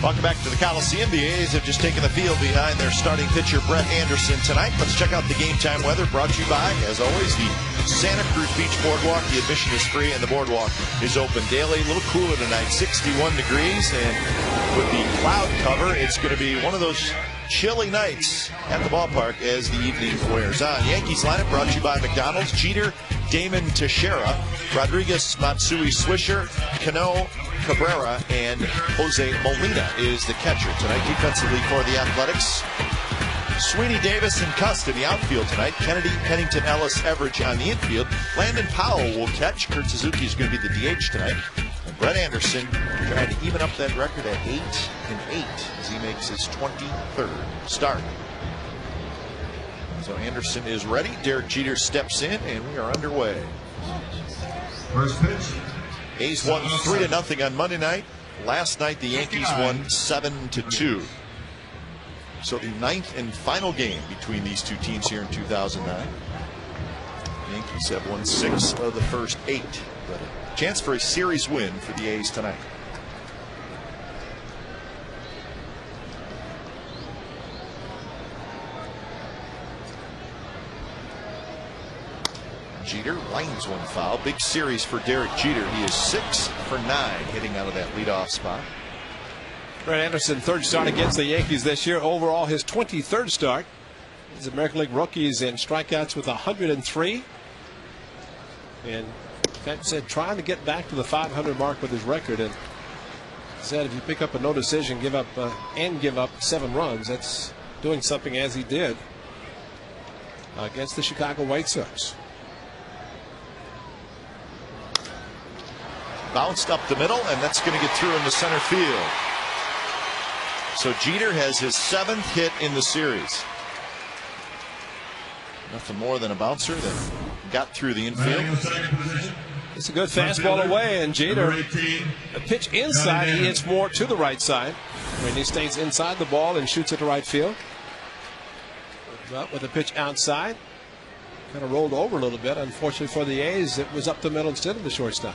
Welcome back to the Coliseum. The A's have just taken the field behind their starting pitcher, Brett Anderson, tonight. Let's check out the game time weather brought to you by, as always, the Santa Cruz Beach Boardwalk. The admission is free and the boardwalk is open daily. A little cooler tonight, 61 degrees. And with the cloud cover, it's going to be one of those chilly nights at the ballpark as the evening wears on. Yankees lineup brought to you by McDonald's. Jeter, Damon, Teixeira, Rodriguez, Matsui, Swisher, Cano, Cabrera, and Jose Molina is the catcher tonight. Defensively for the Athletics, Sweeney, Davis, and Cust in the outfield tonight. Kennedy, Pennington, Ellis, Everidge on the infield. Landon Powell will catch. Kurt Suzuki is going to be the DH tonight. And Brett Anderson trying to even up that record at 8-8 as he makes his 23rd start. So Anderson is ready. Derek Jeter steps in, and we are underway. First pitch. A's won 3-0 on Monday night. Last night the Yankees won 7-2. So the 9th and final game between these two teams here in 2009. The Yankees have won 6 of the first 8. But a chance for a series win for the A's tonight. Jeter lines one foul. Big series for Derek Jeter. He is 6 for 9 hitting out of that leadoff spot. Brett Anderson, third start against the Yankees this year. Overall, his 23rd start. His American League rookies in strikeouts with 103. And that said, trying to get back to the 500 mark with his record. And said if you pick up a no decision, give up 7 runs, that's doing something as he did against the Chicago White Sox. Bounced up the middle, and that's going to get through into center field. So Jeter has his 7th hit in the series. Nothing more than a bouncer that got through the infield. It's a good fastball away, and Jeter, a pitch inside, he hits more to the right side. When he stays inside the ball and shoots it to right field. But with a pitch outside, kind of rolled over a little bit. Unfortunately for the A's, it was up the middle instead of the shortstop.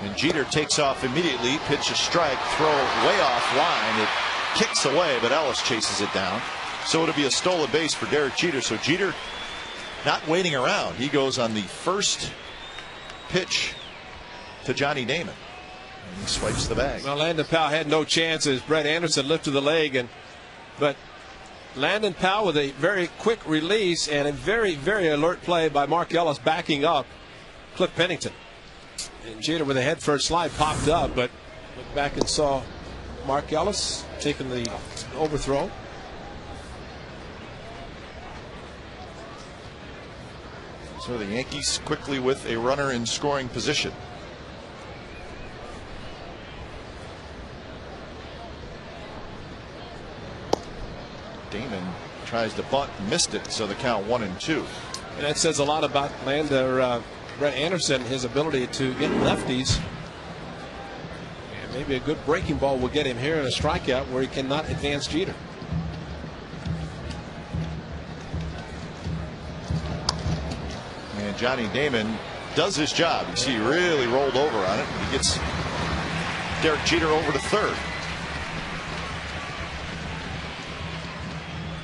And Jeter takes off immediately. Pitch a strike, throw way off line. It kicks away, but Ellis chases it down. So it'll be a stolen base for Derek Jeter. So Jeter not waiting around. He goes on the first pitch to Johnny Damon. And he swipes the bag. Well, Landon Powell had no chance as Brett Anderson lifted the leg. But Landon Powell with a very quick release and a very, very alert play by Mark Ellis backing up Cliff Pennington. And Jeter with a head first slide popped up, but looked back and saw Mark Ellis taking the overthrow. So the Yankees quickly with a runner in scoring position. Damon tries to bunt, missed it, so the count 1-2. And that says a lot about Brett Anderson, his ability to get lefties. And maybe a good breaking ball will get him here in a strikeout where he cannot advance Jeter. And Johnny Damon does his job. You see, he really rolled over on it. He gets Derek Jeter over to third.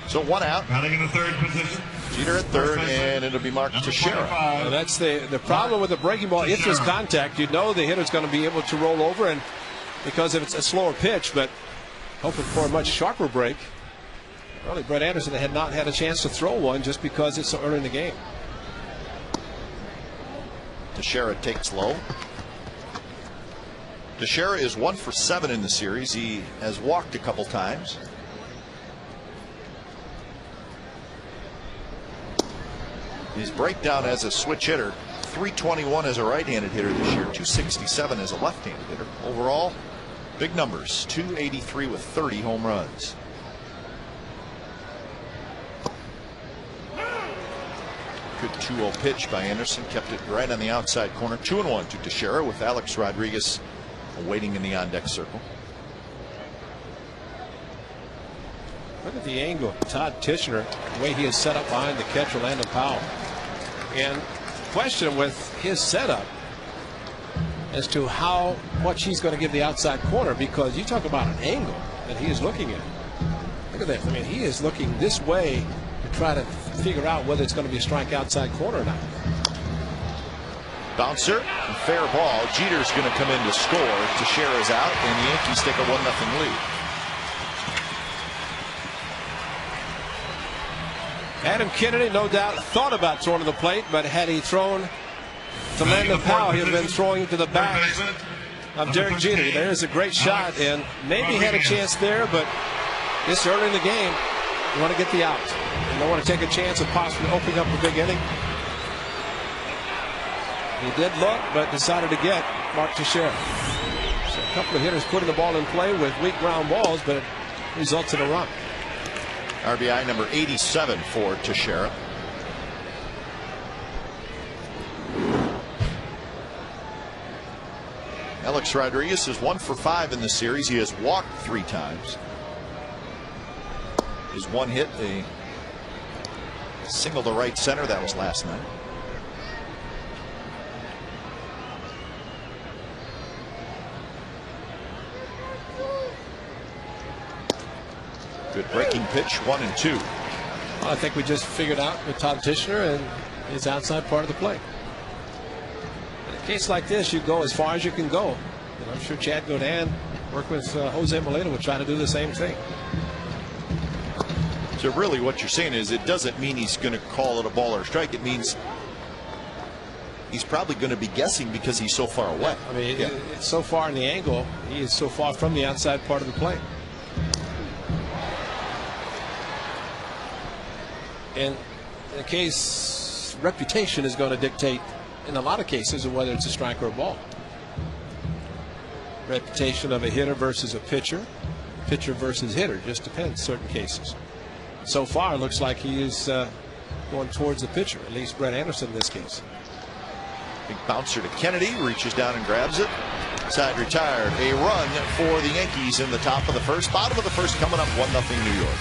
So 1 out. Batting in the third position. Jeter at third, and it'll be marked Teixeira. Well, that's the problem with the breaking ball. If there's contact, you know the hitter's going to be able to roll over, and because if it's a slower pitch, but hoping for a much sharper break. Really, Brett Anderson had not had a chance to throw one just because it's so early in the game. Teixeira takes low. Teixeira is 1 for 7 in the series. He has walked a couple times. His breakdown as a switch hitter, 321 as a right-handed hitter this year, 267 as a left-handed hitter. Overall, big numbers, 283 with 30 home runs. Good 2-0 pitch by Anderson, kept it right on the outside corner. 2-1 to Teixeira with Alex Rodriguez waiting in the on-deck circle. Look at the angle. Todd Tichenor, the way he is set up behind the catcher, Landon Powell. And question with his setup, as to how much he's going to give the outside corner, because you talk about an angle that he is looking at. Look at that. I mean, he is looking this way to try to figure out whether it's going to be a strike outside corner or not. Bouncer, fair ball. Jeter's going to come in to score. Teixeira's out, and the Yankees take a 1-0 lead. Adam Kennedy, no doubt, thought about throwing to the plate, but had he thrown to Landon Powell, he would have been throwing to the back of Derek Jeter. There's a great shot, and maybe had a chance there, but this early in the game, you want to get the out. You don't want to take a chance of possibly opening up a big inning. He did look, but decided to get Mark Teixeira. So a couple of hitters putting the ball in play with weak ground balls, but it results in a run. RBI number 87 for Teixeira. Alex Rodriguez is 1 for 5 in the series. He has walked 3 times. His one hit, a single to right center. That was last night. Good breaking pitch, 1-2. Well, I think we just figured out with Todd Tichenor and his outside part of the plate. In a case like this, you go as far as you can go. And I'm sure Chad Godin, work with Jose Molina, will try to do the same thing. So really what you're saying is it doesn't mean he's going to call it a ball or a strike. It means he's probably going to be guessing because he's so far away. I mean, it's so far in the angle. He is so far from the outside part of the plate. And in a case, reputation is going to dictate in a lot of cases of whether it's a strike or a ball. Reputation of a hitter versus a pitcher, pitcher versus hitter, just depends certain cases. So far it looks like he is going towards the pitcher, at least Brett Anderson in this case. Big bouncer to Kennedy, reaches down and grabs it. Side retired. A run for the Yankees in the top of the first. Bottom of the first coming up, 1-0 New York.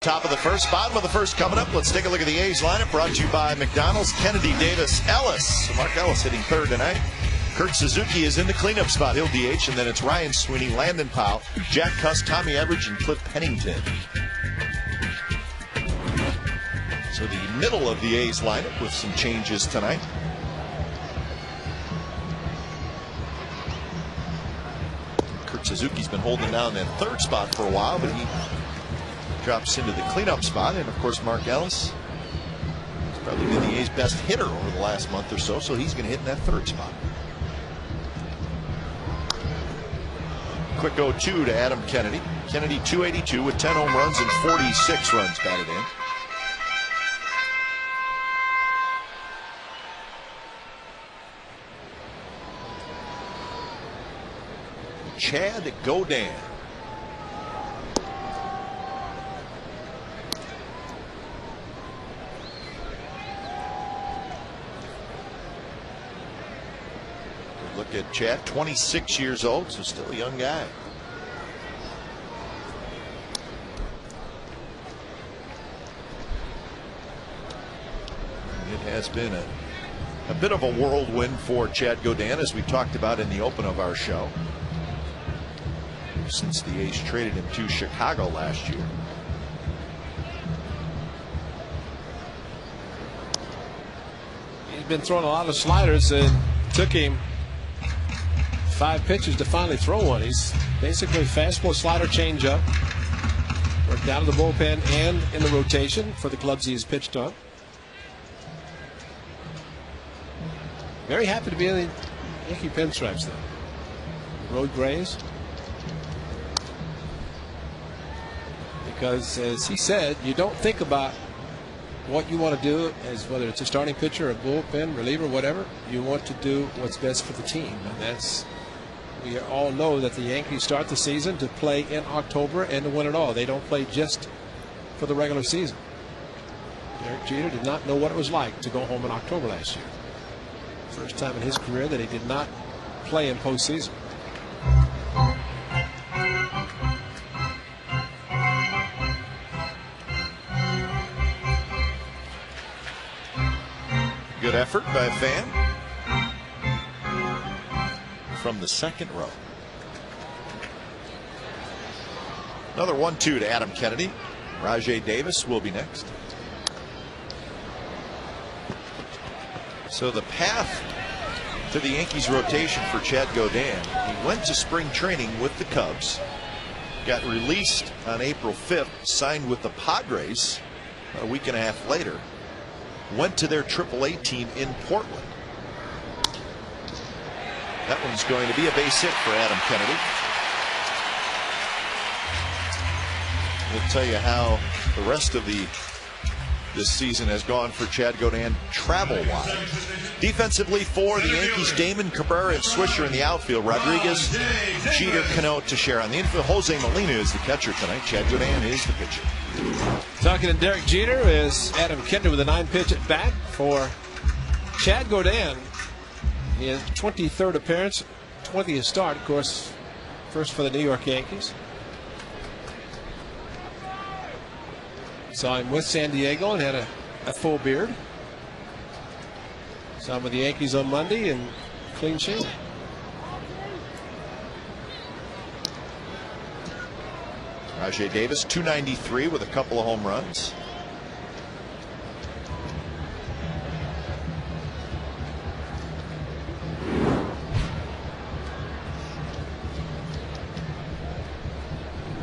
Top of the first, bottom of the first coming up. Let's take a look at the A's lineup, brought to you by McDonald's. Kennedy, Davis, Ellis. Mark Ellis hitting third tonight. Kurt Suzuki is in the cleanup spot. He'll DH, and then it's Ryan Sweeney, Landon Powell, Jack Cuss, Tommy Everidge, and Cliff Pennington. So the middle of the A's lineup with some changes tonight. Kurt Suzuki's been holding down that third spot for a while, but he drops into the cleanup spot. And of course, Mark Ellis has probably been the A's best hitter over the last month or so, so he's going to hit in that third spot. Quick 0-2 to Adam Kennedy. Kennedy 282 with 10 home runs and 46 runs batted in. Chad Godin. Look at Chad, 26 years old, so still a young guy. It has been a bit of a whirlwind for Chad Godin, as we talked about in the open of our show, since the A's traded him to Chicago last year. He's been throwing a lot of sliders, and took him 5 pitches to finally throw one. He's basically fastball, slider, changeup. Worked out of the bullpen and in the rotation for the clubs he has pitched on. Very happy to be in the Yankee pinstripes, though. Road grays. Because, as he said, you don't think about what you want to do, as whether it's a starting pitcher, a bullpen, reliever, whatever. You want to do what's best for the team. And that's, we all know that the Yankees start the season to play in October and to win it all. They don't play just for the regular season. Derek Jeter did not know what it was like to go home in October last year. First time in his career that he did not play in postseason. Good effort by a fan from the second row. Another 1-2 to Adam Kennedy. Rajai Davis will be next. So the path to the Yankees rotation for Chad Godin. He went to spring training with the Cubs, got released on April 5th, signed with the Padres a week and a half later, went to their AAA team in Portland. That one's going to be a base hit for Adam Kennedy. We'll tell you how the rest of this season has gone for Chad Godin travel-wise. Defensively for the Yankees, Damon, Cabrera, and Swisher in the outfield. Rodriguez, Jeter, Cano, Teixeira on the infield. Jose Molina is the catcher tonight. Chad Godin is the pitcher. Talking to Derek Jeter is Adam Kennedy with a 9-pitch at bat for Chad Godin. His 23rd appearance, 20th start, of course, first for the New York Yankees. Saw him with San Diego and had a full beard. Saw him with the Yankees on Monday and clean shave. Rajai Davis, 293 with a couple of home runs.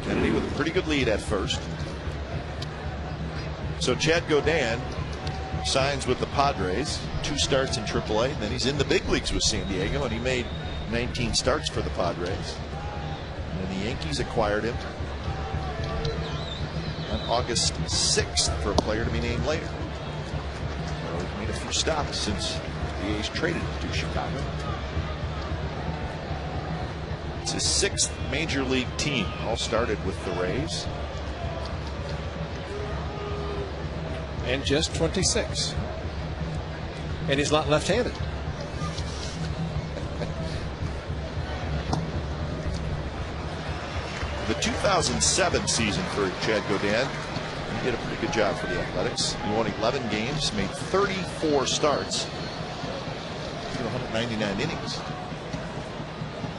Kennedy with a pretty good lead at first. So Chad Godin signs with the Padres, 2 starts in AAA, and then he's in the big leagues with San Diego, and he made 19 starts for the Padres. And the Yankees acquired him on August 6th for a player to be named later. So he's made a few stops since the A's traded him to Chicago. It's his 6th major league team. All started with the Rays. And just 26. And he's not left-handed. The 2007 season for Chad Godin, he did a pretty good job for the Athletics. He won 11 games, made 34 starts, 199 innings.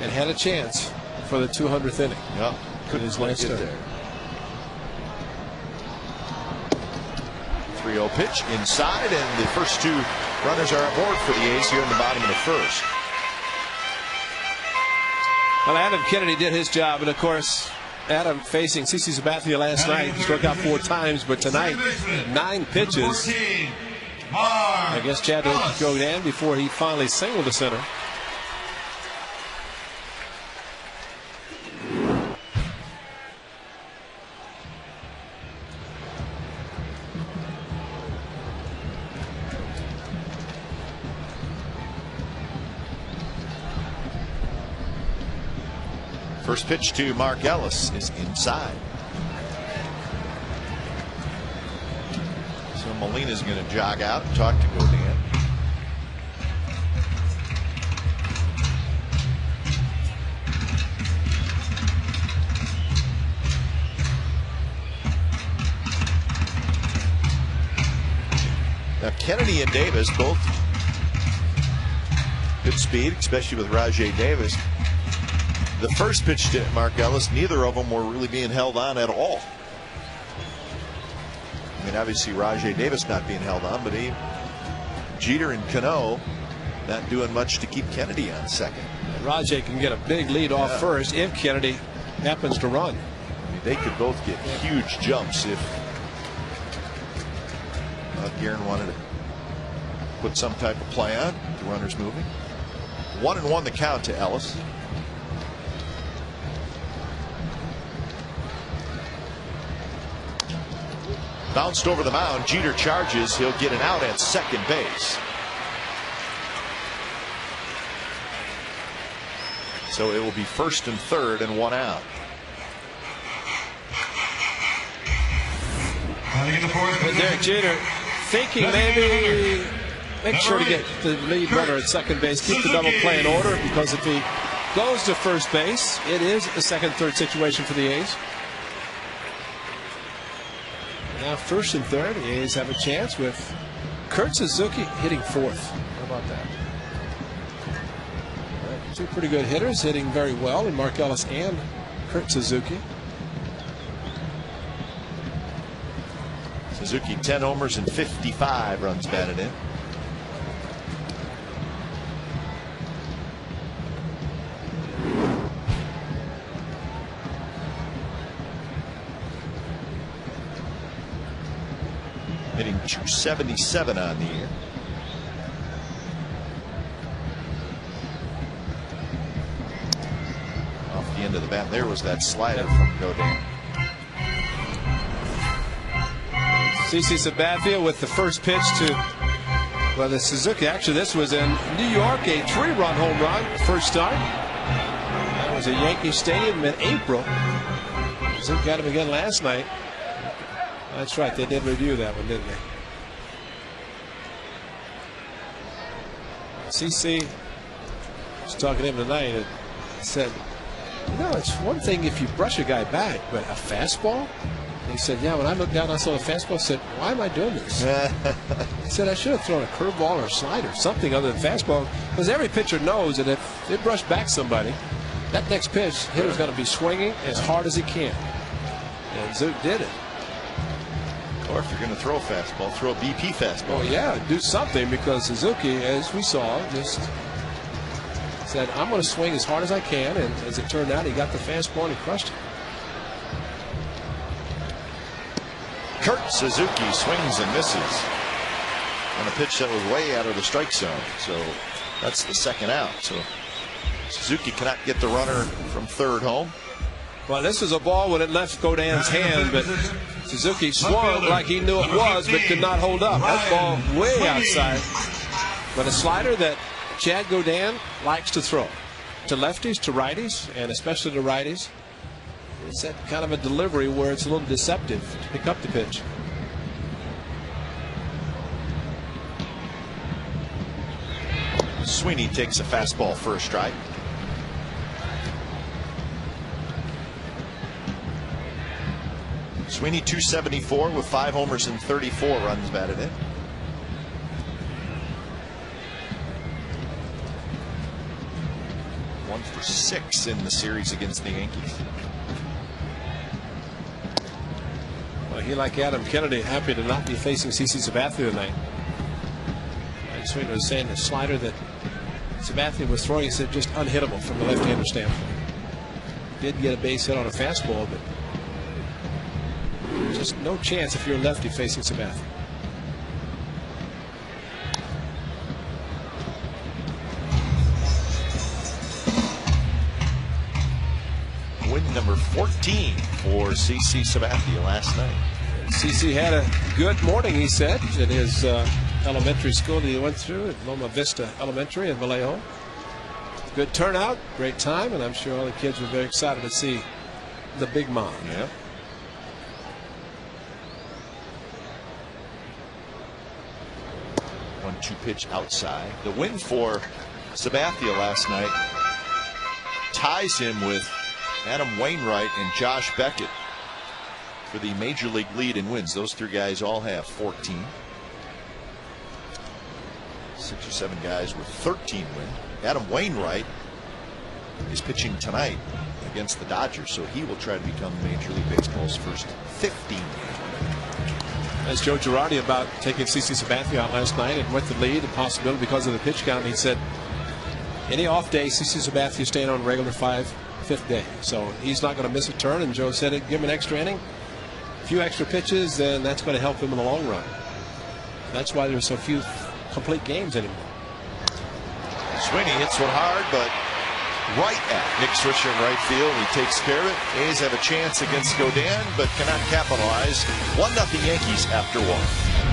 And had a chance for the 200th inning. Yeah, couldn't quite get there. 3-0 pitch inside, and the first 2 runners are aboard for the A's here in the bottom of the first. Well, Adam Kennedy did his job, and of course, Adam facing CC Sabathia last night. He struck out 4 times, but tonight, 9 pitches. I guess Chad Godin before he finally singled to center. First pitch to Mark Ellis is inside. So Molina's going to jog out and talk to Godin. Now Kennedy and Davis both good speed, especially with Rajay Davis. The first pitch to Mark Ellis, neither of them were really being held on at all. I mean, obviously Rajay Davis not being held on, but Jeter and Cano not doing much to keep Kennedy on second. And Rajay can get a big lead off first if Kennedy happens to run. I mean, they could both get huge jumps if Guerin wanted to put some type of play on. The runner's moving. 1-1 the count to Ellis. Bounced over the mound. Jeter charges. He'll get an out at second base. So it will be first and third and one out. And Derek Jeter thinking maybe make sure to get the lead runner at second base, keep the double play in order, because if he goes to first base, it is a second-third situation for the A's. Now first and third, the A's have a chance with Kurt Suzuki hitting fourth. How about that? Two pretty good hitters hitting very well in Mark Ellis and Kurt Suzuki. Suzuki 10 homers and 55 runs batted in. Hitting 277 on the year. Off the end of the bat there was that slider from Godin. CC Sabathia with the first pitch to, well, the Suzuki. Actually, this was in New York, a 3-run home run first start. That was at Yankee Stadium in April. Suzuki got him again last night. That's right, they did review that one, didn't they? CC was talking to him tonight and said, you know, it's one thing if you brush a guy back, but a fastball? And he said, yeah, when I looked down, I saw the fastball. I said, why am I doing this? He said, I should have thrown a curveball or a slider, something other than fastball, because every pitcher knows that if they brush back somebody, that next pitch, hitter's going to be swinging as hard as he can. And Zook did it. Or if you're going to throw a fastball, throw a BP fastball. Oh, yeah, do something, because Suzuki, as we saw, just said, I'm going to swing as hard as I can. And as it turned out, he got the fastball and he crushed it. Kurt Suzuki swings and misses on a pitch that was way out of the strike zone. So that's the second out. So Suzuki cannot get the runner from third home. Well, this was a ball when it left Godin's hand, but Suzuki swung like he knew it was, but could not hold up. That ball way outside. But a slider that Chad Godin likes to throw to lefties, to righties, and especially to righties. It's that kind of a delivery where it's a little deceptive to pick up the pitch. Sweeney takes a fastball for a strike. Sweeney 274 with 5 homers and 34 runs batted in. One for 6 in the series against the Yankees. Well, he, like Adam Kennedy, happy to not be facing CC Sabathia tonight. And Sweeney was saying the slider that Sabathia was throwing, he said, just unhittable from the left-hander standpoint. Did get a base hit on a fastball, but just no chance if you're a lefty facing Sabathia. Win number 14 for CC Sabathia last night. CC had a good morning, he said, at his elementary school that he went through at Loma Vista Elementary in Vallejo. Good turnout, great time, and I'm sure all the kids were very excited to see the big mom. Yeah. One-two pitch outside. The win for Sabathia last night ties him with Adam Wainwright and Josh Beckett for the major league lead in wins. Those three guys all have 14. 6 or 7 guys with 13 wins. Adam Wainwright is pitching tonight against the Dodgers, so he will try to become Major League Baseball's first 15. As Joe Girardi about taking CC Sabathia out last night and with the lead and possibility because of the pitch count. He said any off day, CC Sabathia staying on regular fifth day, so he's not going to miss a turn. And Joe said, give him an extra inning, a few extra pitches, and that's going to help him in the long run. That's why there's so few complete games anymore. Sweeney hits one hard, but right at Nick Swisher in right field. He takes care of it. A's have a chance against Godin, but cannot capitalize. 1-0 Yankees after 1.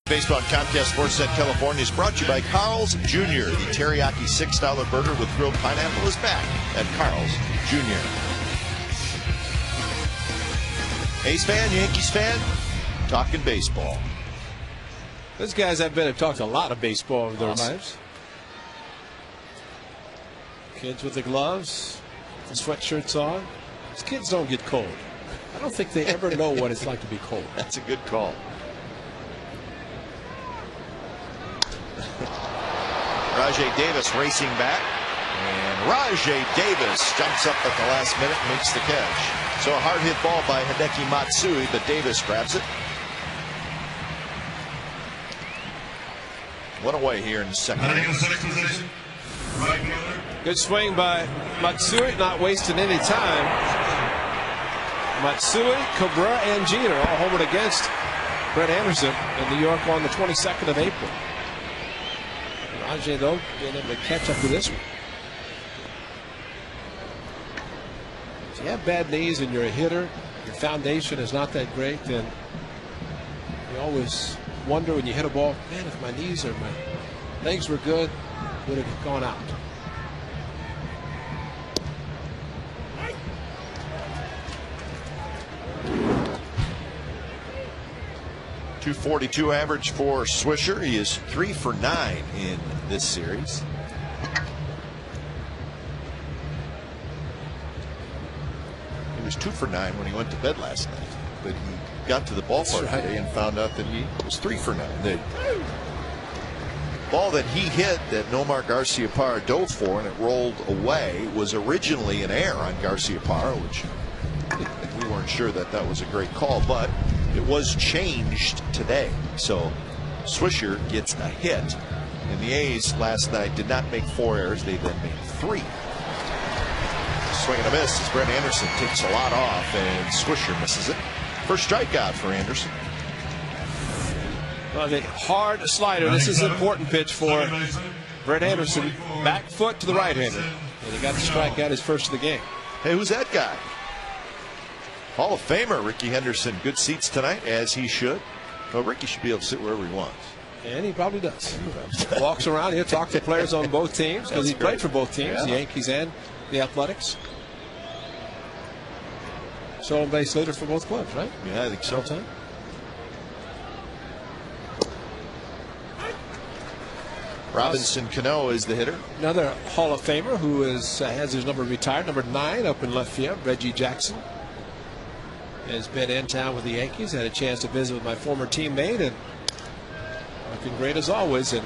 Baseball on Comcast Sportsnet California is brought to you by Carl's Jr. The teriyaki $6 burger with grilled pineapple is back at Carl's Jr. A's fan, Yankees fan, talking baseball. Those guys I bet have talked a lot of baseball over their lives. Kids with the gloves, the sweatshirts on. These kids don't get cold. I don't think they ever know what it's like to be cold. That's a good call. Rajay Davis racing back, and Rajay Davis jumps up at the last minute and makes the catch. So a hard hit ball by Hideki Matsui, but Davis grabs it. One away here in the second. Good swing by Matsui, not wasting any time. Matsui, Cabrera, and Jeter all homered against Brett Anderson in New York on the 22nd of April. Rajay, though, being able to catch up to this one. If you have bad knees and you're a hitter, your foundation is not that great, then you always wonder when you hit a ball, man, if my knees or my legs were good, would have gone out. .242 average for Swisher. He is 3 for 9 in this series. He was 2 for 9 when he went to bed last night, but he got to the ballpark today and found out that he was 3 for 9. The ball that he hit that Nomar Garciaparra dove for and it rolled away was originally an error on Garciaparra, which we weren't sure that that was a great call, but it was changed today. So Swisher gets a hit. And the A's last night did not make 4 errors. They then made 3. Swing and a miss as Brett Anderson takes a lot off, and Swisher misses it. First strikeout for Anderson. Well, the hard slider. This is an important pitch for Brett Anderson. Back foot to the right-hander. And he got the strikeout, his first of the game. Hey, who's that guy? Hall of Famer Ricky Henderson. Good seats tonight, as he should. Well, Ricky should be able to sit wherever he wants. And he probably does. Walks around. He'll talk to players on both teams because he played for both teams, the Yankees and the Athletics. Stolen base leader for both clubs, right? Yeah, I think so. Time. Robinson Cano is the hitter. Another Hall of Famer who has his number retired, number 9 up in left field, Reggie Jackson. Has been in town with the Yankees. Had a chance to visit with my former teammate and looking great as always. And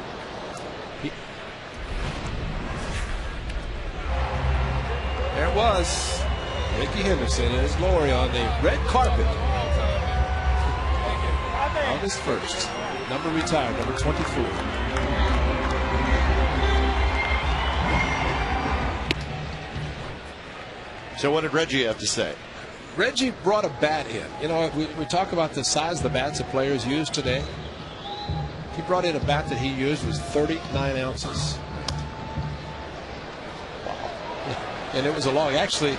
there it was. Ricky Henderson in his glory on the red carpet. August 1st. Number retired, number 24. So what did Reggie have to say? Reggie brought a bat in. You know, we talk about the size of the bats that players use today. He brought in a bat that he used was 39 ounces. Wow. And it was a log. Actually,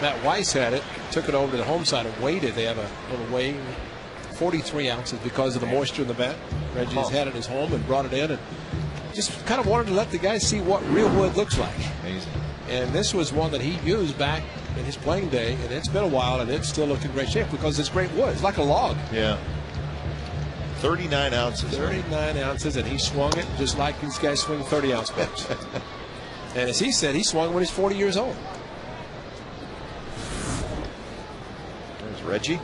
Matt Weiss had it, took it over to the home side and weighed it. They have a little weighing, 43 ounces because of the moisture in the bat. Reggie's had it in his home and brought it in and just kind of wanted to let the guys see what real wood looks like. Amazing. And this was one that he used back in his playing day, and it's been a while, and it's still looking great shape because it's great wood. It's like a log. Yeah. 39 ounces. 39 ounces, and he swung it just like these guys swing 30-ounce bats. And as he said, he swung when he's 40 years old. There's Reggie.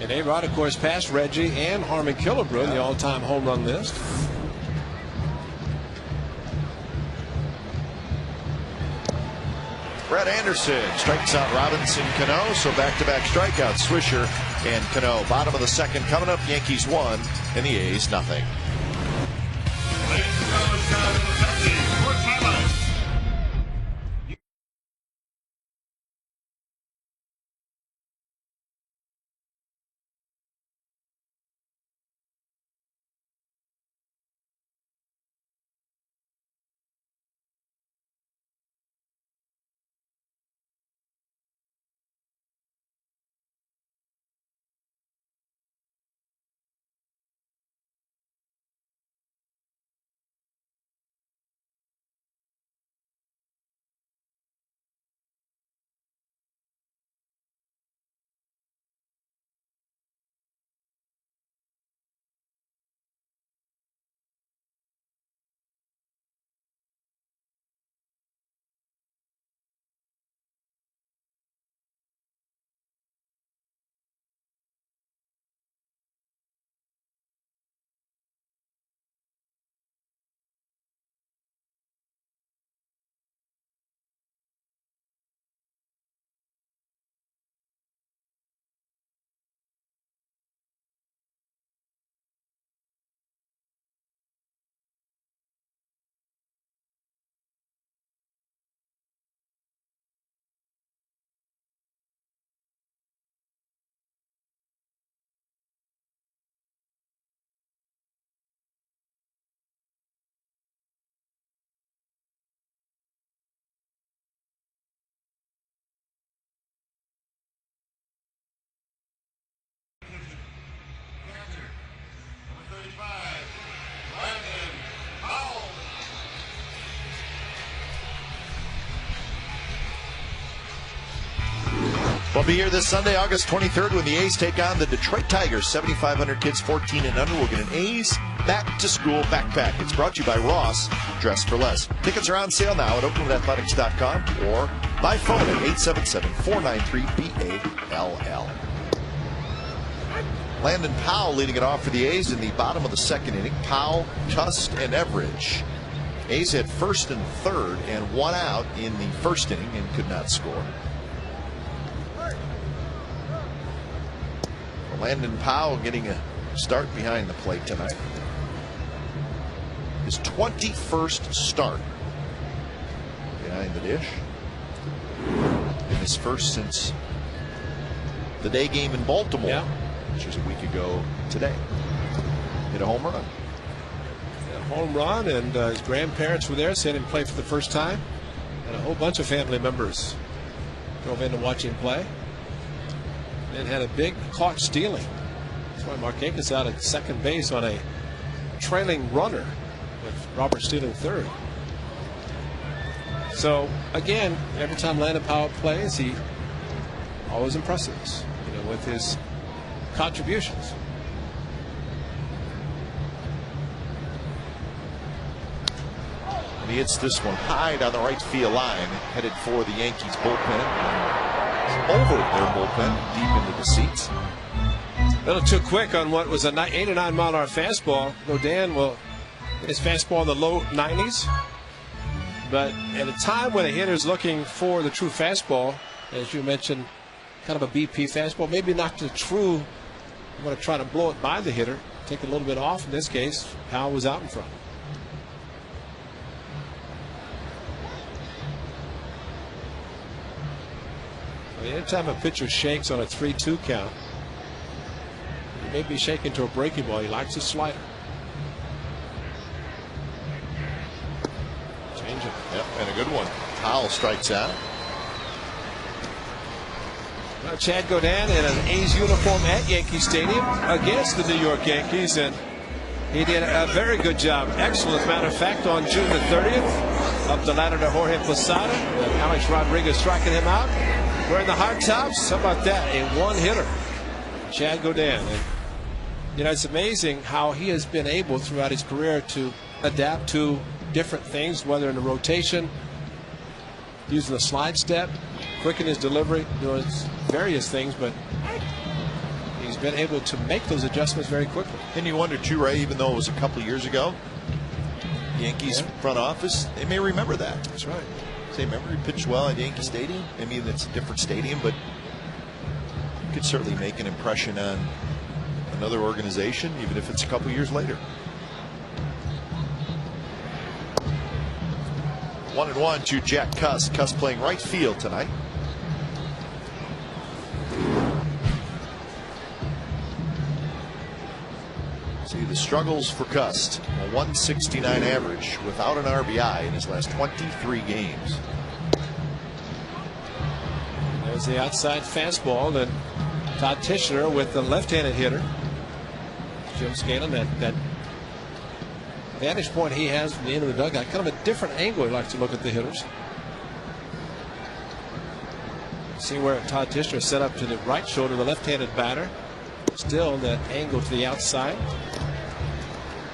And A-Rod, of course, passed Reggie and Harmon Killebrew in the all-time home run list. Brett Anderson strikes out Robinson Cano, so back-to-back strikeouts. Swisher and Cano. Bottom of the second coming up. Yankees 1 and the A's nothing. We'll be here this Sunday, August 23rd, when the A's take on the Detroit Tigers. 7,500 kids 14 and under will get an A's back-to-school backpack. It's brought to you by Ross, Dress for Less. Tickets are on sale now at OaklandAthletics.com or by phone at 877-493-BALL. Landon Powell leading it off for the A's in the bottom of the second inning. Powell, Tust, and Everidge. A's had first and third and one out in the first inning and could not score. Landon Powell getting a start behind the plate tonight. His 21st start behind the dish. And his first since the day game in Baltimore, which was a week ago today. Hit a home run. Home run, and his grandparents were there, seeing him play for the first time, and a whole bunch of family members drove in to watch him play. And had a big caught stealing. That's why Markakis out at second base on a trailing runner with Robert stealing third. So again, every time Landon Powell plays, he always impresses us, with his contributions. He hits this one high down the right field line, headed for the Yankees bullpen. Over their bullpen, deep into the seats. A little too quick on what was an 89 mile an hour fastball. Godin will get his fastball in the low 90s. But at a time when a hitter's looking for the true fastball, as you mentioned, kind of a BP fastball, maybe not the true, you want to try to blow it by the hitter, take a little bit off. In this case, Powell was out in front. Anytime a pitcher shakes on a 3-2 count, he may be shaking to a breaking ball. He likes his slider. Change it. Yep, and a good one. Powell strikes out. Now Chad Godin in an A's uniform at Yankee Stadium against the New York Yankees, and he did a very good job. Excellent, as a matter of fact, on June the 30th. Up the ladder to Jorge Posada. And Alex Rodriguez striking him out. Wearing the hard tops. How about that? A one-hitter. Chad Godin. And, it's amazing how he has been able throughout his career to adapt to different things, whether in the rotation, using the slide step, quicken his delivery, doing various things, but he's been able to make those adjustments very quickly. And you wonder too, Ray, even though it was a couple of years ago, Yankees front office, they may remember that. That's right. Say, remember he pitched well at Yankee Stadium? I mean, it's a different stadium, but you could certainly make an impression on another organization, even if it's a couple years later. 1-1 to Jack Cuss. Cuss playing right field tonight. See the struggles for Cuss. A 169 average without an RBI in his last 23 games. There's the outside fastball, and Todd Tischner with the left-handed hitter. Jim Scanlon, that vantage point he has from the end of the dugout, kind of a different angle he likes to look at the hitters. See where Todd Tischner set up to the right shoulder, the left-handed batter. Still that angle to the outside.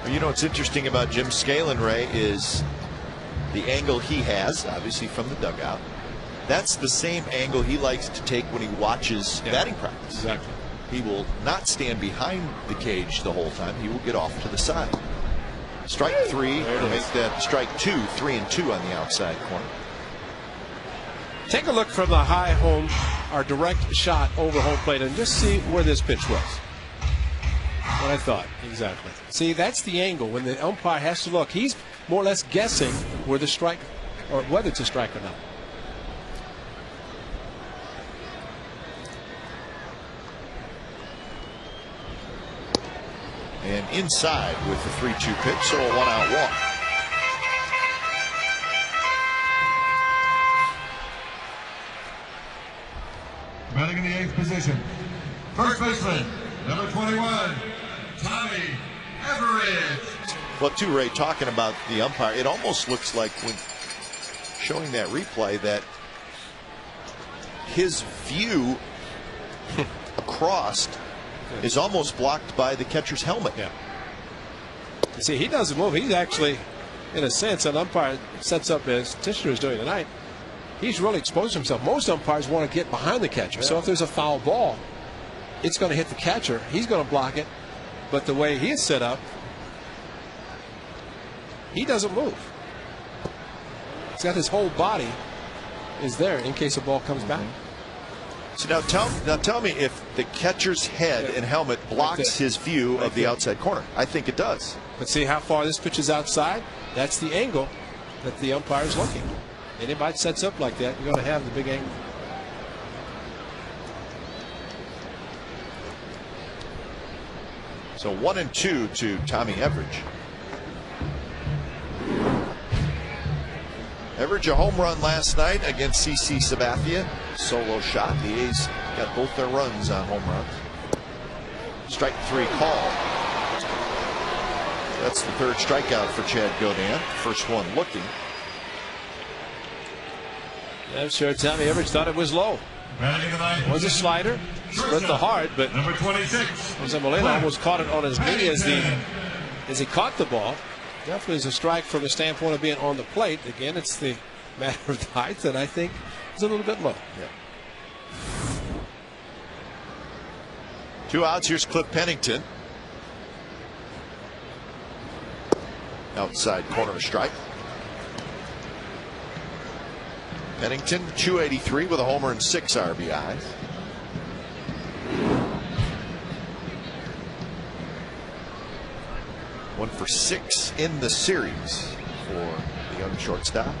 Well, what's interesting about Jim Scanlon, Ray, is the angle he has, obviously from the dugout. That's the same angle he likes to take when he watches batting practice. Exactly. He will not stand behind the cage the whole time. He will get off to the side. Strike three to make that strike two, 3-2 on the outside corner. Take a look from the high home, our direct shot over home plate, and just see where this pitch was. What I thought, exactly. See, that's the angle. When the umpire has to look, he's more or less guessing where the strike, or whether it's a strike or not. And inside with the 3-2 pitch, so a 1-out walk. Batting in the 8th position, first baseman, number 21, Tommy Everidge. Well, too, Ray, talking about the umpire, it almost looks like when showing that replay that his view across is almost blocked by the catcher's helmet. Yeah. See, he doesn't move. He's actually, in a sense, an umpire sets up as Tischner is doing tonight. He's really exposed himself. Most umpires want to get behind the catcher. So if there's a foul ball, it's going to hit the catcher. He's going to block it. But the way he is set up, he doesn't move. He's got his whole body is there in case a ball comes back. So now tell me if the catcher's head and helmet blocks his view of the outside corner. I think it does. But see how far this pitch is outside? That's the angle that the umpire is looking. Anybody sets up like that, you're going to have the big angle. So 1-2 to Tommy Everidge. Everidge a home run last night against CC Sabathia. Solo shot. The A's got both their runs on home runs. Strike 3 call. That's the third strikeout for Chad Godin. First one looking. I'm sure Tommy Everidge thought it was low. It was a slider. Split the heart, but number 26. Jose Molina almost caught it on his knee as he caught the ball. Definitely is a strike from the standpoint of being on the plate. Again, it's the matter of the height that I think is a little bit low. Yeah. 2 outs. Here's Cliff Pennington. Outside corner strike. Pennington 283 with a homer and 6 RBIs. One for 6 in the series for the young shortstop.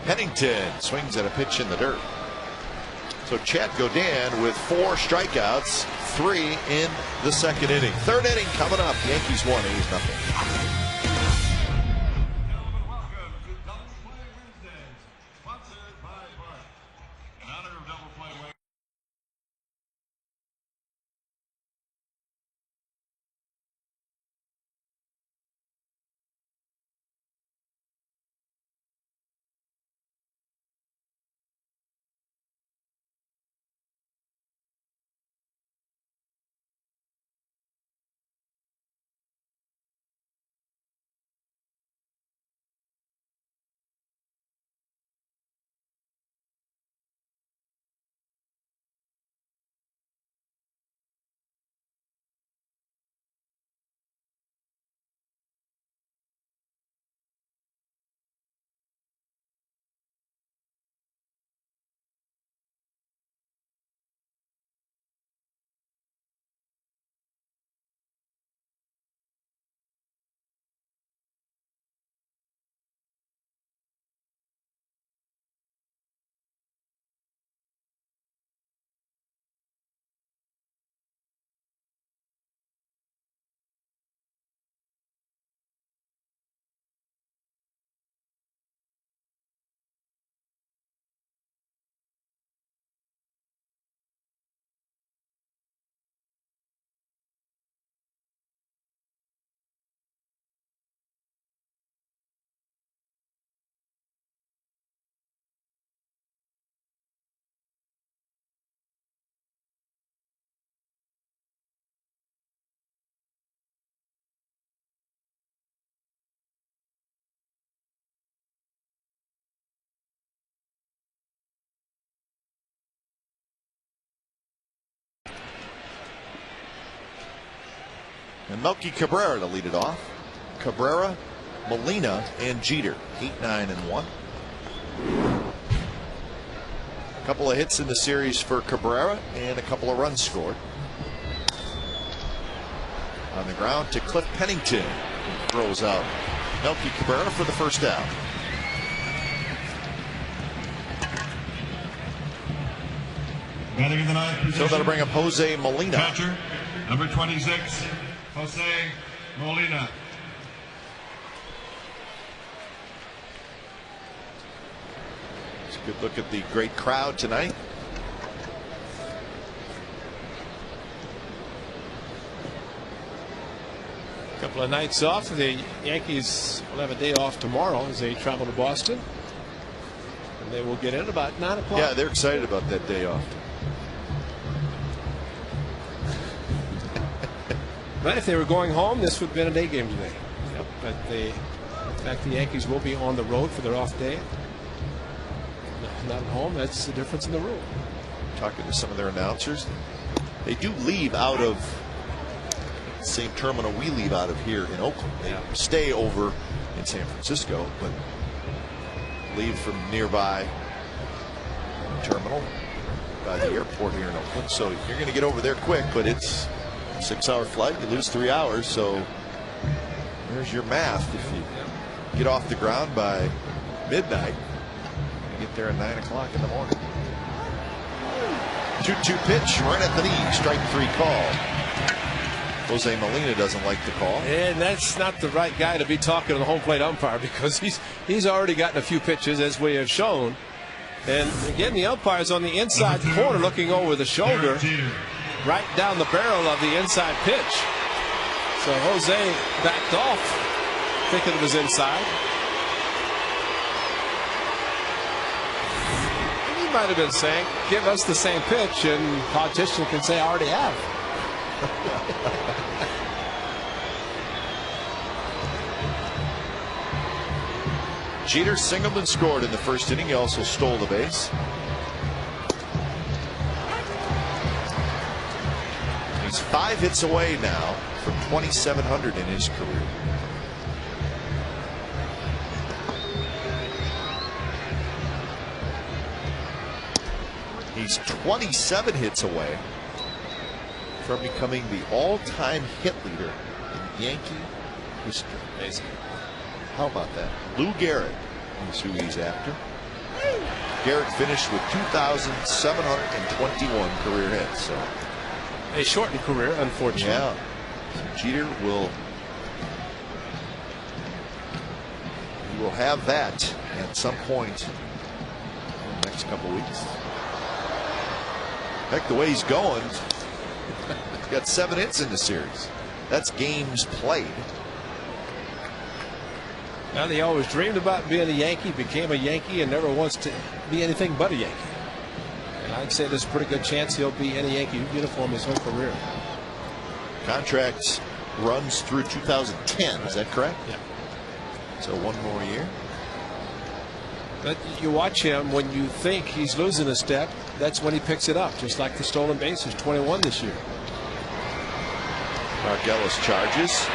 Pennington swings at a pitch in the dirt. So Chad Godin with 4 strikeouts, 3 in the second inning. Third inning coming up. Yankees 1, A's nothing. Welcome to Double Play Wednesdays, sponsored by Bart. In honor of Double Play Wednesdays. And Melky Cabrera to lead it off. Cabrera, Molina, and Jeter. 8, 9, and 1. A couple of hits in the series for Cabrera and a couple of runs scored. On the ground to Cliff Pennington. He throws out Melky Cabrera for the first out. Batting in the ninth position. So that'll bring up Jose Molina. Catcher, number 26, Jose Molina. It's a good look at the great crowd tonight. A couple of nights off. The Yankees will have a day off tomorrow as they travel to Boston. And they will get in about 9 o'clock. Yeah, they're excited about that day off. But if they were going home, this would have been a day game today. Yep. But in fact, the Yankees will be on the road for their off day. Not at home. That's the difference in the rule. Talking to some of their announcers, they do leave out of the same terminal we leave out of here in Oakland. They stay over in San Francisco, but leave from nearby terminal by the airport here in Oakland. So you're going to get over there quick, but it's a 6-hour flight. You lose 3 hours. So there's your math. If you get off the ground by midnight, you get there at 9 o'clock in the morning. 2-2 pitch right at the knee. Strike 3 call. Jose Molina doesn't like the call. And that's not the right guy to be talking to the home plate umpire, because he's already gotten a few pitches, as we have shown. And again, the umpire's on the inside corner looking over the shoulder, right down the barrel of the inside pitch. So Jose backed off, thinking it was inside. And he might have been saying, give us the same pitch, and politician can say, I already have. Jeter singled and scored in the first inning. He also stole the base. He's 5 hits away now from 2,700 in his career. He's 27 hits away from becoming the all-time hit leader in Yankee history. Amazing. How about that? Lou Gehrig is who he's after. Gehrig finished with 2,721 career hits. So a shortened career, unfortunately. Yeah. So Jeter will have that at some point in the next couple weeks. Heck, the way he's going, he's got 7 hits in the series. That's games played. Now, he always dreamed about being a Yankee, became a Yankee, and never wants to be anything but a Yankee. And I'd say there's a pretty good chance he'll be in a Yankee uniform his whole career. Contract runs through 2010, is that correct? Yeah. So 1 more year. But you watch him, when you think he's losing a step, that's when he picks it up, just like the stolen bases, 21 this year. Margellis charges.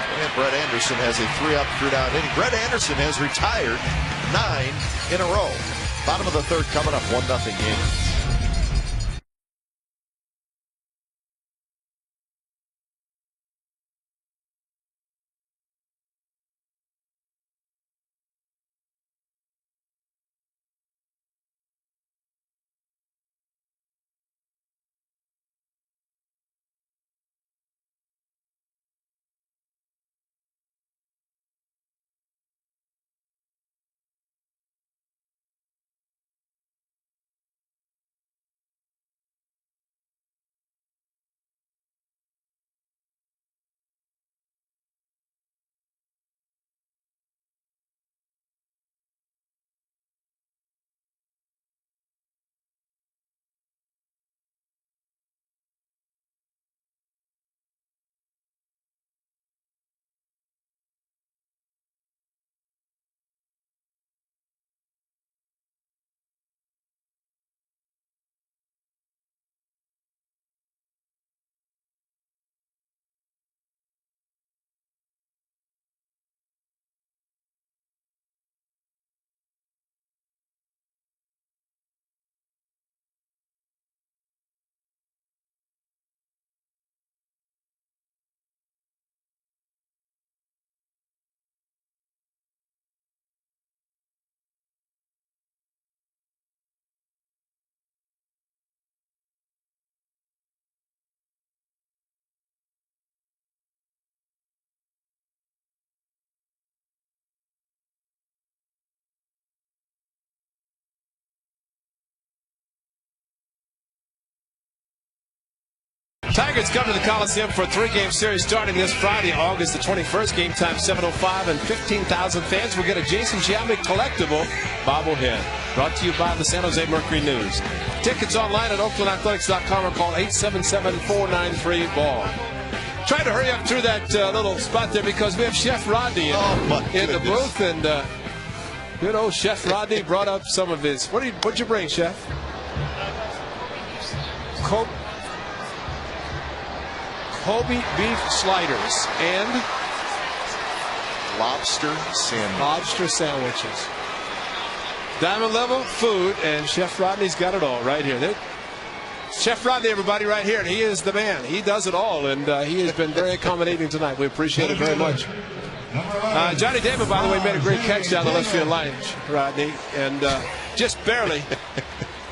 And Brett Anderson has a 3-up, 3-down inning. Brett Anderson has retired 9 in a row. Bottom of the third coming up, 1-0 Yankees. Tigers come to the Coliseum for a 3-game series starting this Friday, August the 21st. Game time 7:05, and 15,000 fans will get a Jason Giambi collectible bobblehead. Brought to you by the San Jose Mercury News. Tickets online at oaklandathletics.com or call 877-493-BALL. Trying to hurry up through that little spot there because we have Chef Rodney in the booth, and good old Chef Rodney brought up some of his. What'd you bring, Chef? Kobe beef sliders and lobster sandwiches. Diamond level food, and Chef Rodney's got it all right here. Chef Rodney, everybody, right here, and he is the man. He does it all, and he has been very accommodating tonight. We appreciate it very much. Johnny Damon, by the way, made a great catch down the left field line, Rodney, and just barely.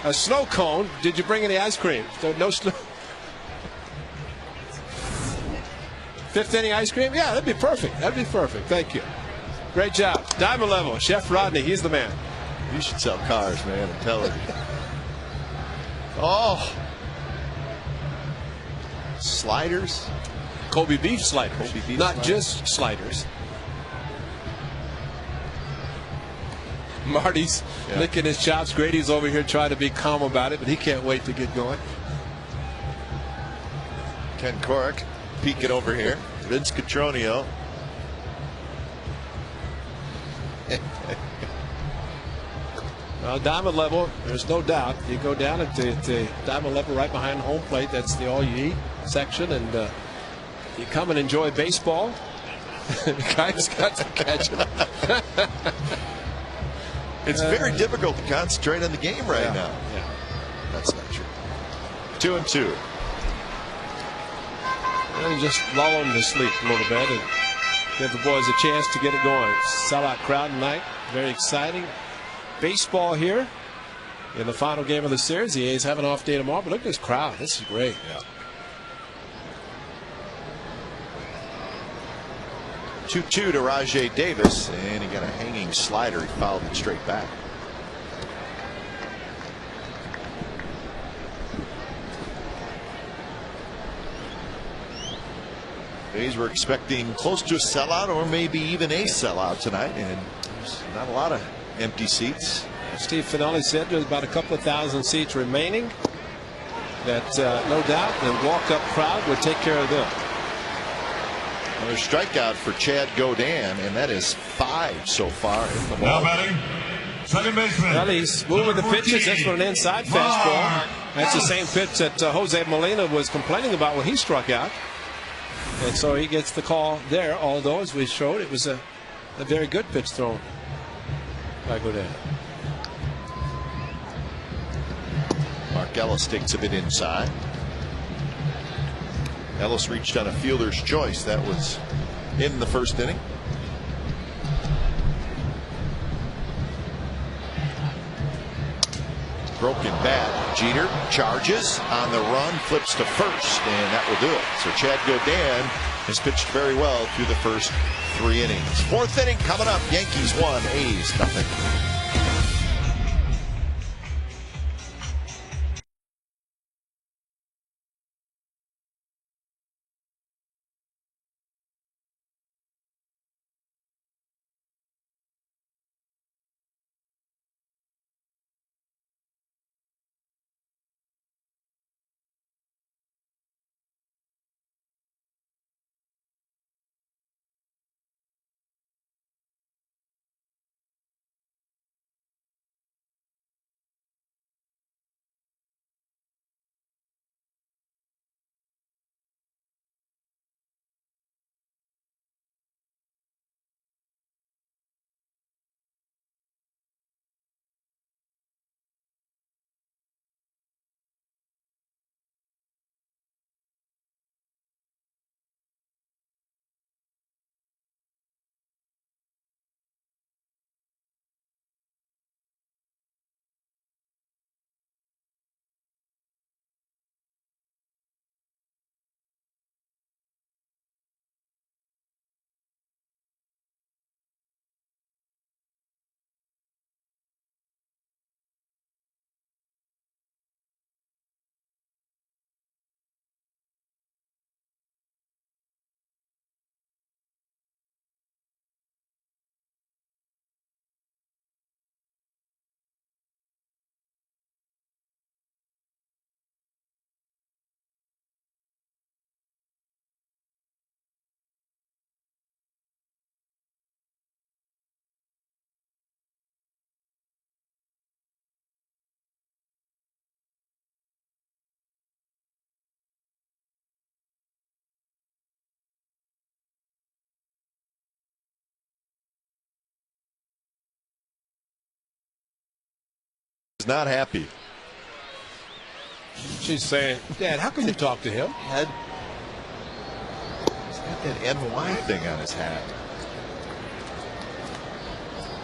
A snow cone. Did you bring any ice cream? No snow. Fifth inning ice cream? Yeah, that'd be perfect. That'd be perfect. Thank you. Great job. Diamond level. Chef Rodney, he's the man. You should sell cars, man. I'm telling you. Oh. Sliders. Kobe beef sliders. Not just sliders. Marty's licking his chops. Grady's over here trying to be calm about it, but he can't wait to get going. Ken Corrick peeking over here. Vince Cotroneo. Well, diamond level, there's no doubt. You go down at the diamond level right behind home plate. That's the all-you-eat section, and you come and enjoy baseball. The guy's got to catch it. It's very difficult to concentrate on the game right now. Yeah. That's not true. 2-2. And just lull them to sleep a little bit and give the boys a chance to get it going. Sellout crowd tonight. Very exciting. Baseball here in the final game of the series. The A's have an off day tomorrow, but look at this crowd. This is great. Yeah. 2-2 to Rajay Davis, and he got a hanging slider. He fouled it straight back. A's were expecting close to a sellout or maybe even a sellout tonight, and there's not a lot of empty seats. Steve Finelli said there's about a couple of thousand seats remaining. That no doubt the walk-up crowd would take care of them. Another strikeout for Chad Godin, and that is 5 so far in the Now ball. batting, second baseman. Well, he's moving the pitches. That's for an inside fastball. That's the same pitch that Jose Molina was complaining about when he struck out. And so he gets the call there, although, as we showed, it was a very good pitch thrown by Godin. Mark Ellis takes a bit inside. Ellis reached on a fielder's choice. That was in the first inning. Broken bat. Jeter charges on the run, flips to first, and that will do it. So Chad Godin has pitched very well through the first 3 innings. 4th inning coming up. Yankees 1, A's nothing. not happy. She's saying, Dad, how can you talk to him? He's got that NY thing on his hat.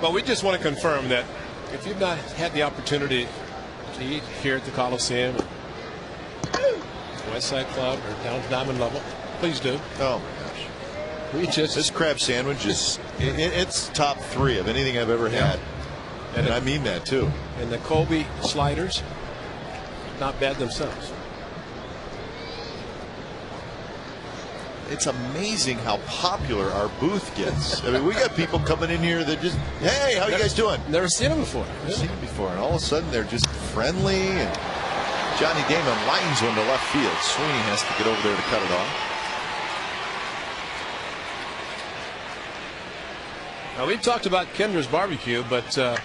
Well, we just want to confirm that if you've not had the opportunity to eat here at the Coliseum, West Side Club, or down to Diamond Level, please do. Oh my gosh. This crab sandwich is it's top 3 of anything I've ever had. And I mean that too. And the Kobe sliders, not bad themselves. It's amazing how popular our booth gets. I mean, we got people coming in here that just, hey, how you guys doing? Never seen them before. Never seen them before. And all of a sudden they're just friendly. And Johnny Damon lines one to left field. Sweeney has to get over there to cut it off. Now, we've talked about Kendra's barbecue, but I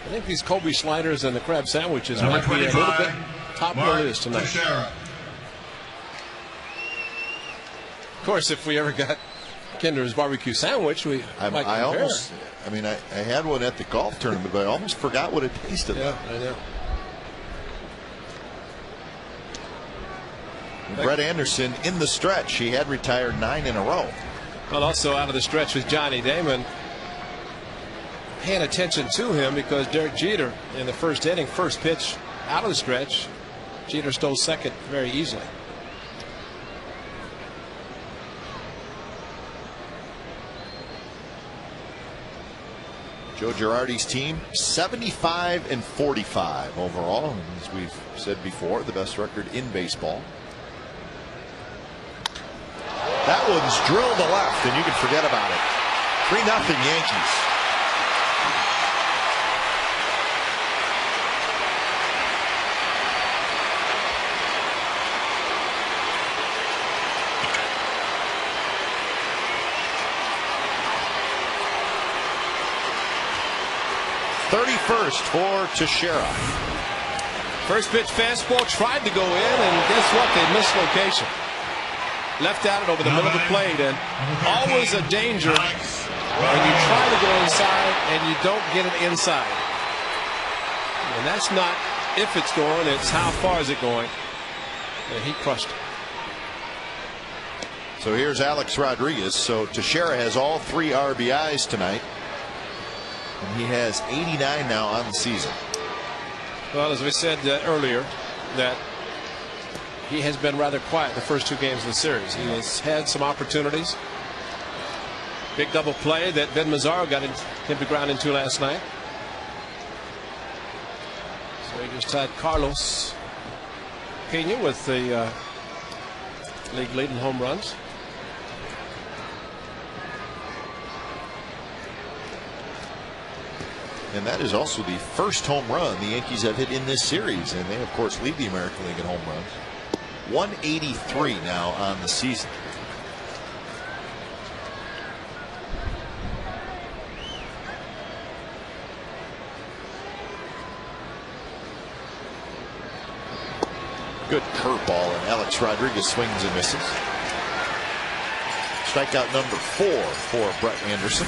think these Kobe sliders and the crab sandwiches might be a little bit top of the list tonight. Teixeira. Of course, if we ever got Kendra's barbecue sandwich, we might compare. I mean, I had one at the golf tournament, but I almost forgot what it tasted like. I know. Brett Anderson in the stretch. He had retired 9 in a row. Well, also out of the stretch with Johnny Damon. Paying attention to him because Derek Jeter in the first inning, first pitch out of the stretch, Jeter stole second very easily. Joe Girardi's team 75-45 overall. As we've said before, the best record in baseball. That one's drilled to left, and you can forget about it. 3-0 Yankees. '31st for Teixeira. First pitch fastball tried to go in, and guess what? They missed location. Left out it over the middle of the plate, and always a danger when you try to go inside and you don't get it inside. And that's not if it's going, it's how far is it going. And he crushed it. So here's Alex Rodriguez. So Teixeira has all 3 RBIs tonight. And he has 89 now on the season. Well, as we said earlier, that he has been rather quiet the first 2 games of the series. He has had some opportunities. Big double play that Ben Mazzaro got him to ground into last night. So he just tied Carlos Pena with the league leading home runs. And that is also the first home run the Yankees have hit in this series. And they, of course, lead the American League in home runs. 183 now on the season. Good curveball, and Alex Rodriguez swings and misses. Strikeout number 4 for Brett Anderson.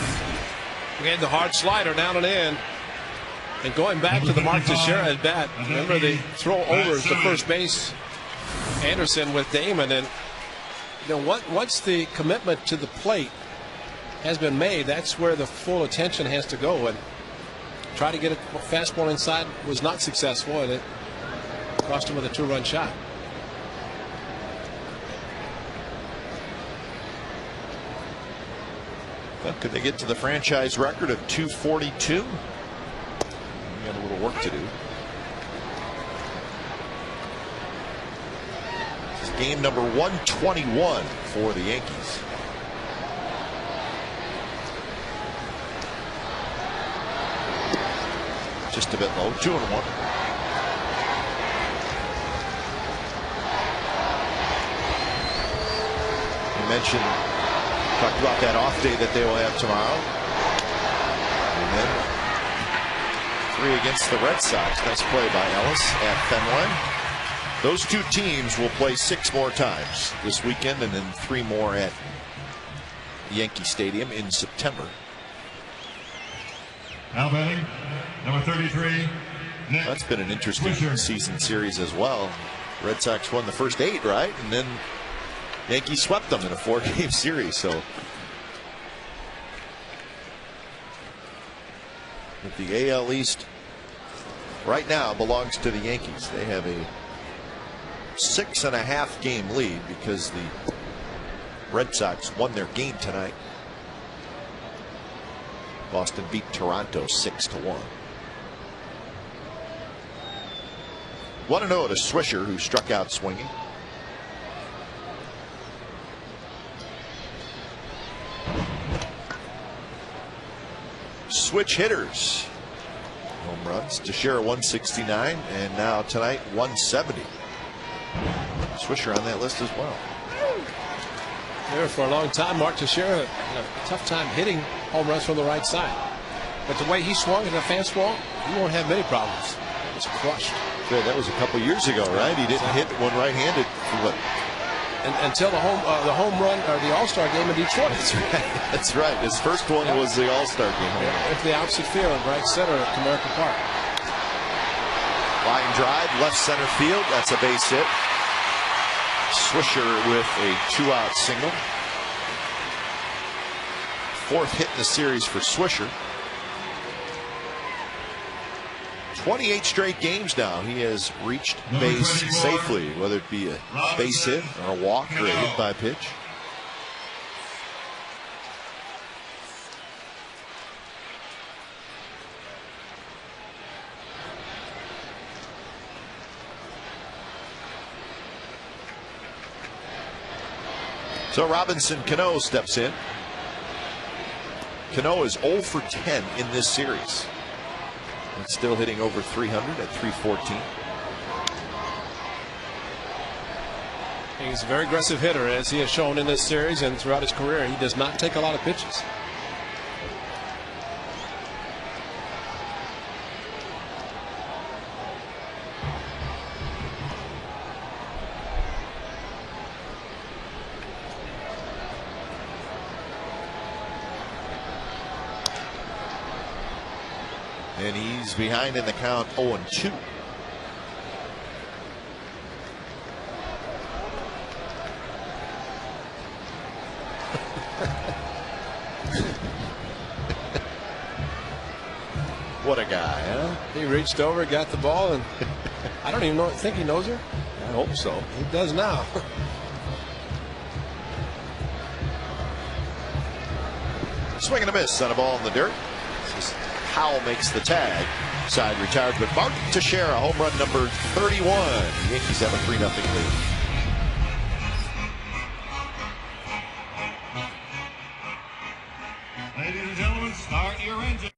Again, the hard slider down and in. And going back to the Mark Teixeira at bat, remember the throw over to first base, Anderson with Damon, and you know once the commitment to the plate has been made, that's where the full attention has to go. And try to get a fastball inside was not successful, and it cost him with a 2-run shot. Well, could they get to the franchise record of 242? We got a little work to do. This is game number 121 for the Yankees. Just a bit low, 2-1. You mentioned, talked about that off day that they will have tomorrow. And then 3 against the Red Sox. Nice play by Ellis at Fenway. Those 2 teams will play 6 more times this weekend, and then 3 more at Yankee Stadium in September. Now batting, number 33, That's been an interesting season series as well. Red Sox won the first 8, right? And then Yankees swept them in a 4-game series. So but the AL East right now belongs to the Yankees. They have a 6.5 game lead because the Red Sox won their game tonight. Boston beat Toronto 6-1. 1-0 to Swisher, who struck out swinging. Switch hitters. Home runs. Teixeira 169, and now tonight 170. Swisher on that list as well. There for a long time, Mark Teixeira had a tough time hitting home runs from the right side. But the way he swung in a fastball, he won't have many problems. It's crushed. Yeah, that was a couple years ago, right? He didn't hit one right-handed for what? Until the home run or the All-Star game in Detroit. That's right. That's right. His first one was the All-Star game. If the opposite field, right center at Comerica Park. Line drive, left center field. That's a base hit. Swisher with a 2-out single. 4th hit in the series for Swisher. 28 straight games now he has reached base safely, whether it be a base hit or a walk or a hit by pitch. So Robinson Cano steps in. Cano is 0 for 10 in this series. And still hitting over 300 at 314. He's a very aggressive hitter, as he has shown in this series and throughout his career. He does not take a lot of pitches. And he's behind in the count 0-2. What a guy, huh? He reached over, got the ball, and I don't even think he knows her. I hope so. He does now. Swing and a miss on a ball in the dirt. Howell makes the tag. Side retired, but Mark Teixeira, home run number 31. The Yankees have a 3-0 lead. Ladies and gentlemen, start your engine.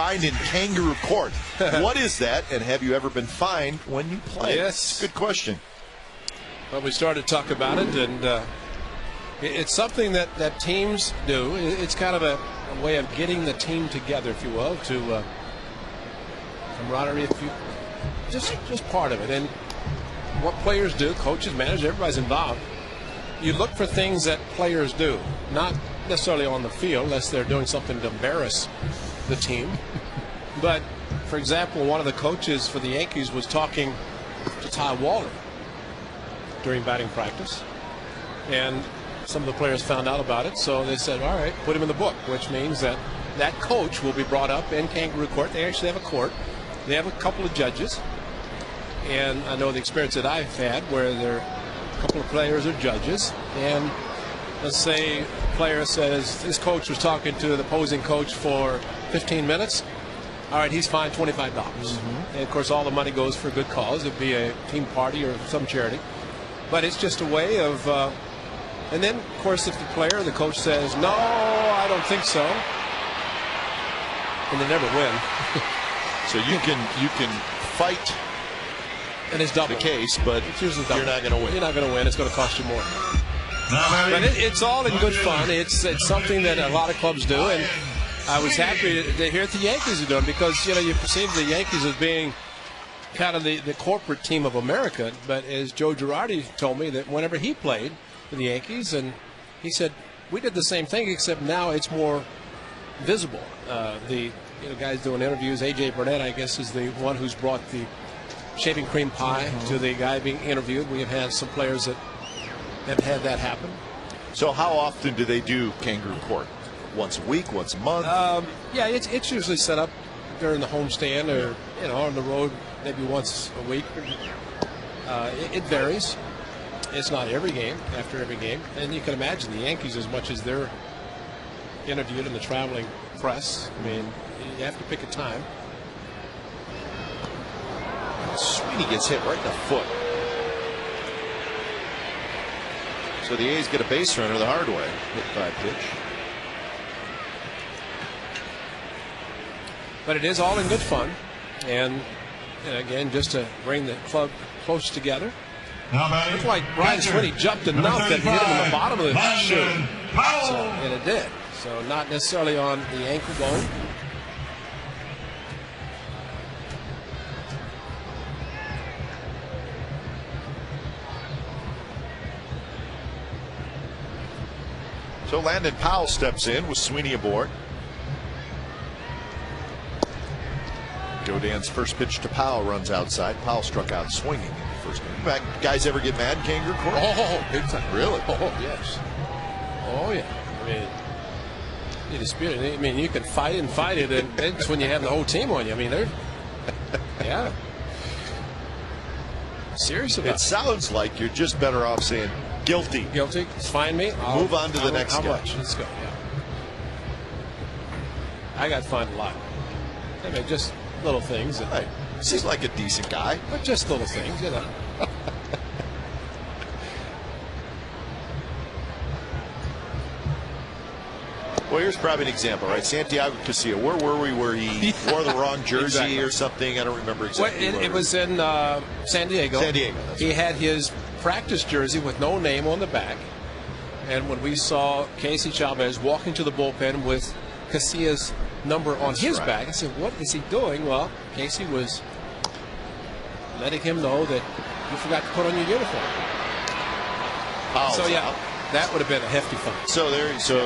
fined in kangaroo court. What is that, and have you ever been fined when you play? Yes. Good question. Well, we started to talk about it, and it's something that teams do. It's kind of a way of getting the team together, if you will, to camaraderie, if you just part of it. And what players do, coaches, managers, everybody's involved. You look for things that players do, not necessarily on the field, unless they're doing something to embarrass the team. But, for example, one of the coaches for the Yankees was talking to Ty Waller during batting practice, and some of the players found out about it, so they said, all right, put him in the book, which means that that coach will be brought up in kangaroo court. They actually have a court. They have a couple of judges, and I know the experience that I've had where there are a couple of players are judges, and let's say a player says this coach was talking to the opposing coach for 15 minutes. All right, he's fined $25. And of course, all the money goes for a good cause. It'd be a team party or some charity. But it's just a way of, and then, of course, if the player, the coach says, no, I don't think so, and they never win. So you can fight, and it's double the case, but you're not going to win. You're not going to win. It's going to cost you more. But it's all in good fun. It's something that a lot of clubs do, and I was happy to hear the Yankees are doing, because you perceive the Yankees as being kind of the corporate team of America. But as Joe Girardi told me, that whenever he played for the Yankees, and he said we did the same thing, except now it's more visible. The guys doing interviews, AJ Burnett, I guess, is the one who's brought the shaving cream pie to the guy being interviewed. We have had some players that have had that happen. So how often do they do kangaroo court? Once a week, once a month? Yeah, it's usually set up during the homestand, or on the road maybe once a week. It varies. It's not every game, after every game. And you can imagine the Yankees, as much as they're interviewed in the traveling press, I mean, you have to pick a time. Sweeney gets hit right in the foot. So the A's get a base runner the hard way. Hit by pitch. But it is all in good fun, and again, just to bring the club close together. Looked like Brian Sweeney jumped enough that he hit him in the bottom of the shoe, and it did. So not necessarily on the ankle bone. So Landon Powell steps in with Sweeney aboard. Joe Dan's first pitch to Powell runs outside. Powell struck out swinging in the first game. Back, guys ever get mad in kangaroo court? Oh, big time. Really? Oh, yes. Oh, yeah. I mean, you dispute it. I mean, you can fight it, and it's when you have the whole team on you. I mean, they're, yeah. Serious about it. It sounds like you're just better off saying guilty. Guilty. Fine me. Move on to the next guy. guy. How much? Let's go. Yeah. I got fined a lot. I mean, just little things. Hey, seems like a decent guy. But just little things, Well, here's probably an example, right? Santiago Casilla. Where were we where he wore the wrong jersey exactly. or something? I don't remember exactly. Well, it was in San Diego. San Diego. He had his practice jersey with no name on the back. And when we saw Casey Chavez walking to the bullpen with Casilla's number on his back, I said, what is he doing? Well, Casey was letting him know that you forgot to put on your uniform. So, yeah. Out. That would have been a hefty fine. So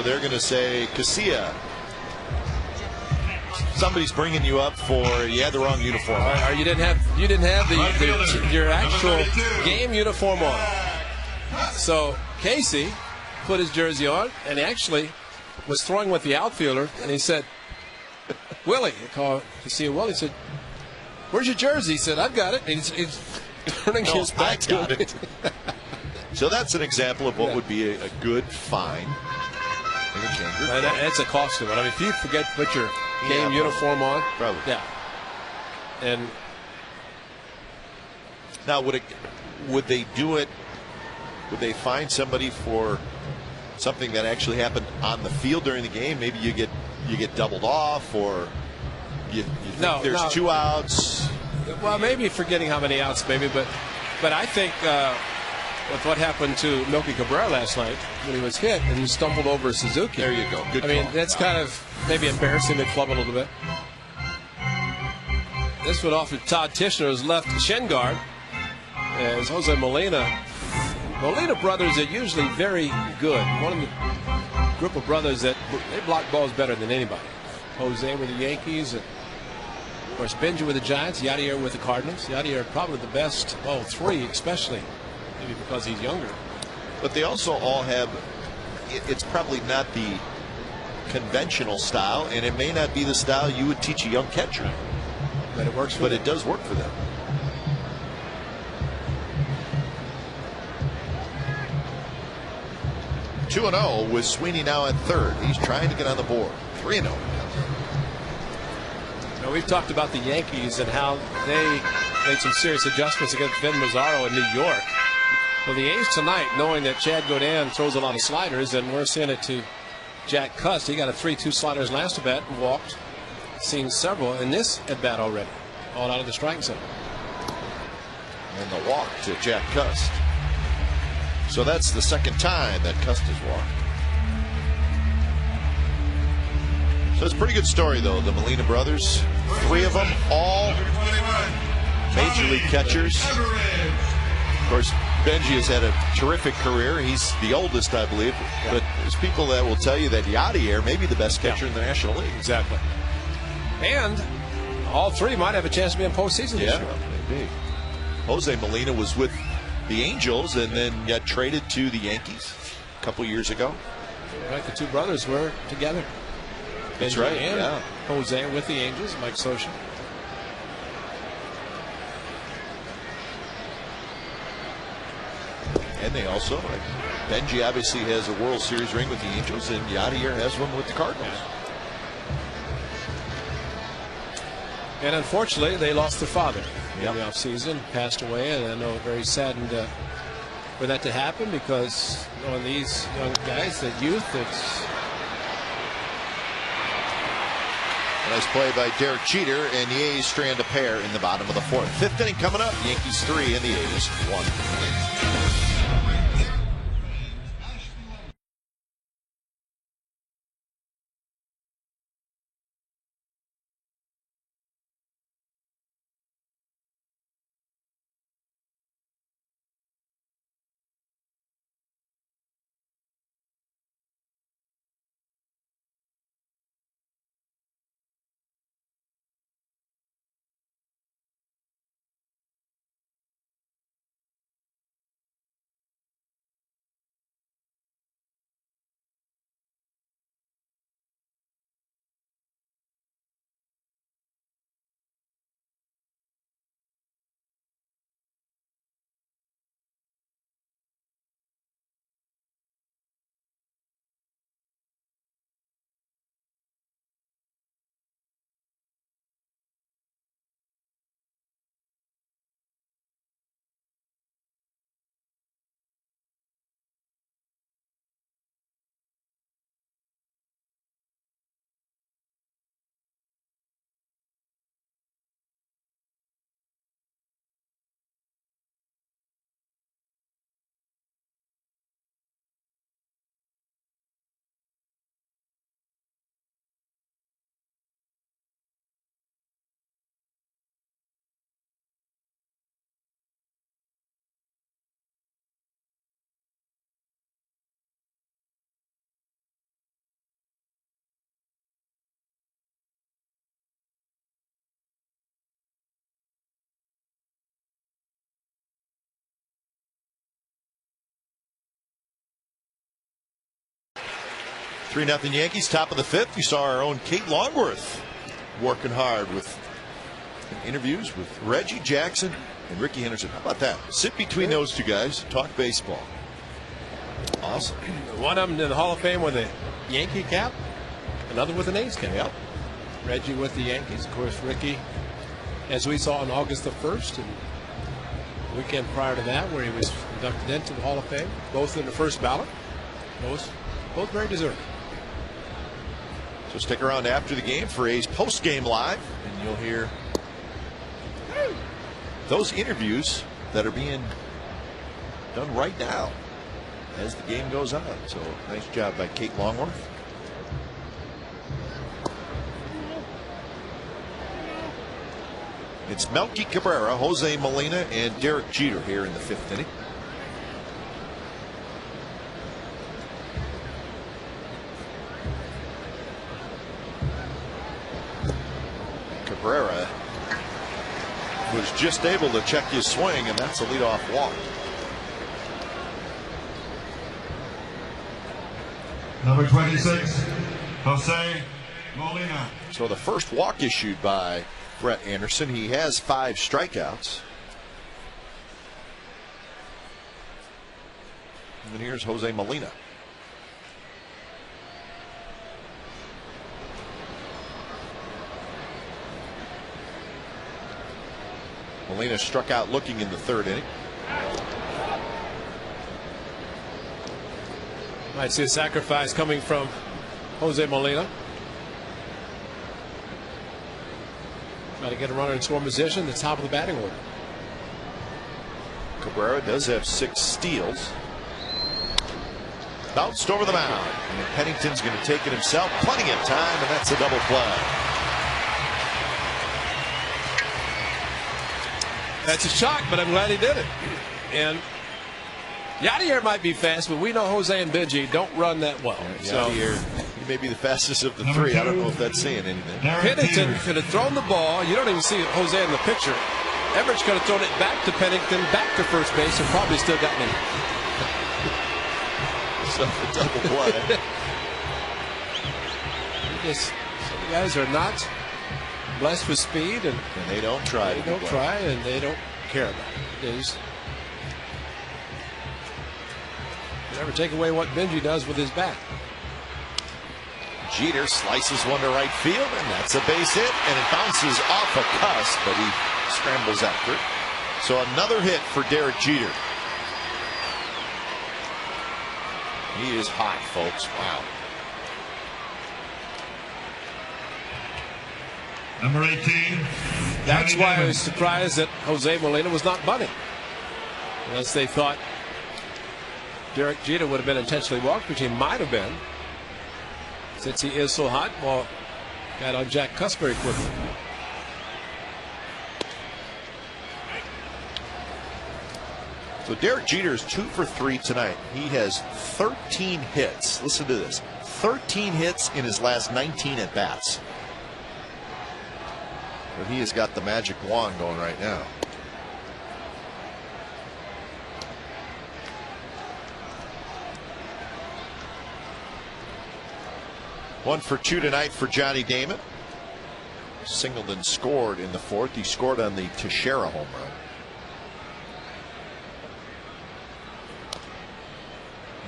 they're going to say, Casilla, somebody's bringing you up for you had the wrong uniform. Or you didn't have your actual game uniform on. So Casey put his jersey on and actually was throwing with the outfielder, and he said, Willie, he called Casilla Willie, he said, where's your jersey? He said, I've got it. And he's turning his back to it. So that's an example of what would be a good fine. That's a costly one. I mean, if you forget to put your game uniform on, probably. Yeah. And now, would they do it? Would they fine somebody for something that actually happened on the field during the game? Maybe you get doubled off, or You think No, there's no. 2 outs? Well, maybe forgetting how many outs, maybe, but I think with what happened to Milky Cabrera last night when he was hit and he stumbled over Suzuki. There you go. Good I mean, call. that's kind of maybe embarrassing the club a little bit. This one off of Todd Tishner's left shin guard as Jose Molina brothers are usually very good. One of the group of brothers that they block balls better than anybody. Jose with the Yankees, and of course Benji with the Giants, Yadier with the Cardinals. Yadier probably the best, well, 3 especially, maybe because he's younger. But they also all have, it's probably not the conventional style, and it may not be the style you would teach a young catcher. But it works for But them. it does work for them. 2-0 with Sweeney now at third. He's trying to get on the board. 3-0. Now, we've talked about the Yankees and how they made some serious adjustments against Ben Mazzaro in New York. Well, the A's tonight, knowing that Chad Godin throws a lot of sliders, and we're seeing it to Jack Cust. He got a 3-2 sliders last at bat and walked. Seen several in this at bat already, all out of the striking zone. And the walk to Jack Cust. So that's the second time that Cust has walked. So it's a pretty good story, though. The Molina brothers, 3 of them, all major league catchers. Of course, Benji has had a terrific career. He's the oldest, I believe. Yeah. But there's people that will tell you that Yadier may be the best catcher in the National League. Exactly. And all 3 might have a chance to be in postseason this year. Maybe. Jose Molina was with the Angels and then got traded to the Yankees a couple years ago. Right, the 2 brothers were together. That's Benji right, and yeah. Jose with the Angels, Mike Scioscia. And they also, Benji obviously has a World Series ring with the Angels, and Yadier has one with the Cardinals. And unfortunately, they lost their father Yep. in the offseason, passed away, and I know very saddened for that to happen because knowing these young guys, that youth, it's. Nice play by Derek Jeter, and the A's strand a pair in the bottom of the 4th. 5th inning coming up. Yankees 3 and the A's 1. Three 0 Yankees, top of the 5th. You saw our own Kate Longworth working hard with interviews with Reggie Jackson and Ricky Henderson. How about that? Sit between those 2 guys, talk baseball. Awesome. One of them in the Hall of Fame with a Yankee cap, another with an A's cap. Yep. Reggie with the Yankees, of course. Ricky, as we saw on August the 1st, and the weekend prior to that, where he was inducted into the Hall of Fame, both in the first ballot. Both very deserving. So stick around after the game for A's post-game live, and you'll hear those interviews that are being done right now as the game goes on. So nice job by Kate Longworth. It's Melky Cabrera, Jose Molina, and Derek Jeter here in the 5th inning. Cabrera was just able to check his swing, and that's a leadoff walk. Number 26, Jose Molina. So the first walk issued by Brett Anderson. He has 5 strikeouts. And here's Jose Molina. Molina struck out looking in the 3rd inning. Might see a sacrifice coming from Jose Molina. Try to get a runner in scoring position at the top of the batting order. Cabrera does have 6 steals. Bounced over the mound. And Pennington's going to take it himself. Plenty of time, and that's a double play. That's a shock, but I'm glad he did it. And Yadier might be fast, but we know Jose and Benji don't run that well. So he may be the fastest of the 3. I don't know if that's saying anything. Pennington could have thrown the ball. You don't even see Jose in the picture. Everett could have thrown it back to Pennington, back to first base, and probably still gotten in. So a double play. Some guys are not blessed with speed, and they don't try. They don't try, and they don't care about it. It is. Never take away what Benji does with his bat. Jeter slices one to right field, and that's a base hit, and it bounces off a cusp, but he scrambles after it. So another hit for Derek Jeter. He is hot, folks. Wow. Number 18. That's why I was surprised that Jose Molina was not bunting. Unless they thought Derek Jeter would have been intentionally walked, which he might have been. Since he is so hot, well, got on Jack Cuss very quickly. So Derek Jeter is 2 for 3 tonight. He has 13 hits. Listen to this. 13 hits in his last 19 at bats. But he has got the magic wand going right now. One for 2 tonight for Johnny Damon. Singleton scored in the 4th. He scored on the Teixeira home run.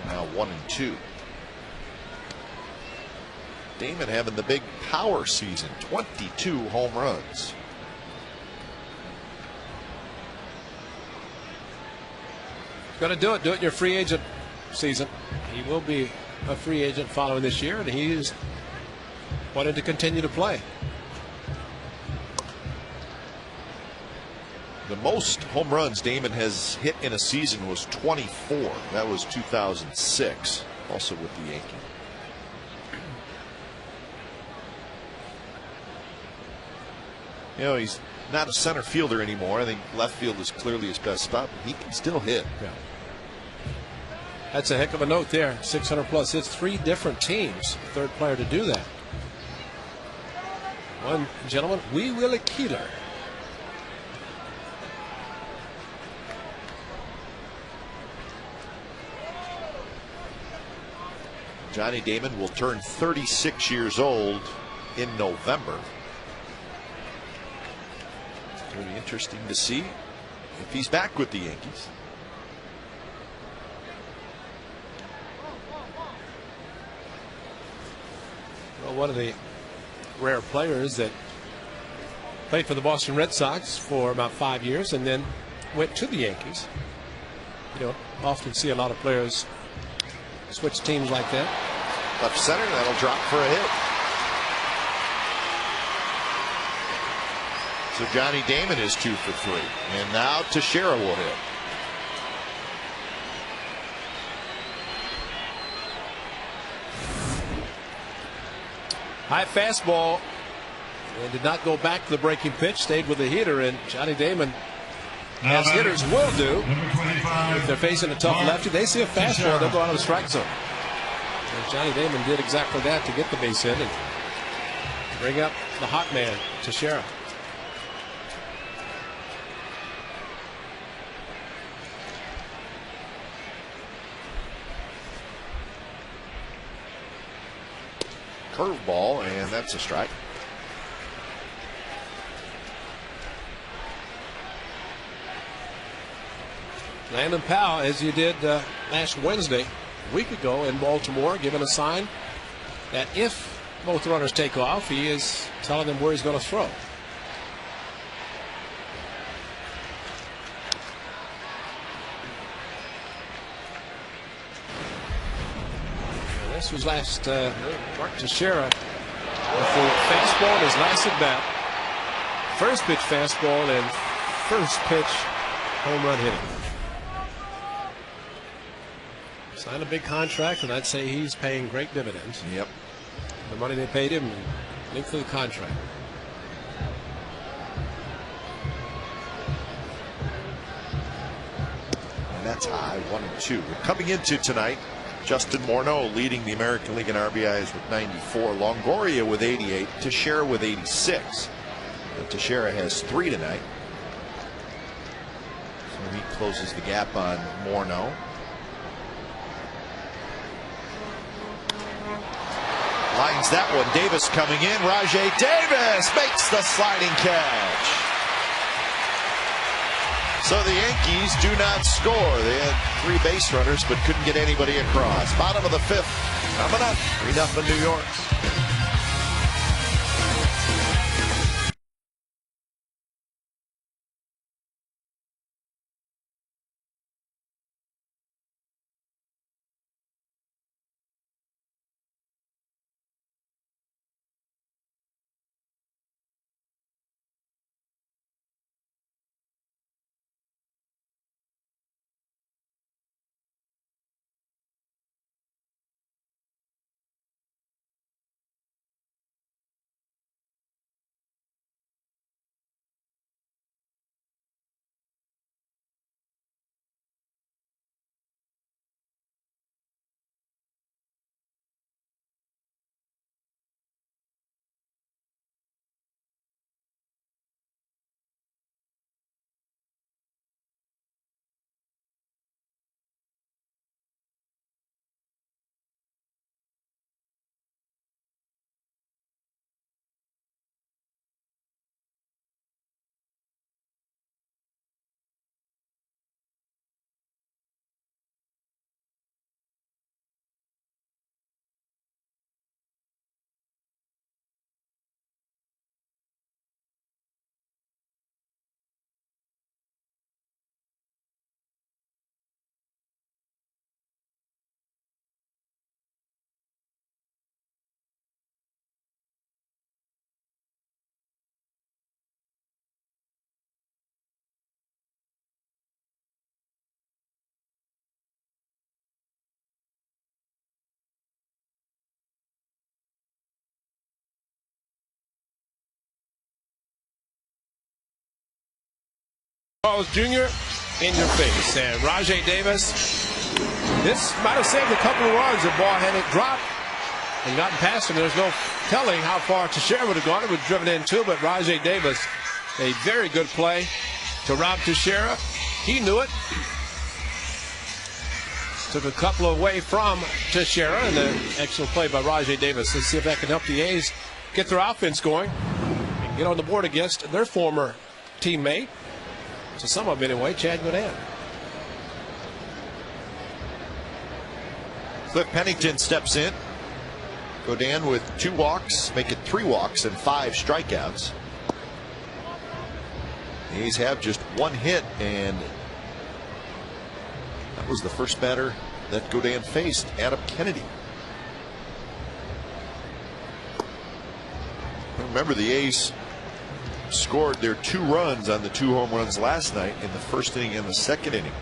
Now 1-2. Damon having the big power season. 22 home runs. Going to do it. Do it in your free agent season. He will be a free agent following this year, and he's wanted to continue to play. The most home runs Damon has hit in a season was 24. That was 2006, also with the Yankees. You know, he's not a center fielder anymore. I think left field is clearly his best spot, but he can still hit. Yeah. That's a heck of a note there. 600 plus hits, 3 different teams. 3rd player to do that. One gentleman, Willie Keeler. Johnny Damon will turn 36 years old in November. It's going to be interesting to see if he's back with the Yankees. Well, one of the rare players that played for the Boston Red Sox for about 5 years and then went to the Yankees. You know, often see a lot of players switch teams like that. Left center, that'll drop for a hit. So Johnny Damon is 2 for 3. And now Teixeira will hit. High fastball. And did not go back to the breaking pitch. Stayed with the hitter. And Johnny Damon, as hitters will do, if they're facing a tough lefty, they see a fastball, they'll go out of the strike zone. And Johnny Damon did exactly that to get the base hit and bring up the hot man, Teixeira. Curveball, and that's a strike. Landon Powell, as you did last Wednesday, a week ago in Baltimore, giving a sign that if both runners take off, he is telling them where he's going to throw. And this was last Mark Teixeira with the fastball in his last at bat. First pitch fastball and first pitch home run hitting. Signed a big contract, and I'd say he's paying great dividends. Yep. The money they paid him, length of the contract. And that's high, 1-2. Coming into tonight, Justin Morneau leading the American League in RBIs with 94. Longoria with 88. Teixeira with 86. But Teixeira has 3 tonight. So he closes the gap on Morneau. Lines that one. Davis coming in. Rajai Davis makes the sliding catch. So the Yankees do not score. They had 3 base runners but couldn't get anybody across. Bottom of the 5th. Coming up. 3-0 New York. Charles Jr. in your face. And Rajai Davis, this might have saved a couple of runs if ball hadn't dropped and gotten past him. There's no telling how far Teixeira would have gone. It was driven in too, but Rajai Davis, a very good play to rob Teixeira. He knew it. Took a couple away from Teixeira, and an excellent play by Rajai Davis. Let's see if that can help the A's get their offense going and get on the board against their former teammate. To some of them anyway, Chad Godin. Cliff Pennington steps in. Godin with 2 walks, make it 3 walks and 5 strikeouts. The A's have just 1 hit, and that was the first batter that Godin faced, Adam Kennedy. Remember, the A's scored their 2 runs on the 2 home runs last night in the first inning and the second inning.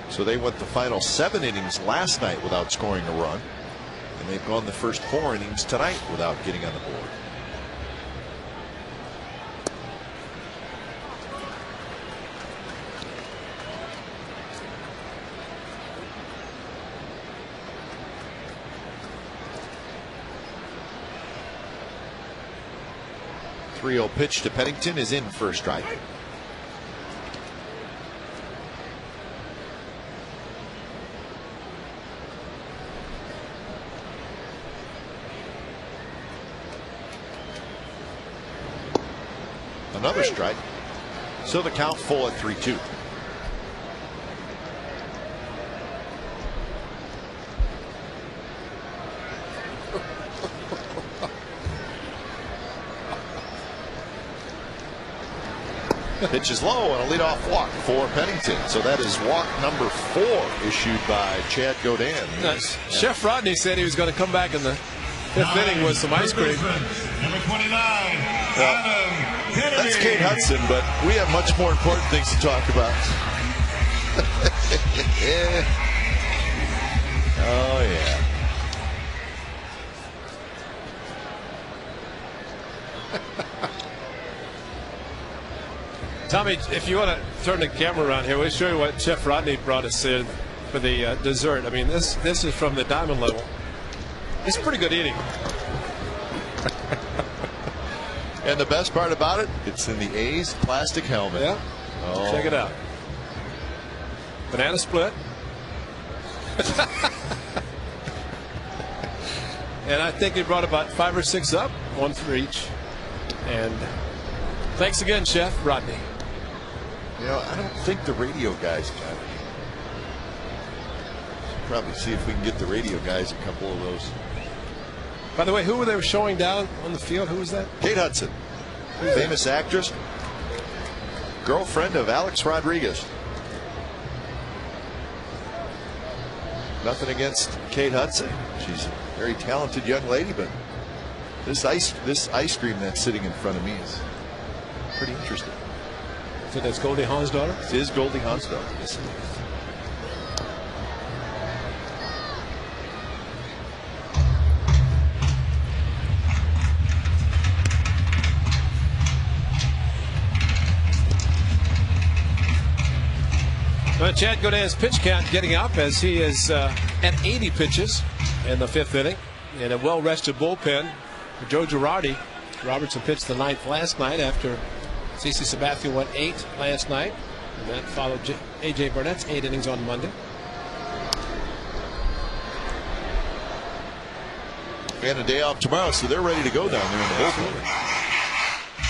So they went the final 7 innings last night without scoring a run, and they've gone the first 4 innings tonight without getting on the board. The 3-0 pitch to Pennington is in for a strike. Another strike. So the count full at 3-2. Pitch is low and a leadoff walk for Pennington. So that is walk number 4 issued by Chad Godin. Nice. Chef Rodney said he was going to come back in the 5th inning with some ice cream. Number 29, That's Kate Hudson, but we have much more important things to talk about. Oh, yeah. Tommy, if you want to turn the camera around here, we'll show you what Chef Rodney brought us in for the dessert. I mean, this is from the diamond level. It's pretty good eating. And the best part about it, it's in the A's plastic helmet. Yeah. Oh. Check it out. Banana split. And I think they brought about 5 or 6 up, 1 for each. And thanks again, Chef Rodney. You know, I don't think the radio guys got it. Probably see if we can get the radio guys a couple of those. By the way, who were they showing down on the field? Who was that? Kate Hudson, famous actress, girlfriend of Alex Rodriguez. Nothing against Kate Hudson. She's a very talented young lady, but this ice cream that's sitting in front of me is pretty interesting. So that's Goldie Hawn's daughter? It is Goldie Hawn's daughter. Yes, it is. Well, Chad Godin's pitch count getting up as he is at 80 pitches in the 5th inning. And a well-rested bullpen for Joe Girardi. Robertson pitched the 9th last night after CeCe Sabathia went 8 last night. And that followed A.J. Burnett's 8 innings on Monday. And a day off tomorrow, so they're ready to go down there in the bullpen.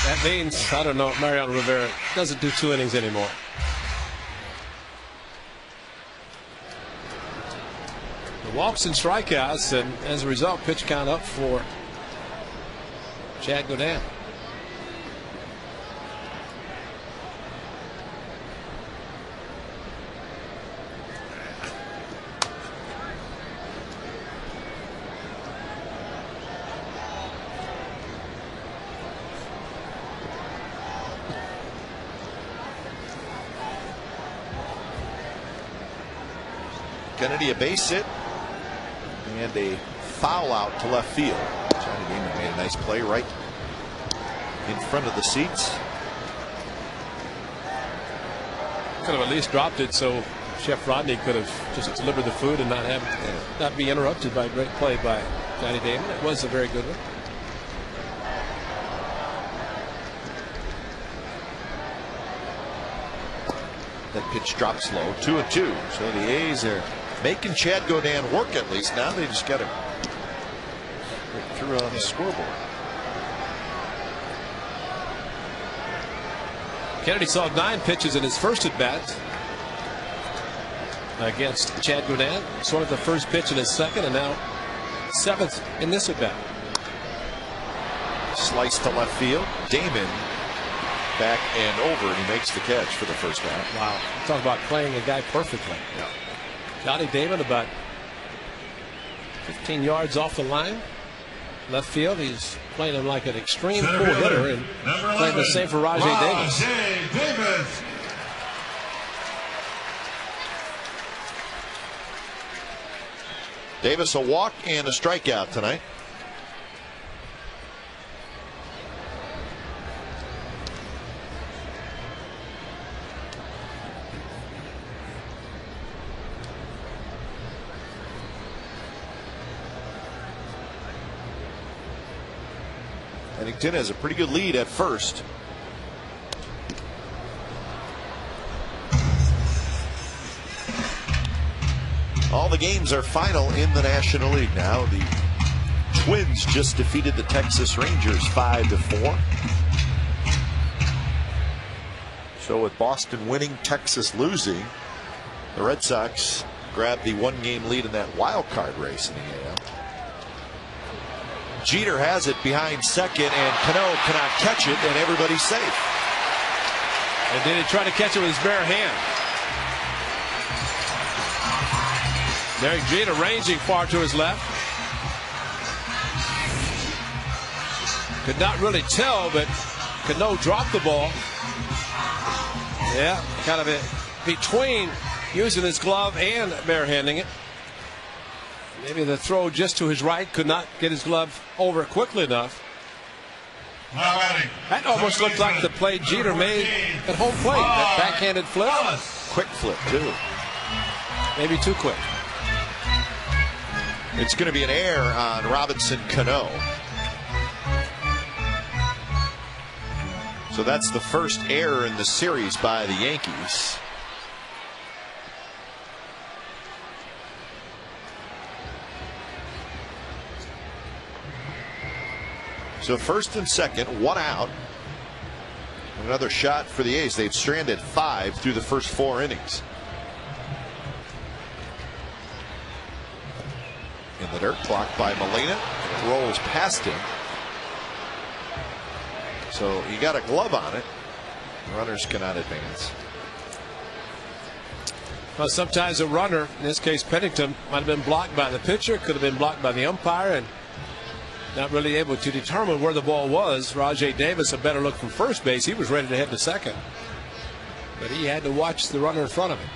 That means, I don't know, Mariano Rivera doesn't do 2 innings anymore. Walks and strikeouts, and as a result, pitch count up for Chad Godin. Kennedy a base hit and a foul out to left field. Johnny Damon made a nice play right in front of the seats. Could have at least dropped it so Chef Rodney could have just delivered the food and not be interrupted by a great play by Johnny Damon. It was a very good one. That pitch drops low, 2-2. So the A's are making Chad Godin work at least. Now they just got to get through on the scoreboard. Kennedy saw 9 pitches in his first at bat against Chad Godin. Swung at the first pitch in his second, and now 7th in this at bat. Slice to left field. Damon back and over, and he makes the catch for the first out. Wow. Talk about playing a guy perfectly. Yeah. Johnny Damon about 15 yards off the line. left field. He's playing him like an extreme Center pull fielder, hitter, and number playing the 11, same for Rajay Davis. Rajay Davis. Davis a walk and a strikeout tonight. Pennington has a pretty good lead at first. All the games are final in the National League now. The Twins just defeated the Texas Rangers 5-4. So with Boston winning, Texas losing, the Red Sox grabbed the one-game lead in that wild card race in the AL. Jeter has it behind second, and Cano cannot catch it, and everybody's safe. And then he tried to catch it with his bare hand. Derek Jeter ranging far to his left. Could not really tell, but Cano dropped the ball. Yeah, kind of between using his glove and barehanding it. Maybe the throw just to his right, could not get his glove over quickly enough. That almost looked like the play Jeter made at home plate. That backhanded flip. Quick flip, too. Maybe too quick. It's going to be an error on Robinson Cano. So that's the first error in the series by the Yankees. So first and second, one out. Another shot for the A's. They've stranded 5 through the first 4 innings. In the dirt, blocked by Molina. It rolls past him. So he got a glove on it. Runners cannot advance. Well, sometimes a runner, in this case Pennington, might have been blocked by the pitcher, could have been blocked by the umpire, and not really able to determine where the ball was. Rajay Davis, a better look from first base. He was ready to head to second, but he had to watch the runner in front of him.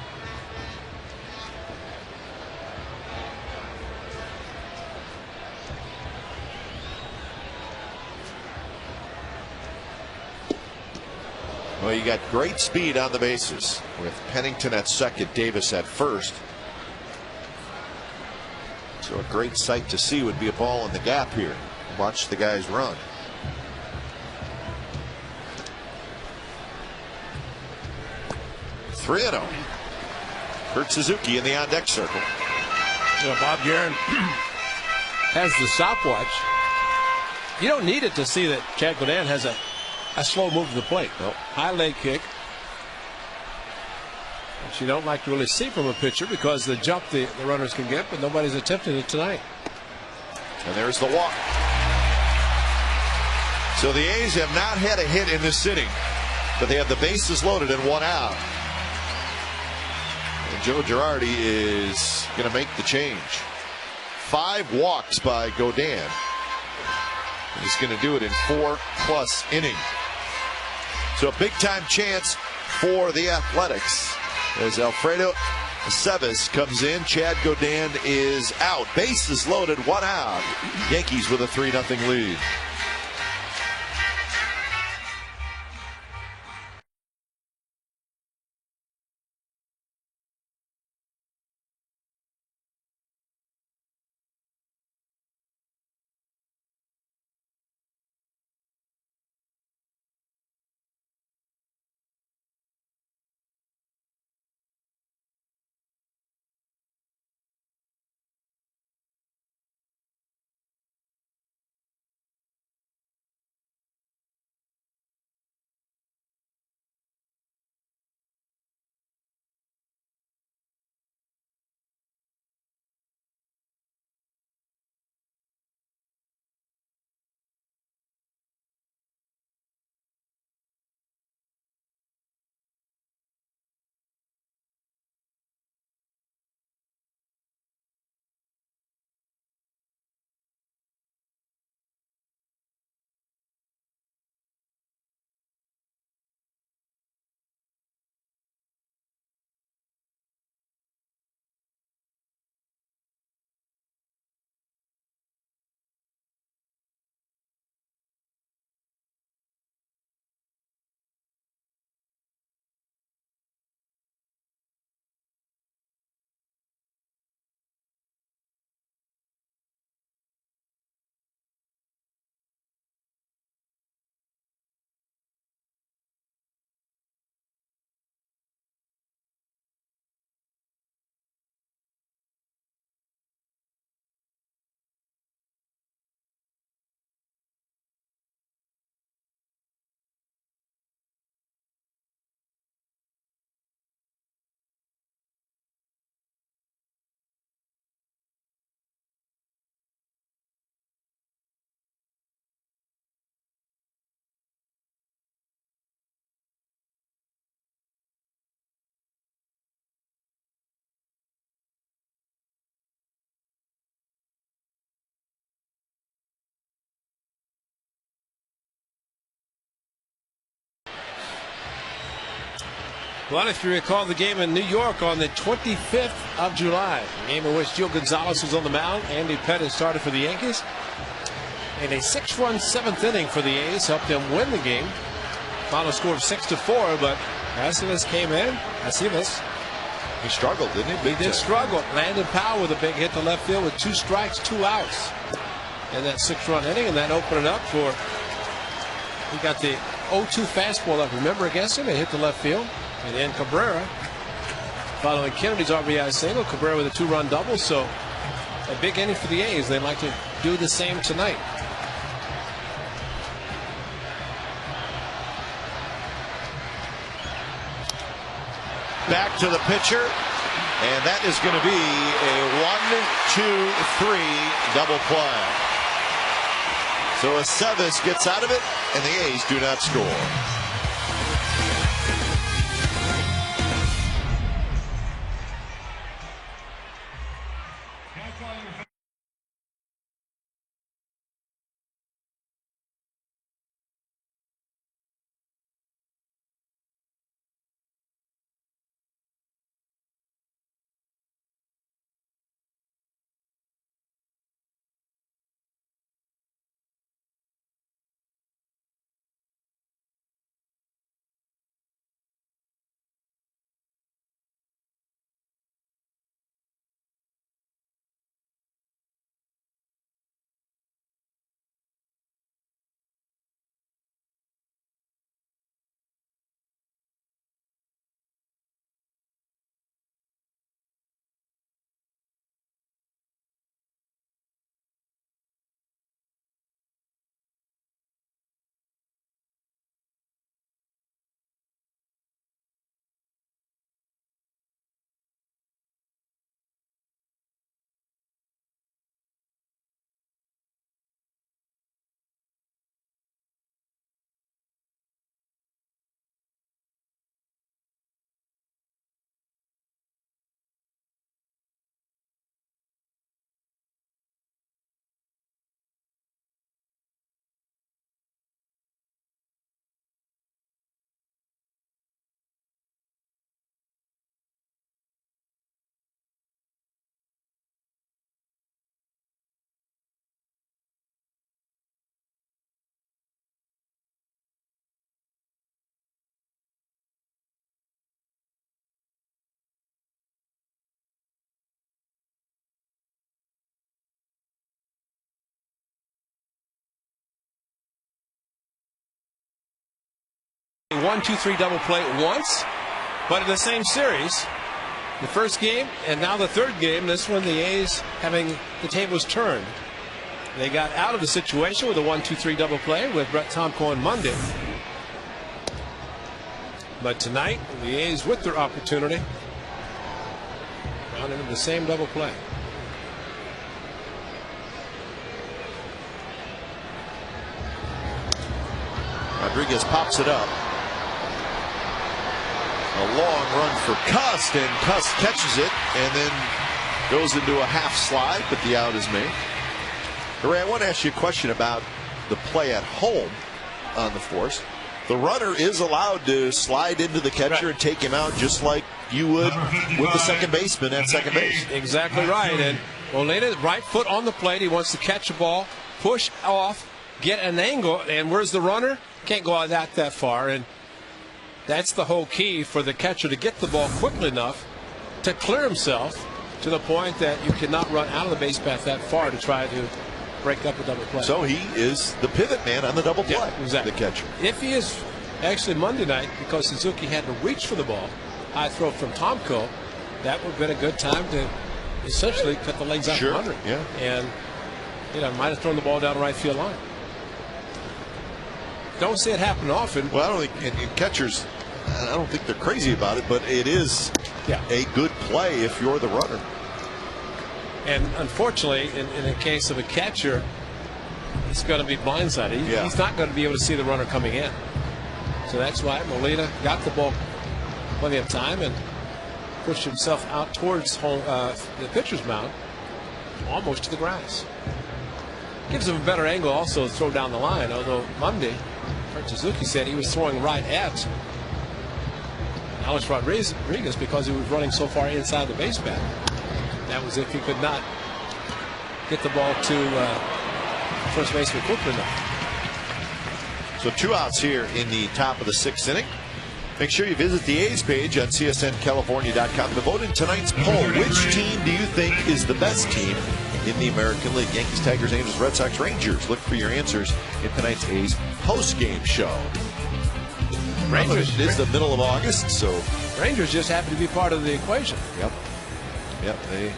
Well, you got great speed on the bases with Pennington at second, Davis at first. So a great sight to see would be a ball in the gap here. Watch the guys run. Three and 0. Kurt Suzuki in the on-deck circle. You know, Bob Guerin has the stopwatch. You don't need it to see that Chad Godin has a slow move to the plate. Nope. High leg kick. Which you don't like to really see from a pitcher because the jump the runners can get, but nobody's attempted it tonight. And there's the walk. So the A's have not had a hit in this inning, but they have the bases loaded and one out. And Joe Girardi is going to make the change. 5 walks by Godin. He's going to do it in 4+ innings. So a big time chance for the Athletics as Alfredo Aceves comes in. Chad Godin is out. Bases loaded, one out. Yankees with a 3-0 lead. Well, if you recall the game in New York on the 25th of July, a game in which Gio Gonzalez was on the mound, Andy Pettis started for the Yankees, and a 6-run 7th inning for the A's helped them win the game. Final score of 6-4, but Aceves came in. Aceves. He struggled, didn't he? He did struggle. Landon Powell with a big hit to left field with 2 strikes, 2 outs in that 6-run inning, and that opened it up for. He got the 0-2 fastball up. Remember against him, it hit the left field. And then Cabrera, following Kennedy's RBI single, Cabrera with a 2-run double. So a big inning for the A's. They'd like to do the same tonight. Back to the pitcher, and that is going to be a 1-2-3 double play. So Aceves gets out of it, and the A's do not score. A 1-2-3 double play once, but in the same series, the first game and now the third game, this one the A's having the tables turned. They got out of the situation with a 1-2-3 double play with Brett Tomko on Monday. But tonight, the A's with their opportunity found into the same double play. Rodriguez pops it up. A long run for Cust, and Cust catches it and then goes into a half slide, but the out is made. Ray, I want to ask you a question about the play at home on the force. The runner is allowed to slide into the catcher and take him out just like you would with the second baseman at second base. Exactly right. And Molina, right foot on the plate. He wants to catch the ball, push off, get an angle. And where's the runner? Can't go out that far. And that's the whole key for the catcher to get the ball quickly enough to clear himself to the point that you cannot run out of the base path that far to try to break up a double play. So he is the pivot man on the double play. Yeah, exactly. The catcher. If he is actually Monday night, because Suzuki had to reach for the ball, high throw from Tomko, that would have been a good time to essentially cut the legs out from under. Yeah. And might have thrown the ball down the right field line. Don't see it happen often. Well, I don't think and catchers, I don't think they're crazy about it, but it is a good play if you're the runner. And unfortunately, in the case of a catcher, he's going to be blindsided. He's not going to be able to see the runner coming in. So that's why Molina got the ball plenty of time and pushed himself out towards home, the pitcher's mound, almost to the grass. Gives him a better angle also to throw down the line, although Monday, Suzuki said he was throwing right at Alex Rodriguez because he was running so far inside the base path. That was if he could not get the ball to first baseman quickly enough. So 2 outs here in the top of the 6th inning. Make sure you visit the A's page on CSNCalifornia.com to vote in tonight's poll. Which team do you think is the best team in the American League? Yankees, Tigers, Angels, Red Sox, Rangers. Look for your answers in tonight's A's post-game show. Rangers, it is the middle of August, so Rangers just happen to be part of the equation. Yep, they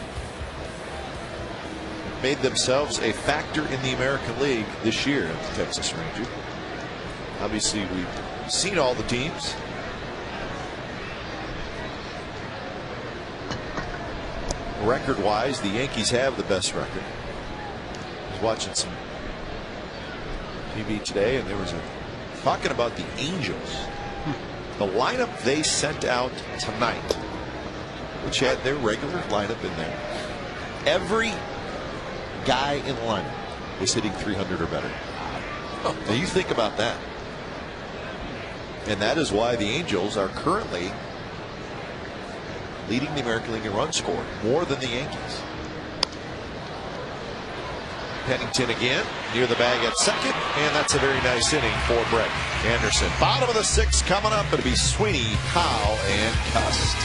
made themselves a factor in the American League this year at the Texas Rangers. Obviously, we've seen all the teams. Record-wise, the Yankees have the best record. I was watching some TV today, and there was talking about the Angels. The lineup they sent out tonight, which had their regular lineup in there. Every guy in the lineup was hitting 300 or better. Now you think about that. And that is why the Angels are currently leading the American League in run score more than the Yankees. Pennington again near the bag at second, and that's a very nice inning for Brett Anderson. Bottom of the 6th coming up. It'll be Sweeney, Powell, and Cust.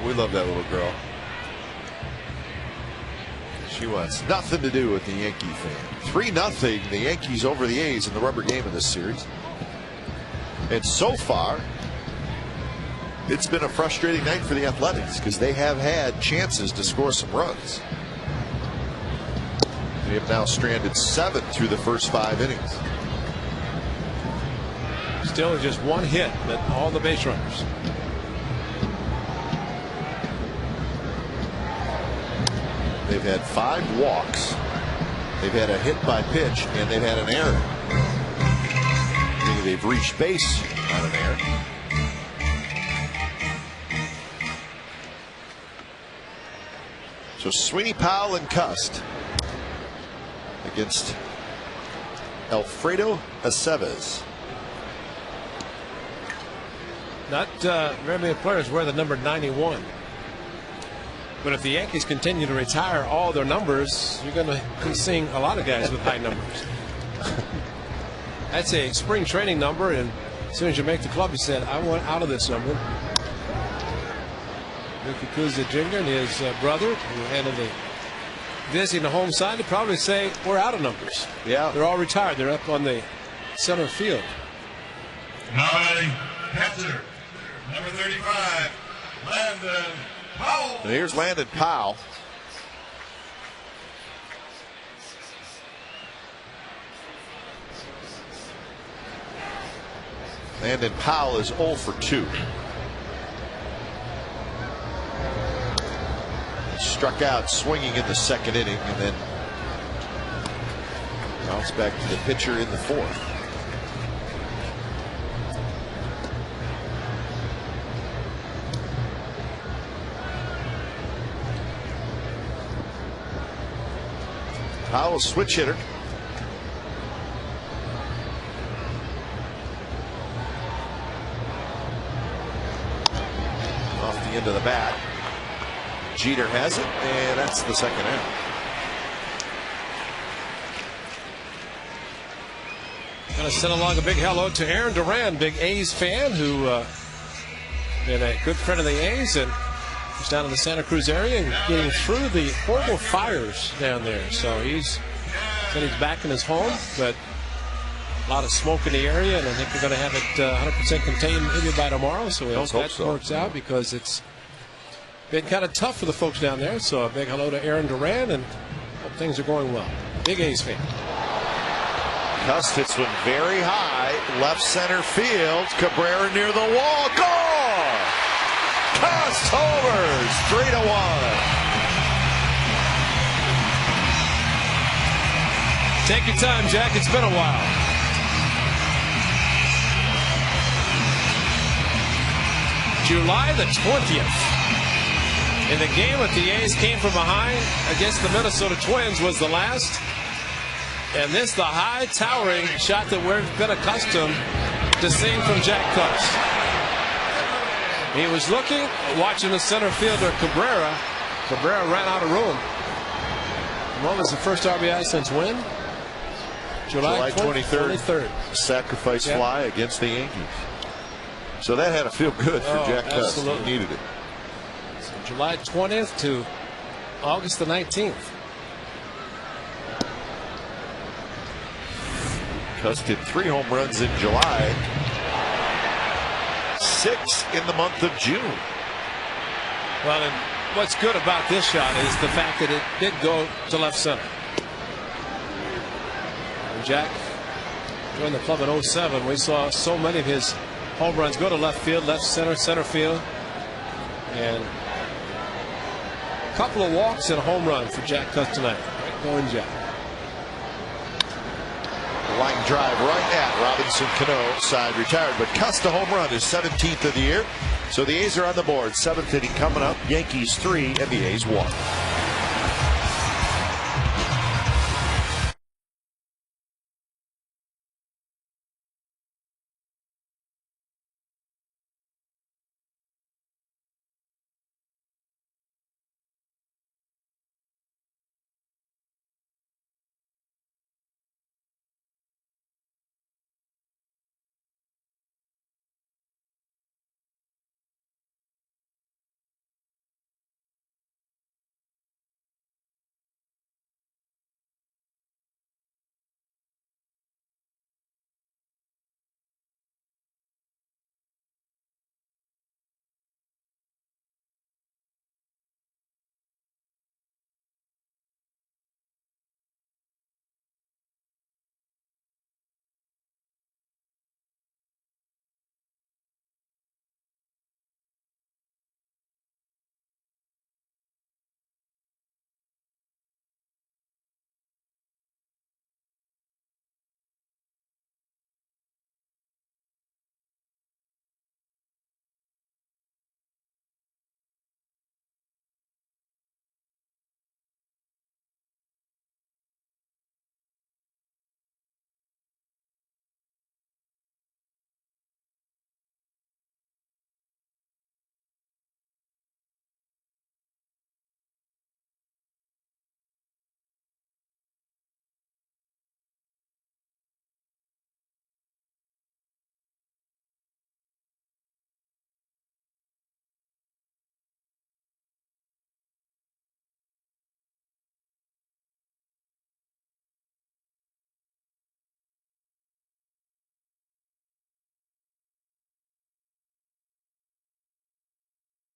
We love that little girl. She wants nothing to do with the Yankee fan. 3-0 the Yankees over the A's in the rubber game of this series. And so far, it's been a frustrating night for the Athletics because they have had chances to score some runs. They have now stranded 7 through the first 5 innings. Still just 1 hit, but all the base runners. They've had 5 walks. They've had a hit by pitch, and they've had an error. Meaning they've reached base on an error. So Sweeney, Powell, and Cust against Alfredo Aceves. Not very many players wear the number 91. But if the Yankees continue to retire all their numbers, you're going to be seeing a lot of guys with high numbers. That's a spring training number, and as soon as you make the club, you said, I want out of this number. Ricky Kuzma Jr. and his brother, who handled the visiting the home side, would probably say, we're out of numbers. Yeah. They're all retired. They're up on the center field. Now batting, catcher, number 35, Landon Powell. And here's Landon Powell. Landon Powell is 0 for 2. Struck out swinging in the second inning and then bounced back to the pitcher in the fourth. Powell, switch hitter. Off the end of the bat. Jeter has it, and that's the second out. Going to send along a big hello to Aaron Duran, big A's fan, who been a good friend of the A's and is down in the Santa Cruz area and getting through the horrible fires down there. So he's back in his home, but a lot of smoke in the area, and I think they're going to have it 100% contained maybe by tomorrow. So we hope that works out, because it's been kind of tough for the folks down there. So a big hello to Aaron Duran, and hope things are going well. Big A's fan. Cust hits one very high, left center field. Cabrera near the wall. Goal! Cust homers, 3-1. Take your time, Jack. It's been a while. July the 20th. In the game that the A's came from behind against the Minnesota Twins was the last. And this, the high towering shot that we've been accustomed to seeing from Jack Cust. He was looking, watching the center fielder Cabrera. Cabrera ran out of room. What was the first RBI since when? July 23rd. Sacrifice fly against the Yankees. So that had to feel good for Jack Cust. He needed it. So July 20th to August the 19th. Cust hit 3 home runs in July, 6 in the month of June. Well, and what's good about this shot is the fact that it did go to left center. And Jack joined the club in 07. We saw so many of his home runs go to left field, left center, center field, and a couple of walks and a home run for Jack Cust tonight. Right going, Jack. Line drive right at Robinson Cano, side retired, but Cust a home run, his 17th of the year. So the A's are on the board. 7th inning coming up. Yankees 3 and the A's 1.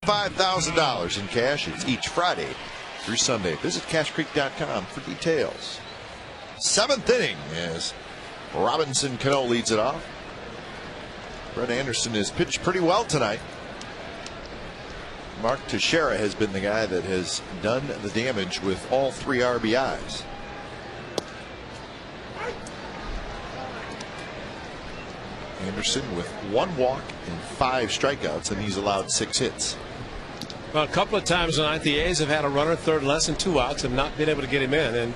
$5,000 in cash. It's each Friday through Sunday. Visit cashcreek.com for details. 7th inning as Robinson Cano leads it off. Brett Anderson has pitched pretty well tonight. Mark Teixeira has been the guy that has done the damage with all 3 RBIs. Anderson with 1 walk and 5 strikeouts, and he's allowed 6 hits. Well, a couple of times tonight the A's have had a runner, third less than 2 outs, and not been able to get him in. And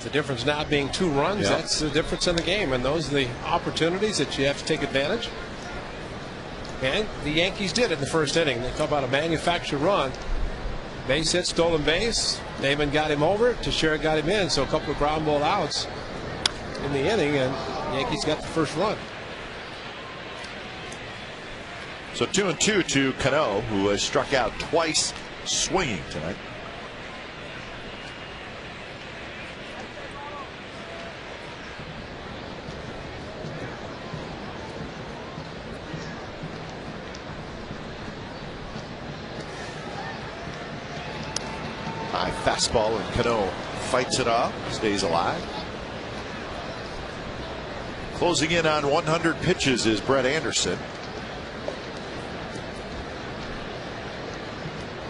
the difference now being 2 runs, that's the difference in the game. And those are the opportunities that you have to take advantage. And the Yankees did it in the first inning. They talk about a manufactured run. Base hit, stolen base. Naaman got him over. Teixeira got him in. So a couple of ground ball outs in the inning, and the Yankees got the first run. So 2-2 to Cano, who has struck out twice swinging tonight. High fastball, and Cano fights it off, stays alive. Closing in on 100 pitches is Brett Anderson.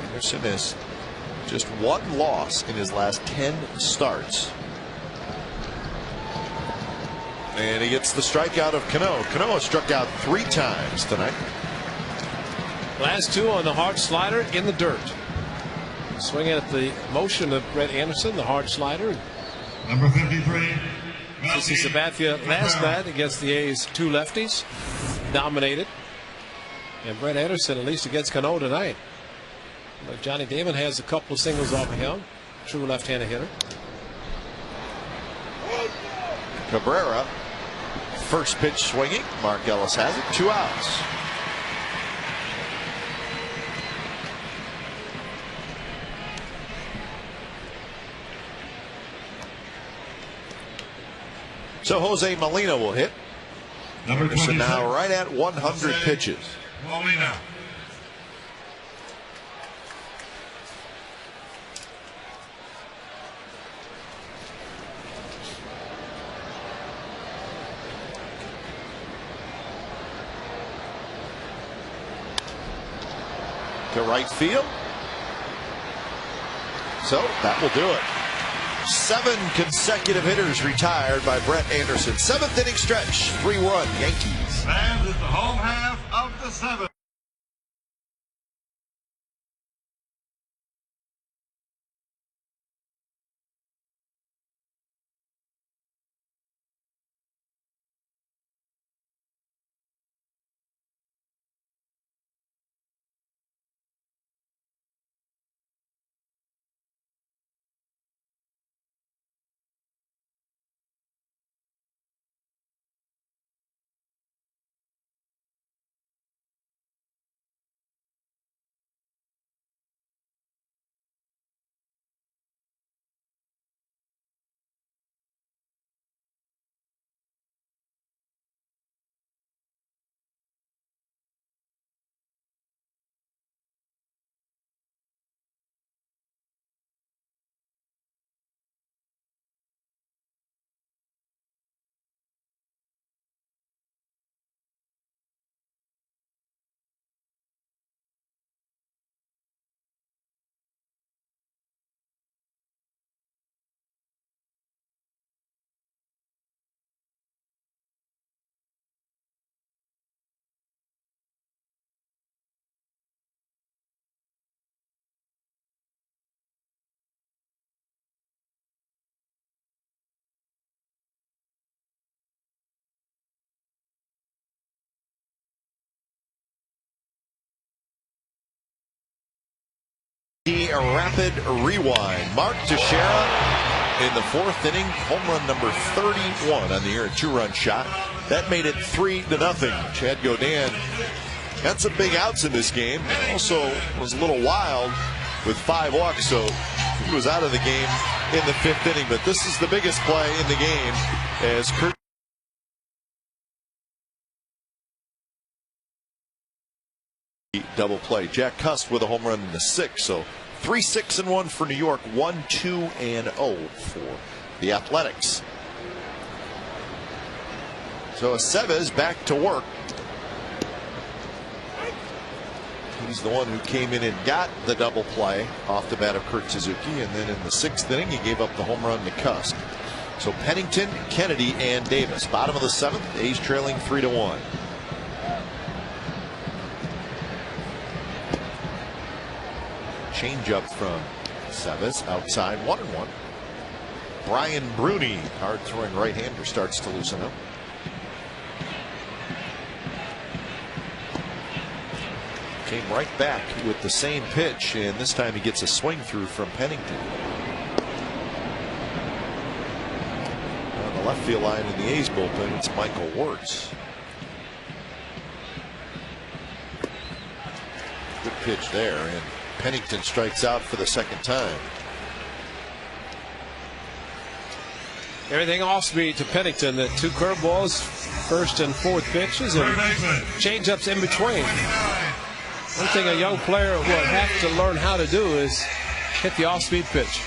Anderson has just 1 loss in his last 10 starts. And he gets the strikeout of Cano. Cano has struck out 3 times tonight. Last 2 on the hard slider in the dirt. Swinging at the motion of Brett Anderson, the hard slider. Number 53. This is Sabathia last night against the A's 2 lefties. Dominated. And Brett Anderson at least against Cano tonight. But Johnny Damon has a couple of singles off of him. True left-handed hitter. Cabrera, first pitch swinging. Mark Ellis has it. 2 outs. So Jose Molina will hit. Number 26. So now right at 100 pitches. Molina. To right field. So that will do it. 7 consecutive hitters retired by Brett Anderson. 7th inning stretch, 3-run Yankees. Fans at the home half of the 7th. A rapid rewind. Mark Teixeira in the 4th inning, home run number 31 on the year, a 2-run shot. That made it 3-0. Chad Godin got some big outs in this game. Also was a little wild with 5 walks, so he was out of the game in the 5th inning. But this is the biggest play in the game as Kurt double play. Jack Cust with a home run in the 6th. So 3-6-1 for New York, 1-2-0 for the Athletics. So Aceves back to work. He's the one who came in and got the double play off the bat of Kurt Suzuki, and then in the 6th inning he gave up the home run to Cust. So Pennington, Kennedy, and Davis. Bottom of the 7th, A's trailing 3-1. Change up from Aceves outside, 1-1. Brian Bruni, hard throwing right-hander, starts to loosen up. Came right back with the same pitch, and this time he gets a swing through from Pennington. On the left field line in the A's bullpen, it's Michael Wirtz. Good pitch there, and Pennington strikes out for the 2nd time. Everything off speed to Pennington. The 2 curveballs, 1st and 4th pitches, and change-ups in between. One thing a young player will have to learn how to do is hit the off-speed pitch.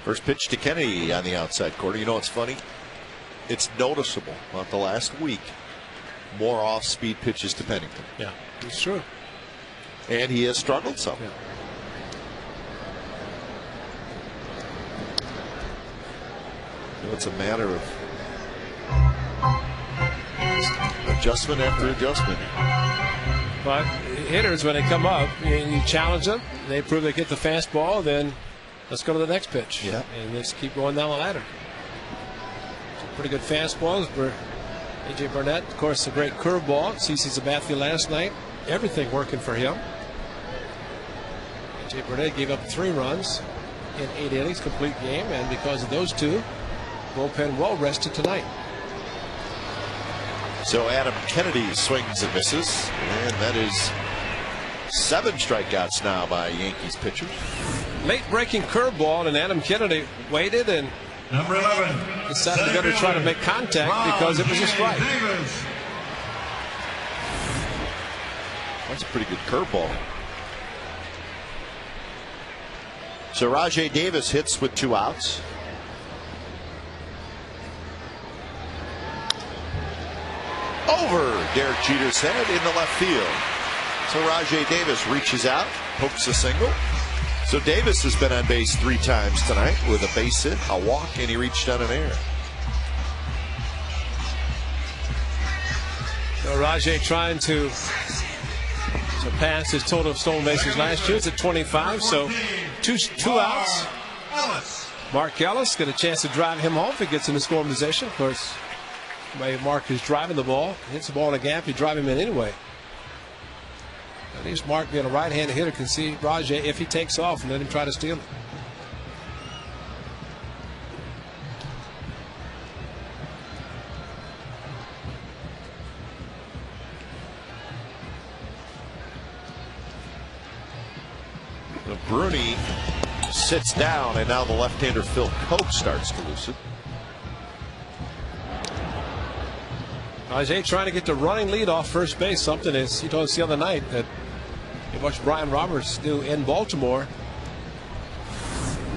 First pitch to Kennedy on the outside corner. You know what's funny? It's noticeable about the last week. More off-speed pitches to Pennington. Yeah, it's true. And he has struggled some. Yeah. It's a matter of adjustment after adjustment. But hitters, when they come up, you challenge them, they prove they get the fastball, then let's go to the next pitch. Yeah. And let's keep going down the ladder. Some pretty good fastballs for A.J. Burnett. Of course, a great curveball. CC Sabathia last night. Everything working for him. A.J. Burnett gave up 3 runs in 8 innings, complete game, and because of those 2, bullpen well rested tonight. So Adam Kennedy swings and misses, and that is 7 strikeouts now by Yankees pitchers. Late breaking curveball, and Adam Kennedy waited and Number 11. decided to go to try to make contact because it was a strike. Davis. That's a pretty good curveball. So Rajai Davis hits with 2 outs. Over Derek Jeter's head in the left field. So Rajai Davis reaches out, pokes a single. So Davis has been on base 3 times tonight with a base hit, a walk, and he reached on an error. So Rajai trying to surpass his total of stolen bases last year. It's at 25, so two outs. Mark Ellis get a chance to drive him home if he gets in the scoring position. Of course, Mark is driving the ball, hits the ball in a gap, you drive him in anyway. At least Mark, being a right-handed hitter, can see Rajai if he takes off and let him try to steal it. Bruni sits down, and now the left-hander Phil Coke starts to loosen. Rajai trying to get the running lead off first base, something as he told us the other night that he watched Brian Roberts do in Baltimore.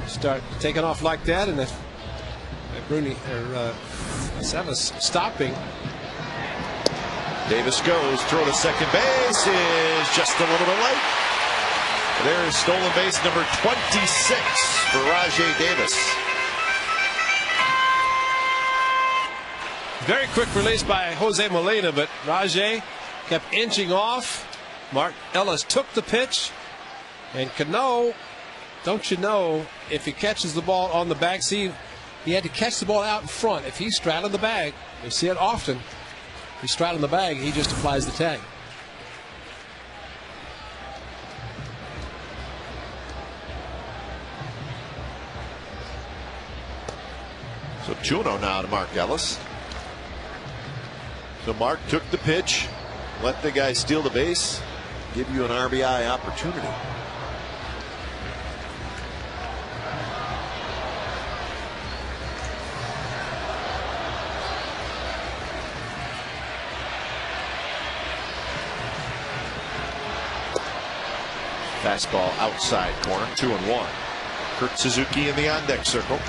Start taking off like that, and if Bruni or Aceves stopping. Davis goes, throw to second base is just a little bit late. There's stolen base number 26 for Rajai Davis. Very quick release by Jose Molina, but Rajai kept inching off. Mark Ellis took the pitch, and Cano, don't you know, if he catches the ball on the bag, see, he had to catch the ball out in front. If he's straddling the bag, you see it often. If he's straddling the bag, he just applies the tag. So 2-0 now to Mark Ellis. So Mark took the pitch, let the guy steal the base, give you an RBI opportunity. Fastball outside corner, 2-1. Kurt Suzuki in the on-deck circle.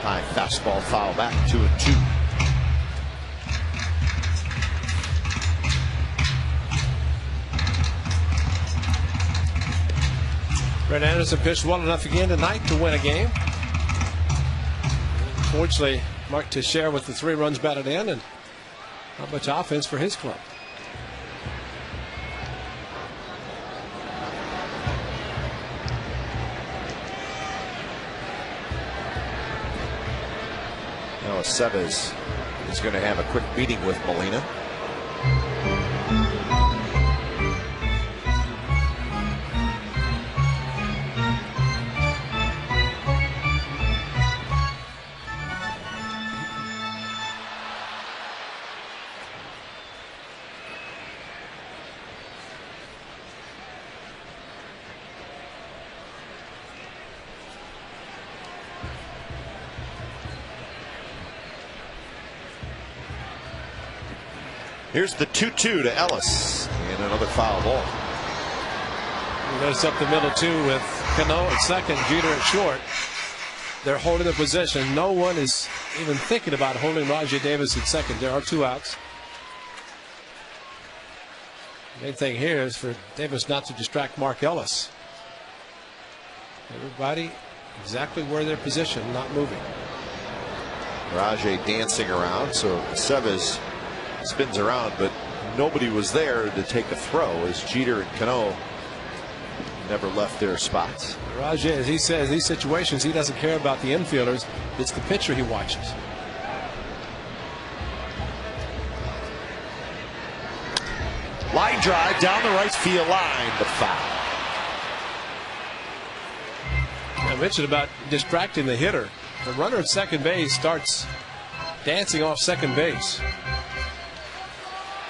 High fastball foul back, 2-2. Brett Anderson pitched well enough again tonight to win a game. Fortunately, Mark Teixeira with the 3 runs batted in, and not much offense for his club. Now Aceves is going to have a quick meeting with Molina. Here's the 2-2 to Ellis, and another foul ball. You notice up the middle too with Cano at second, Jeter at short. They're holding the position. No one is even thinking about holding Rajai Davis at second. There are 2 outs. The main thing here is for Davis not to distract Mark Ellis. Everybody exactly where they're positioned, not moving. Rajai dancing around, so Aceves spins around, but nobody was there to take a throw as Jeter and Cano never left their spots. Rajai, as he says, these situations he doesn't care about the infielders. It's the pitcher he watches. Line drive down the right field line, the foul. I mentioned about distracting the hitter. The runner at second base starts dancing off second base.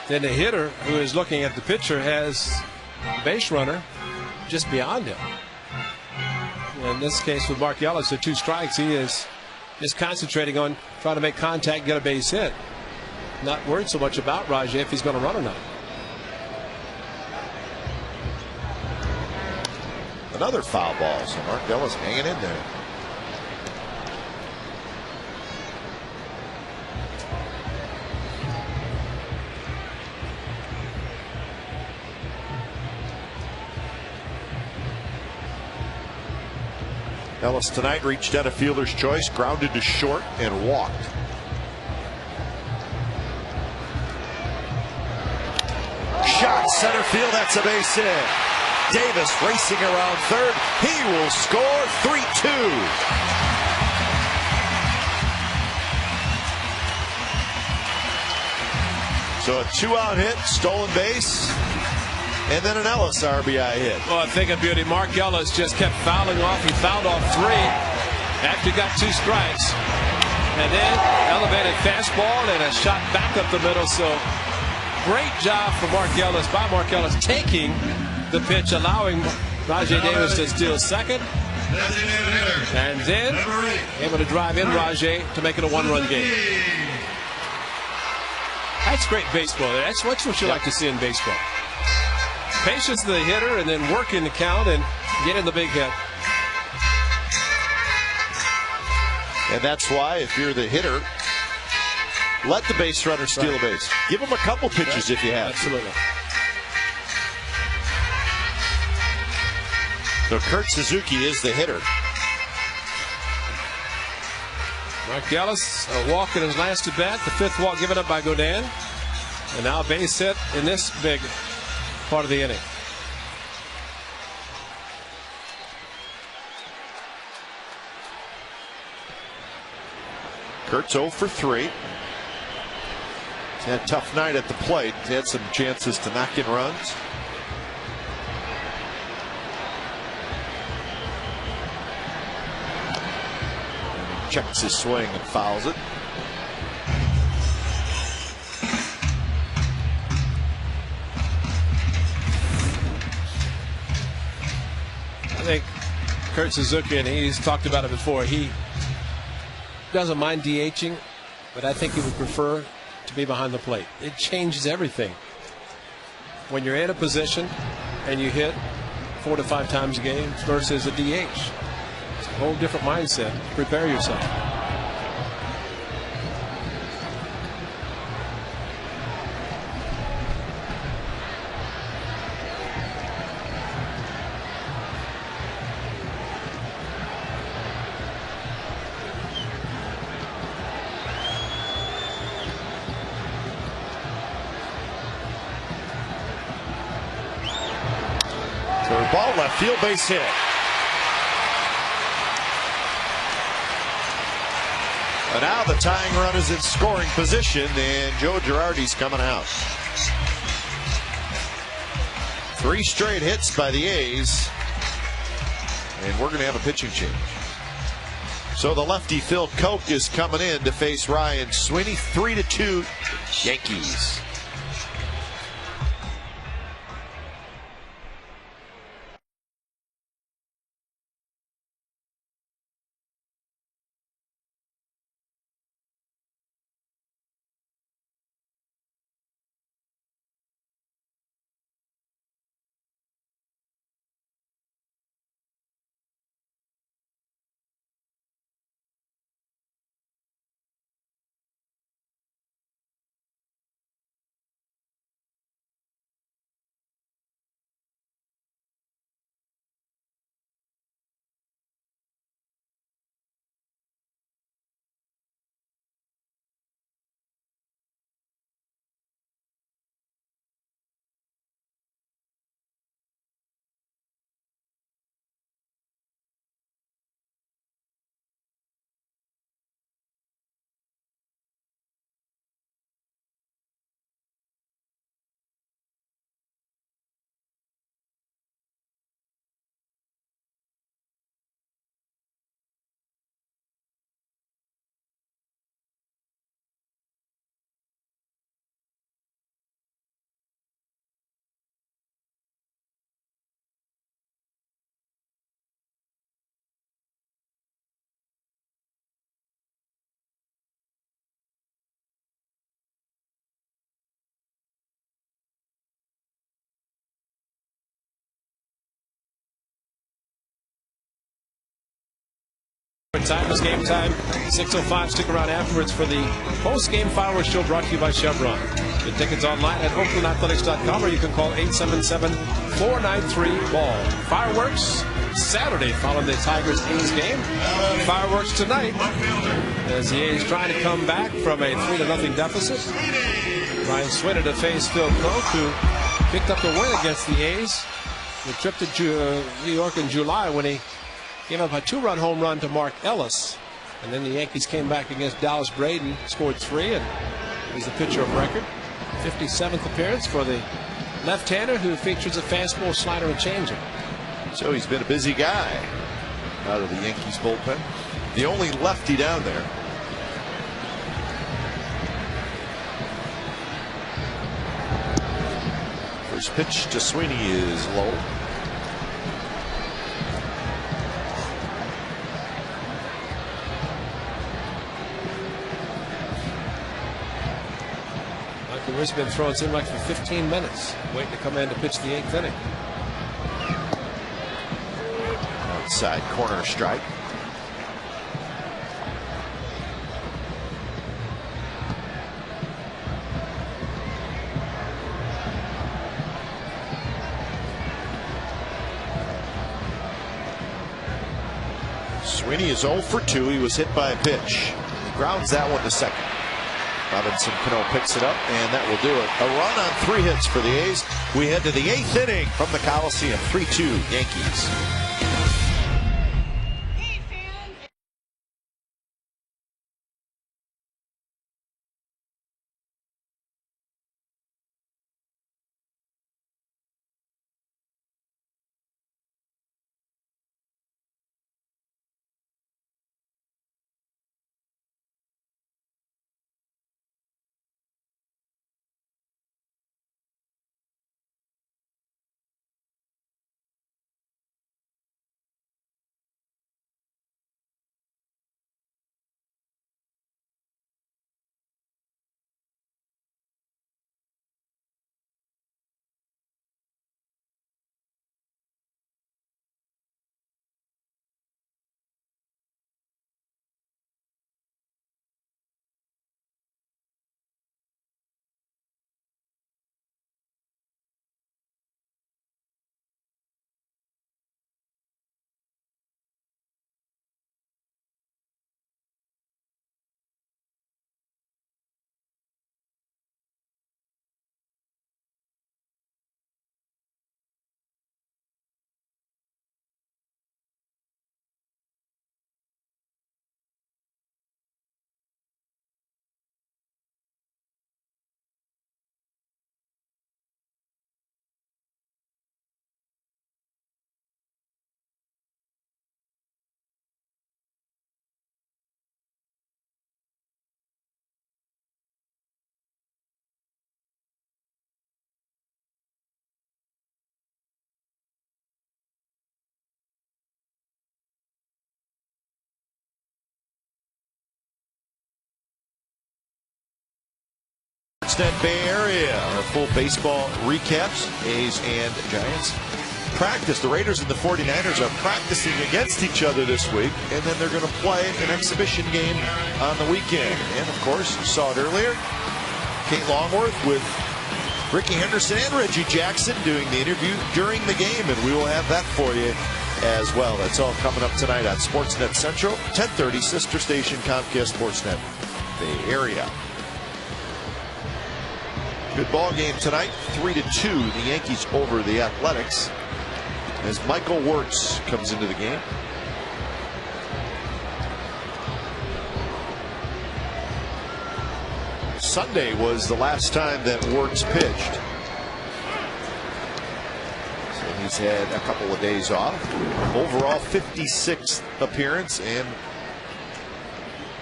Then the hitter, who is looking at the pitcher, has a base runner just beyond him. In this case with Mark Ellis at 2 strikes, he is just concentrating on trying to make contact, get a base hit. Not worried so much about Rajai if he's going to run or not. Another foul ball, so Mark Ellis hanging in there. Ellis tonight reached out a fielder's choice, grounded to short, and walked. Shot center field, that's a base hit. Davis racing around third. He will score 3-2. So a 2-out hit, stolen base, and then an Ellis RBI hit. Well, I think of beauty. Mark Ellis just kept fouling off. He fouled off 3 after he got 2 strikes. And then elevated fastball and a shot back up the middle. So great job for Mark Ellis, by Mark Ellis, taking the pitch, allowing Rajai Davis to steal second. And then able to drive in Rajai to make it a 1-run game. That's great baseball. That's what you like to see in baseball. Patience to the hitter and then working the count and getting the big hit. And that's why if you're the hitter, let the base runner steal a base. Give him a couple pitches if you have. Absolutely. So Kurt Suzuki is the hitter. Mark Ellis, a walk in his last at bat, the 5th walk given up by Godin. And now a base hit in this big part of the inning. Kurt's 0 for 3. He's had a tough night at the plate. He's had some chances to knock in runs. checks his swing and fouls it. I think Kurt Suzuki, and he's talked about it before, he doesn't mind DHing, but I think he would prefer to be behind the plate. It changes everything. When you're in a position and you hit 4 to 5 times a game versus a DH, it's a whole different mindset. Prepare yourself. Third ball, left field, base hit. And now the tying run is in scoring position, and Joe Girardi's coming out. 3 straight hits by the A's, and we're going to have a pitching change. So the lefty Phil Koch is coming in to face Ryan Sweeney. 3-2 Yankees. Time is game time. 6:05. Stick around afterwards for the post-game fireworks show brought to you by Chevron. Get tickets online at OaklandAthletics.com, or you can call 877-493-BALL. Fireworks Saturday following the Tigers-A's game. Fireworks tonight as the A's trying to come back from a 3-0 deficit. Ryan Sweeney to face Phil Koch, who picked up the win against the A's. The trip to New York in July when he gave up a 2-run home run to Mark Ellis. And then the Yankees came back against Dallas Braden, scored 3, and he's the pitcher of record. 57th appearance for the left-hander who features a fastball, slider, and changeup. So he's been a busy guy out of the Yankees bullpen. The only lefty down there. First pitch to Sweeney is low. He's been throwing, it seemed like, for 15 minutes, waiting to come in to pitch the 8th inning. Outside corner strike. Sweeney is 0 for 2. He was hit by a pitch. He grounds that one to second. Robinson Cano picks it up, and that will do it. A run on 3 hits for the A's. We head to the 8th inning from the Coliseum. 3-2 Yankees. Sportsnet Bay Area. Our full baseball recaps. A's and Giants practice. The Raiders and the 49ers are practicing against each other this week, and then they're going to play an exhibition game on the weekend. And of course, you saw it earlier, Kate Longworth with Ricky Henderson and Reggie Jackson doing the interview during the game, and we will have that for you as well. That's all coming up tonight on Sportsnet Central, 10:30, sister station Comcast Sportsnet Bay Area. Good ball game tonight, 3-2. The Yankees over the Athletics as Michael Wirtz comes into the game. Sunday was the last time that Wirtz pitched. So he's had a couple of days off. Overall 56th appearance and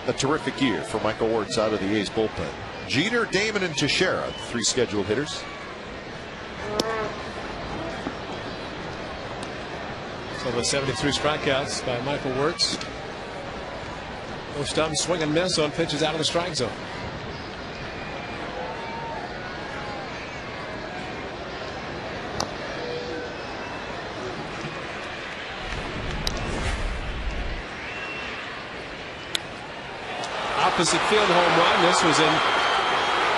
a terrific year for Michael Wirtz out of the A's bullpen. Jeter, Damon, and Teixeira, the three scheduled hitters. So the 73 strikeouts by Michael Wirtz. Most of them swing and miss on pitches out of the strike zone. Opposite field home run. This was in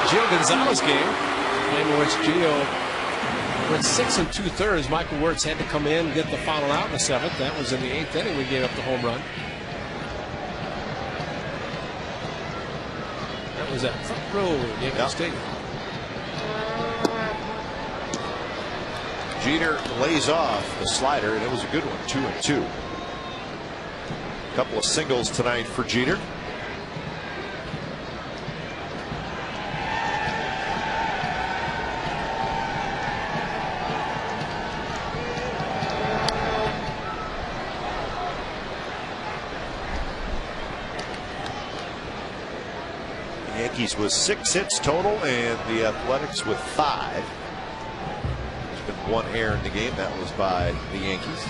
Gio Gonzalez's game, in which Gio went 6 2/3. Michael Wirtz had to come in and get the final out in the 7th. That was in the 8th inning. We gave up the home run. That was at front row Yankee Stadium. Jeter lays off the slider, and it was a good one, 2-2. A couple of singles tonight for Jeter. Yankees with 6 hits total, and the Athletics with 5. There's been one error in the game. That was by the Yankees.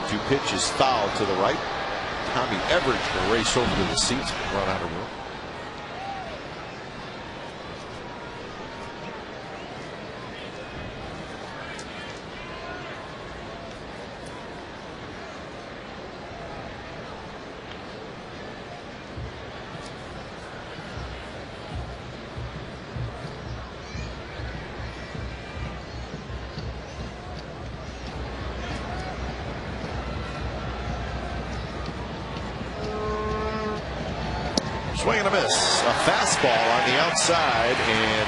Two pitches foul to the right. Tommy Everidge will race over to the seats and run out of room. Swing and a miss. A fastball on the outside, and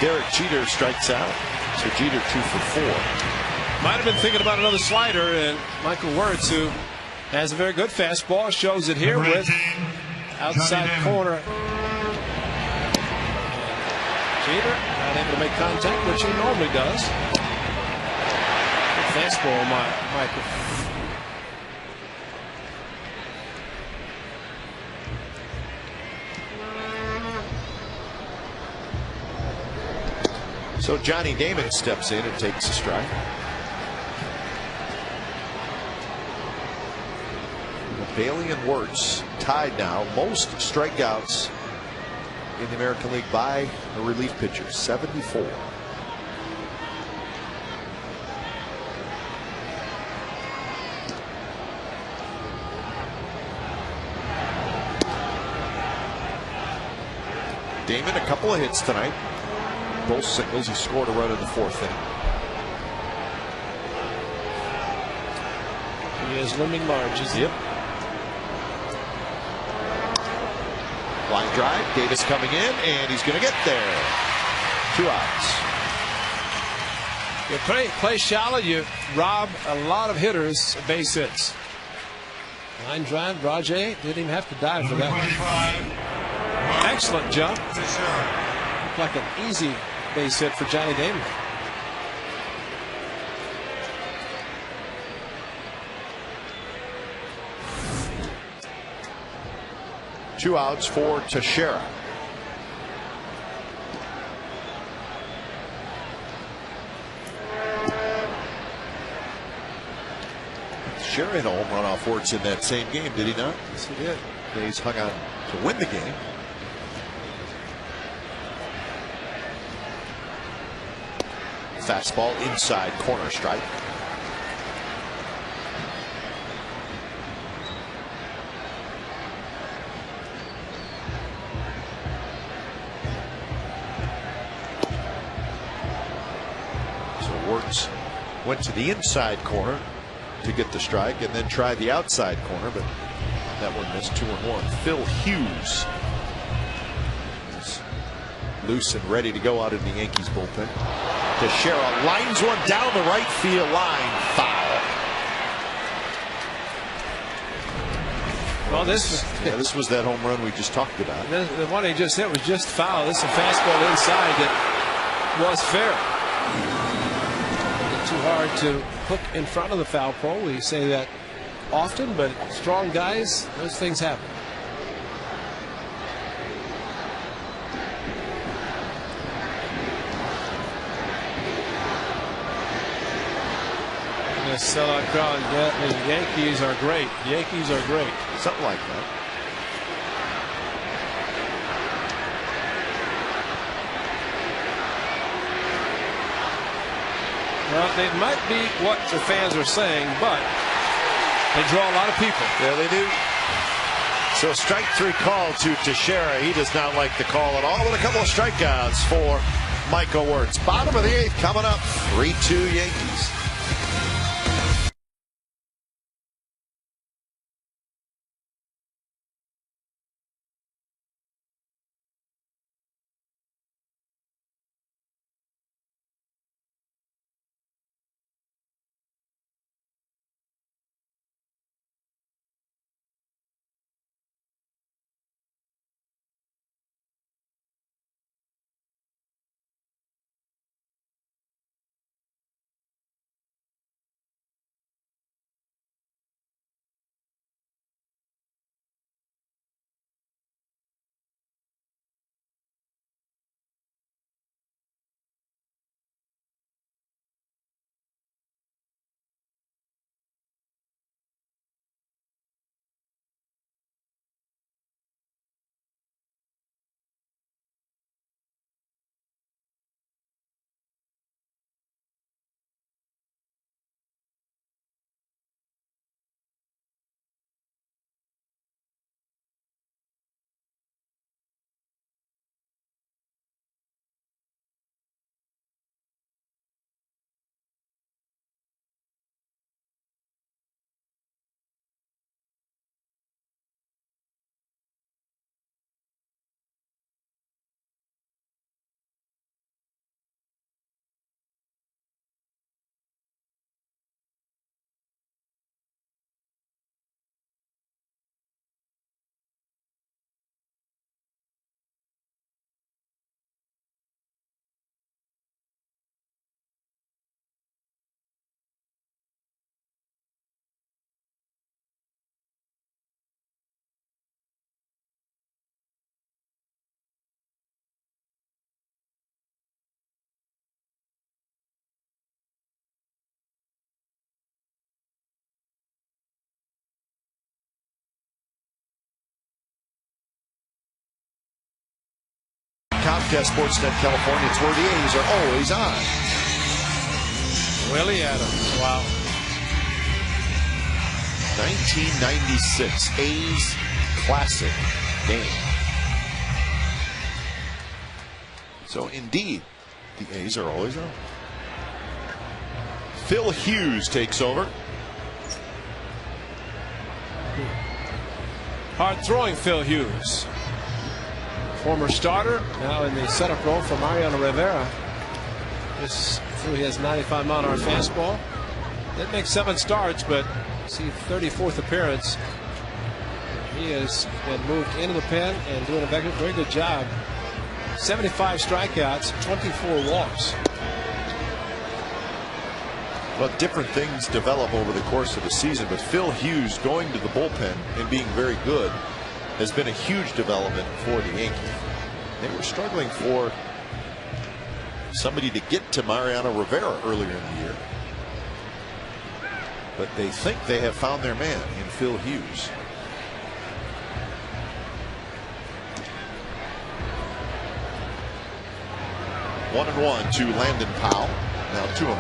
Derek Jeter strikes out. So Jeter 2 for 4. Might have been thinking about another slider, and Michael Wirtz, who has a very good fastball, shows it here with outside corner. Jeter not able to make contact, which he normally does. Good fastball, Michael. So Johnny Damon steps in and takes a strike. Bailey and Wirtz tied now. Most strikeouts in the American League by a relief pitcher, 74. Damon, a couple of hits tonight. Both singles. He scored a run in the 4th inning. He is looming large, isn't he? Yep. Line drive. Davis coming in, and he's going to get there. 2 outs. You play shallow, you rob a lot of hitters of base hits. Line drive. Rajay didn't even have to dive for that one. Excellent jump. Looked like an easy base hit for Johnny Damon. Two outs for Teixeira. Teixeira hit a home run off Wertz in that same game, did he not? Yes, he did. A's hung on to win the game. Fastball inside corner strike. So Wertz went to the inside corner to get the strike and then tried the outside corner, but that one missed. 2-1. Phil Hughes is loose and ready to go out in the Yankees bullpen. Teixeira lines one down the right field line. Foul. Well, this was that home run we just talked about. The one he just hit was just foul. This is a fastball inside that was fair. Too hard to hook in front of the foul pole. We say that often, but strong guys, those things happen. The sellout crowd. Yeah, the Yankees are great. The Yankees are great. Something like that. Well, they might be what the fans are saying, but they draw a lot of people. Yeah, they do. So strike three call to Teixeira. He does not like the call at all, with a couple of strikeouts for Michael Wertz. Bottom of the eighth coming up. 3-2 Yankees. Comcast Sportsnet California. It's where the A's are always on. Willie Adams. Wow. 1996 A's classic game. So indeed, the A's are always on. Phil Hughes takes over. Hard throwing Phil Hughes. Former starter, now in the setup role for Mariano Rivera. Just threw his 95-mile-an-hour fastball. That makes 7 starts, but see 34th appearance. He has been moved into the pen and doing a very good job. 75 strikeouts, 24 walks. Well, different things develop over the course of the season, but Phil Hughes going to the bullpen and being very good has been a huge development for the Yankees. They were struggling for somebody to get to Mariano Rivera earlier in the year. but they think they have found their man in Phil Hughes. One and one to Landon Powell. Now 2-1.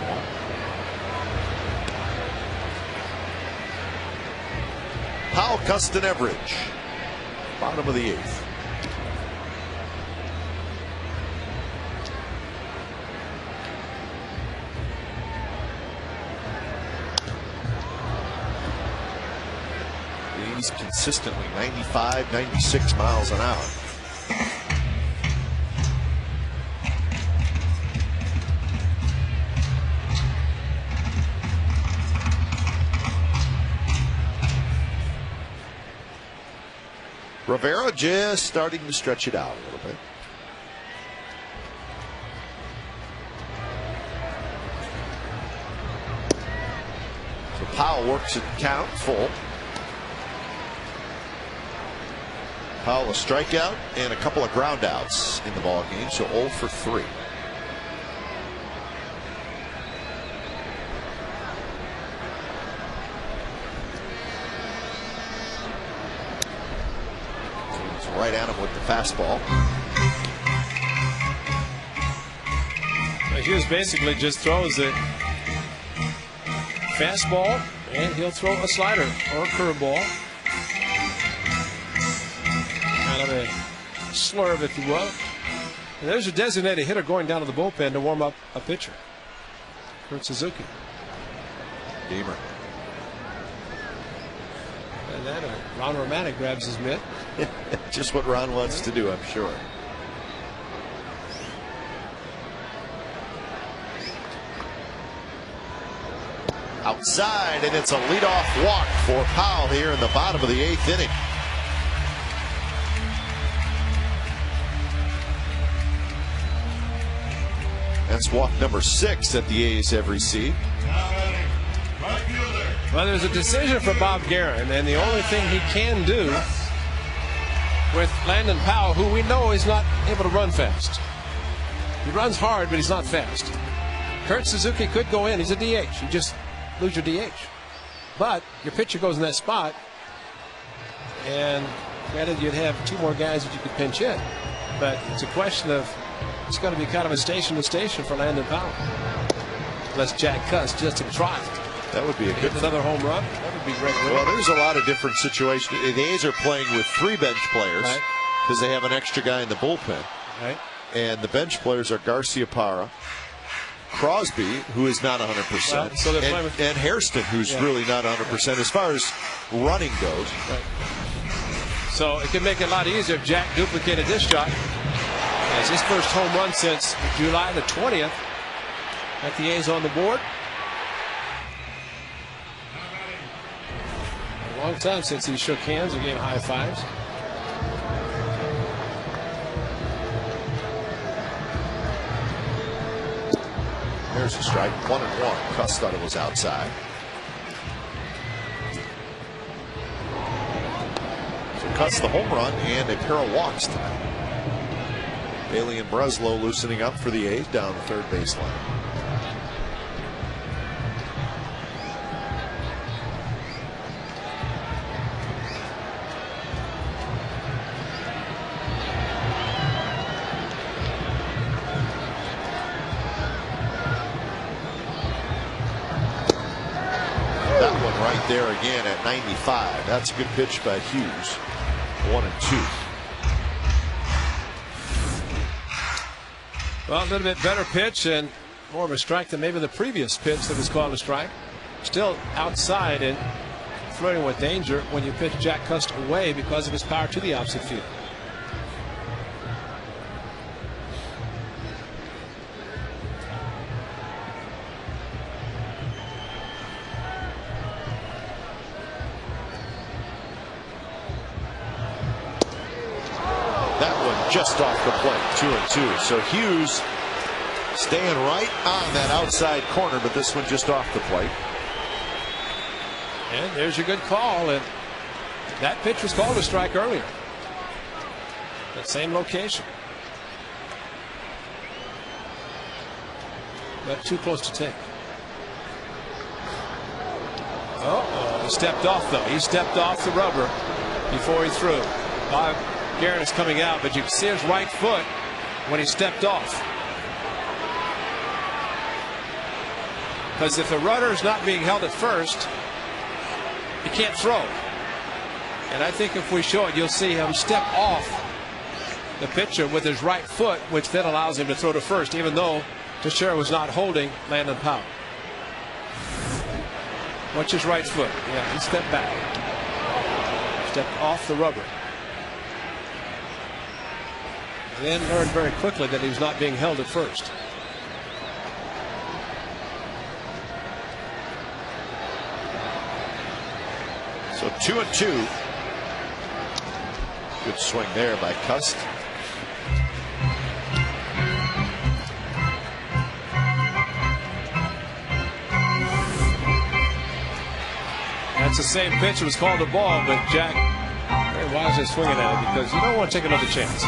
Powell, Custon, Everidge. Bottom of the 8th. He's consistently 95, 96 miles an hour. Rivera just starting to stretch it out a little bit. So Powell works it count full. Powell a strikeout and a couple of ground outs in the ball game, so 0 for 3. Right at him with the fastball. Hughes basically just throws the fastball, and he'll throw a slider or a curveball. Kind of a slurve, if you will. And there's a designated hitter going down to the bullpen to warm up a pitcher. Kurt Suzuki. Gamer. And then Ron Romano grabs his mitt. Just what Ron wants to do, I'm sure. Outside, and it's a leadoff walk for Powell here in the bottom of the 8th inning. That's walk number 6 at the A's have received. Well, there's a decision for Bob Guerin, and the only thing he can do with Landon Powell, who we know is not able to run fast. He runs hard, but he's not fast. Kurt Suzuki could go in. He's a DH. You just lose your DH. But your pitcher goes in that spot, and granted, you'd have 2 more guys that you could pinch in. But it's a question of, it's going to be kind of a station to station for Landon Powell. Unless Jack Cust just tried. That would be a good another home run. That would be great. Well, there's a lot of different situations. The A's are playing with 3 bench players because they have an extra guy in the bullpen. Right. And the bench players are Garcia Parra, Crosby, who is not 100%, well, so and Hairston, who's really not 100% as far as running goes. Right. So it could make it a lot easier if Jack duplicated this shot. It's his first home run since July the 20th. Got the A's on the board. A long time since he shook hands and gave high fives. There's a strike, 1-1. Cust thought it was outside. So Cust the home run and a pair of walks tonight. Bailey and Breslow loosening up for the A's down the third baseline. Right there again at 95. That's a good pitch by Hughes. 1-2. Well, a little bit better pitch and more of a strike than maybe the previous pitch that was called a strike. Still outside and flirting with danger when you pitch Jack Cust away because of his power to the opposite field. Just off the plate, 2-2. So Hughes staying right on that outside corner, but this one just off the plate. And there's your good call, and that pitch was called a strike earlier. That same location. But too close to take. Oh, he stepped off though. He stepped off the rubber before he threw. Bob Guerin is coming out, but you can see his right foot when he stepped off. Because if the rudder is not being held at first, he can't throw. And I think if we show it, you'll see him step off the pitcher with his right foot, which then allows him to throw to first, even though Teixeira was not holding Landon Powell. Watch his right foot. Yeah, he stepped back. Stepped off the rubber. And then learned very quickly that he was not being held at first. So 2-2. Good swing there by Cust. That's the same pitch. It was called a ball, but Jack very wisely swinging at it because you don't want to take another chance.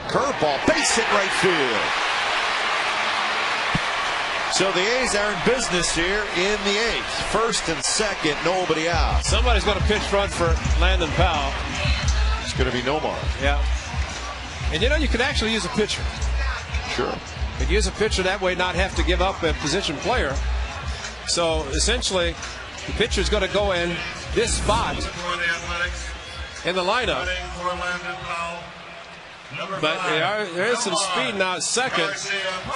Curveball, base hit right field. So the A's are in business here in the 8th. First and second, nobody out. Somebody's going to pitch front for Landon Powell. It's going to be Nomar. Yeah. And you know, you could actually use a pitcher. Sure. You could use a pitcher that way, not have to give up a position player. So essentially, the pitcher's going to go in this spot in the lineup. But there is some speed now at second.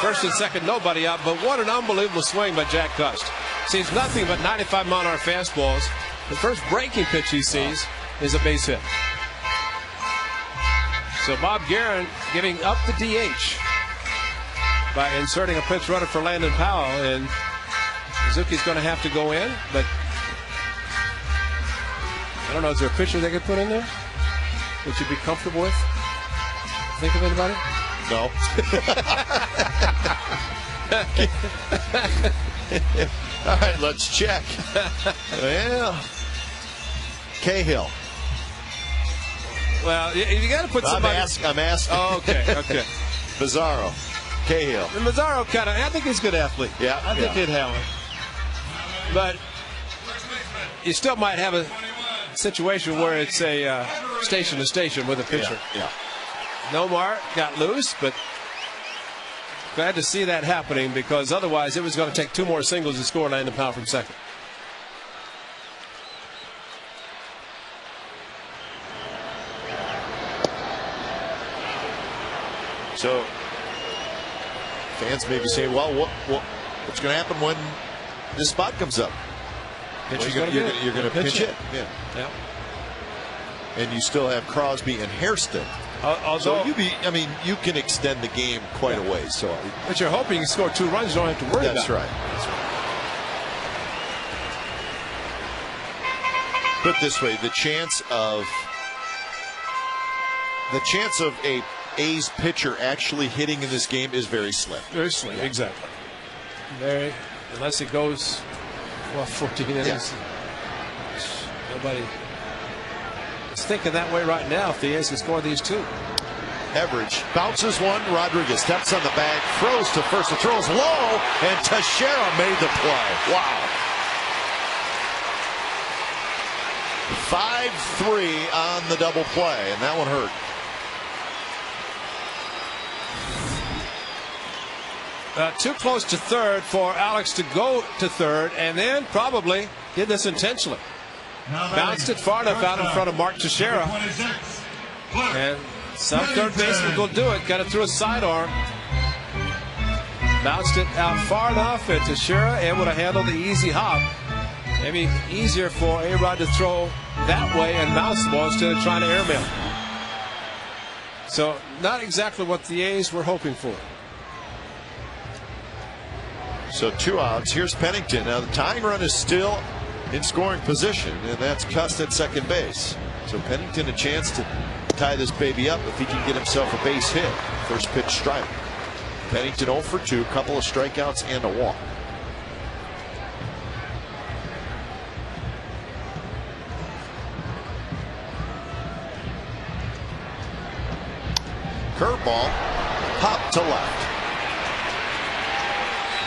First and second, nobody out. But what an unbelievable swing by Jack Cust. Sees nothing but 95-mile-an-hour fastballs. The first breaking pitch he sees is a base hit. So Bob Guerin giving up the DH by inserting a pinch runner for Landon Powell. And Suzuki's going to have to go in. But I don't know, is there a pitcher they could put in there that you'd be comfortable with? Think of anybody? No. All right, let's check. Well, Cahill. Well, you got to put somebody. I'm asking. Oh, okay, okay. Bizarro. Cahill. And Mazzaro kind of, I think he's a good athlete. Yeah. I think he'd handle it. But you still might have a situation where it's a station to station with a pitcher. Yeah. Nomar got loose, but glad to see that happening because otherwise it was going to take 2 more singles to score Landon Powell from second. So fans may be saying, well, what's going to happen when this spot comes up? Well, you're going to pitch it. Yeah. And you still have Crosby and Hairston. Although, so you can extend the game quite a way. So, but you're hoping you can score 2 runs. You don't have to worry about it. That's right. Put it this way: the chance of a A's pitcher actually hitting in this game is very slim. Very slim, exactly. Unless it goes 14 innings. Yeah. Nobody is thinking that way right now. If the A's can score these 2. Everidge bounces one. Rodriguez steps on the bag, throws to first. The throw is low, and Teixeira made the play. Wow. 5-3 on the double play, and that one hurt. Too close to third for Alex to go to third, and then probably did this intentionally. Bounced it far enough out in front of Mark Teixeira. And some third baseman will do it. Got it through a sidearm. Bounced it out far enough, and Teixeira able to handle the easy hop. Maybe easier for A-Rod to throw that way and bounce the ball instead of trying to airmail. So not exactly what the A's were hoping for. So 2 outs. Here's Pennington. Now the tying run is still in scoring position, and that's Cust at second base. So Pennington a chance to tie this baby up if he can get himself a base hit. First pitch strike. Pennington 0 for 2, couple of strikeouts and a walk. Curveball, pop to left.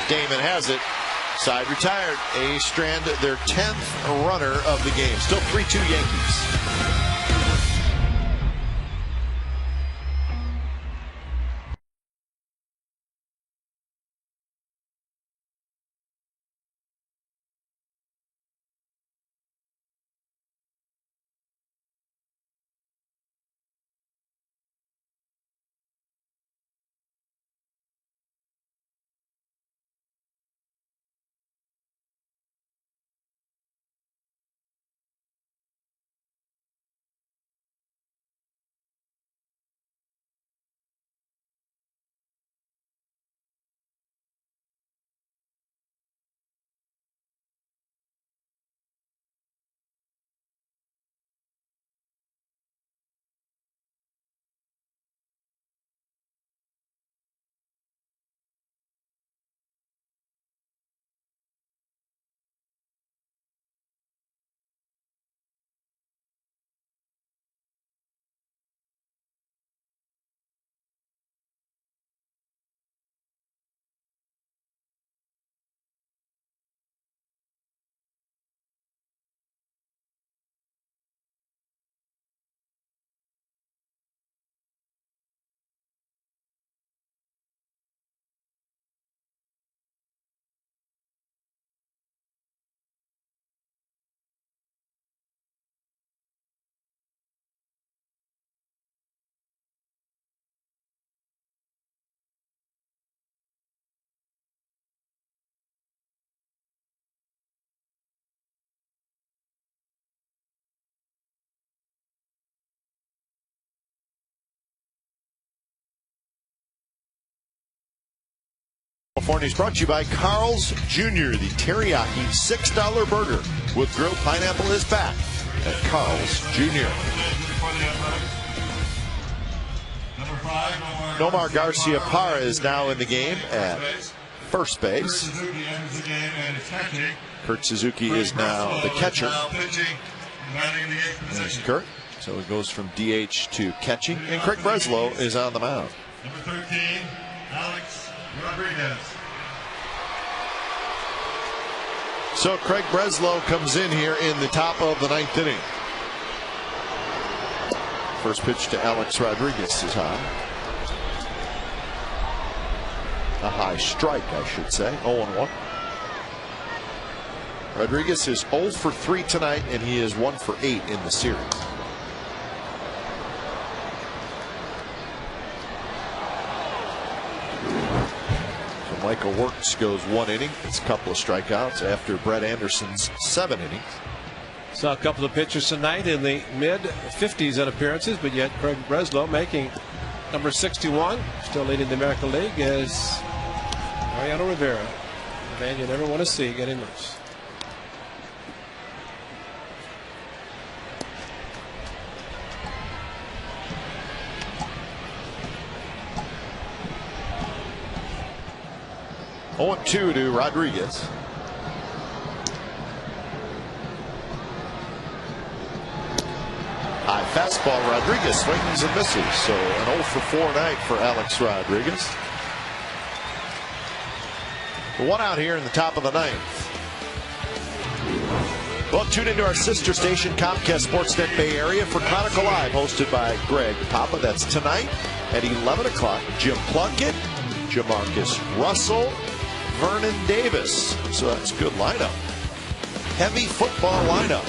Damon has it. Side retired. A Strand, their 10th runner of the game. Still 3-2 Yankees. California is brought to you by Carl's Jr. The teriyaki $6 burger with grilled pineapple is back at Carl's Jr. Nomar Garcia Parra is now in the game at first base. Kurt Suzuki is now the catcher. There's Kurt. So it goes from DH to catching. And Craig Breslow is on the mound. Number 13, Alex Rodriguez. So Craig Breslow comes in here in the top of the 9th inning. First pitch to Alex Rodriguez is high. A high strike, I should say. 0-1. Rodriguez is 0 for 3 tonight, and he is 1 for 8 in the series. Michael Works goes 1 inning. It's a couple of strikeouts after Brett Anderson's 7 innings. Saw a couple of pitchers tonight in the mid-50s in appearances, but yet Craig Breslow making number 61, still leading the American League, is Mariano Rivera, the man you never want to see getting loose. Oh, 2 to Rodriguez. High fastball. Rodriguez swings and misses. So an 0 for 4 night for Alex Rodriguez. 1 out here in the top of the 9th. Well, tune into our sister station, Comcast Sportsnet Bay Area, for Chronicle Live, hosted by Greg Papa. That's tonight at 11 o'clock. Jim Plunkett, Jamarcus Russell, Vernon Davis. So that's a good lineup. Heavy football lineup.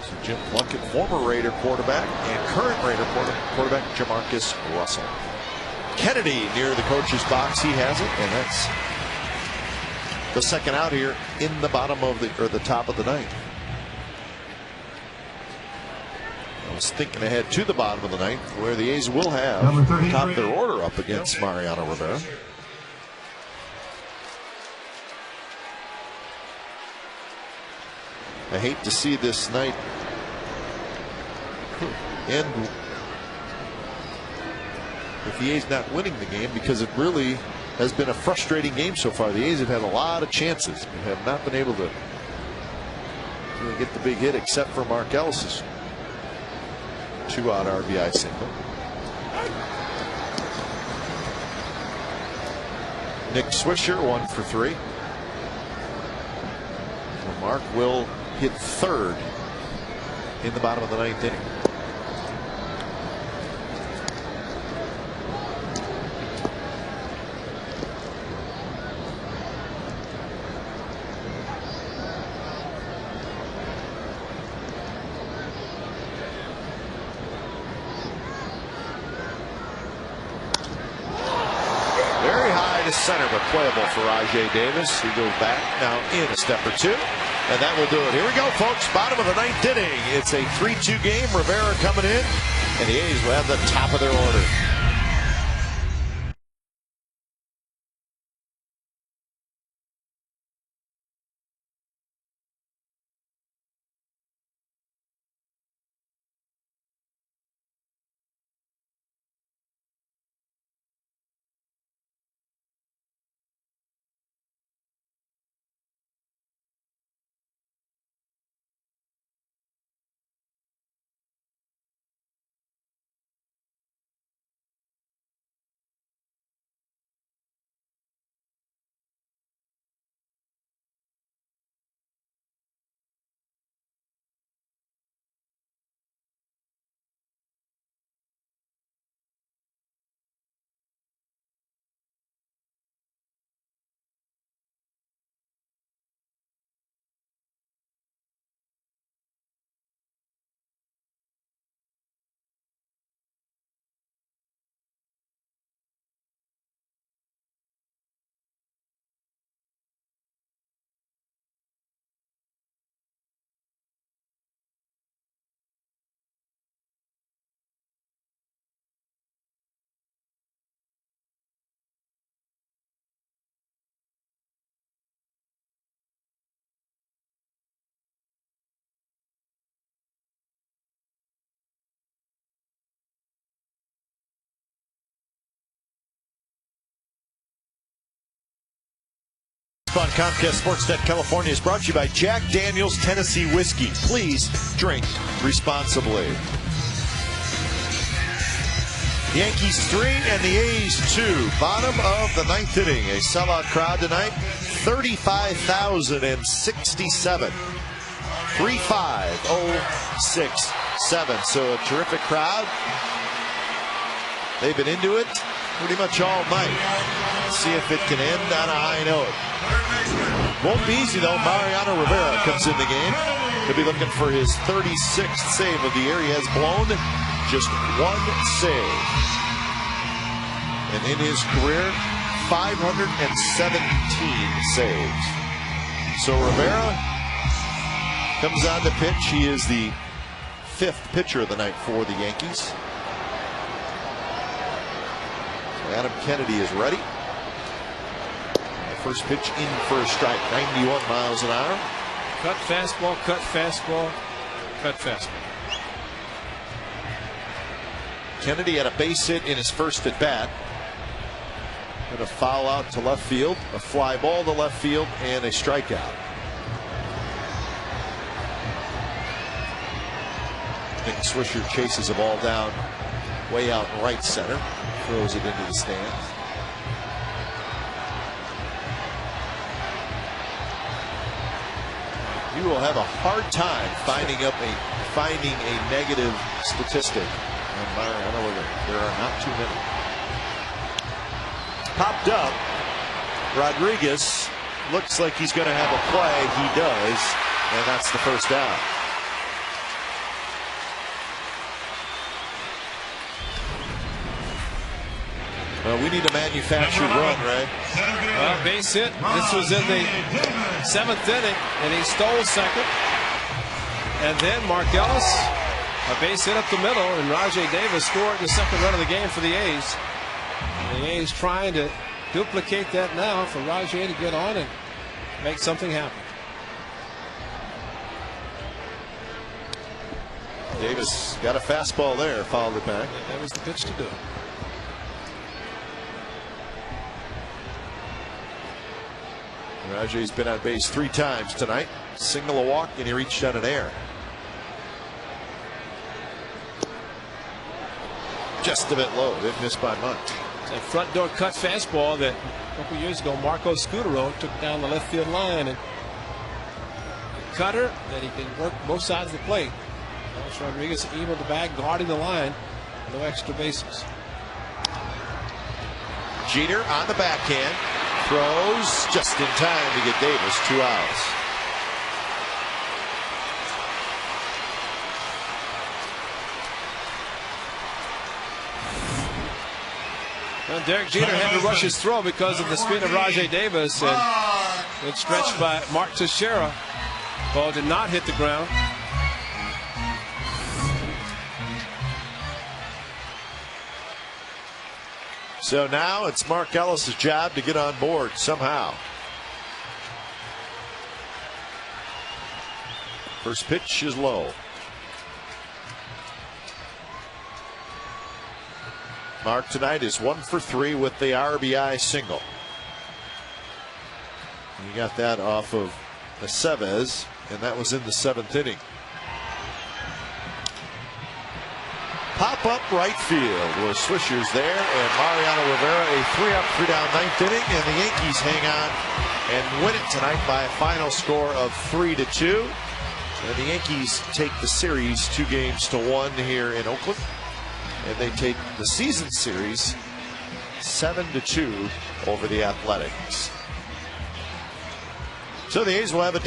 So Jim Plunkett, former Raider quarterback, and current Raider quarterback Jamarcus Russell. Kennedy near the coach's box. He has it, and that's the second out here in the bottom of the top of the 9th. I was thinking ahead to the bottom of the 9th, where the A's will have top their order up against Mariano Rivera. I hate to see this night end with the A's not winning the game, because it really has been a frustrating game so far. The A's have had a lot of chances and have not been able to really get the big hit, except for Mark Ellis. 2-out RBI single. Nick Swisher 1 for 3. Mark will hit third in the bottom of the 9th inning. To center, but playable for Rajai Davis. He goes back now in a step or two, and that will do it. Here we go, folks. Bottom of the 9th inning. It's a 3-2 game. Rivera coming in, and the A's will have the top of their order. On Comcast Sportsnet California is brought to you by Jack Daniel's Tennessee Whiskey. Please drink responsibly. Yankees 3 and the A's 2. Bottom of the 9th inning. A sellout crowd tonight. 35,067. 35067. So a terrific crowd. They've been into it pretty much all night. Let's see if it can end on a high note. Won't be easy though. Mariano Rivera comes in the game. He'll be looking for his 36th save of the year. He has blown just 1 save. And in his career, 517 saves. So Rivera comes on to pitch. He is the 5th pitcher of the night for the Yankees. Adam Kennedy is ready. The first pitch in for a strike, 91 miles an hour. Cut fastball, cut fastball, cut fastball. Kennedy had a base hit in his first at bat. And a foul out to left field, a fly ball to left field, and a strikeout. Nick Swisher chases a ball down way out in right center. Throws it into the stands. You will have a hard time finding a negative statistic on Mariano Rivera. There are not too many. Popped up. Rodriguez looks like he's going to have a play. He does, and that's the first out. Well, we need a manufactured run, Ray. Well, base hit. This was in the 7th inning, and he stole second. And then Markellis, a base hit up the middle, and Rajai Davis scored the second run of the game for the A's. And the A's trying to duplicate that now for Rajai to get on and make something happen. Davis got a fastball there, fouled it back. That was the pitch to do it. Rajai's been on base 3 times tonight. Single, a walk, and he reached on an error. just a bit low. Didn't miss by much. It's a front door cut fastball that a couple years ago Marco Scutero took down the left field line, and a cutter that he can work both sides of the plate. Alex Rodriguez able to bag, guarding the line, no extra bases. Jeter on the backhand, throws just in time to get Davis 2 outs. Well, Derek Jeter had to rush his throw because of the spin of Rajai Davis, and it's stretched by Mark Teixeira. Ball did not hit the ground. So now it's Mark Ellis' job to get on board somehow. First pitch is low. Mark tonight is 1 for 3 with the RBI single. He got that off of Aceves, and that was in the 7th inning. Pop up right field was Swisher's there, and Mariano Rivera a 3-up, 3-down 9th inning, and the Yankees hang on and win it tonight by a final score of 3-2. And the Yankees take the series 2-1 here in Oakland, and they take the season series 7-2 over the Athletics. So the A's will have a day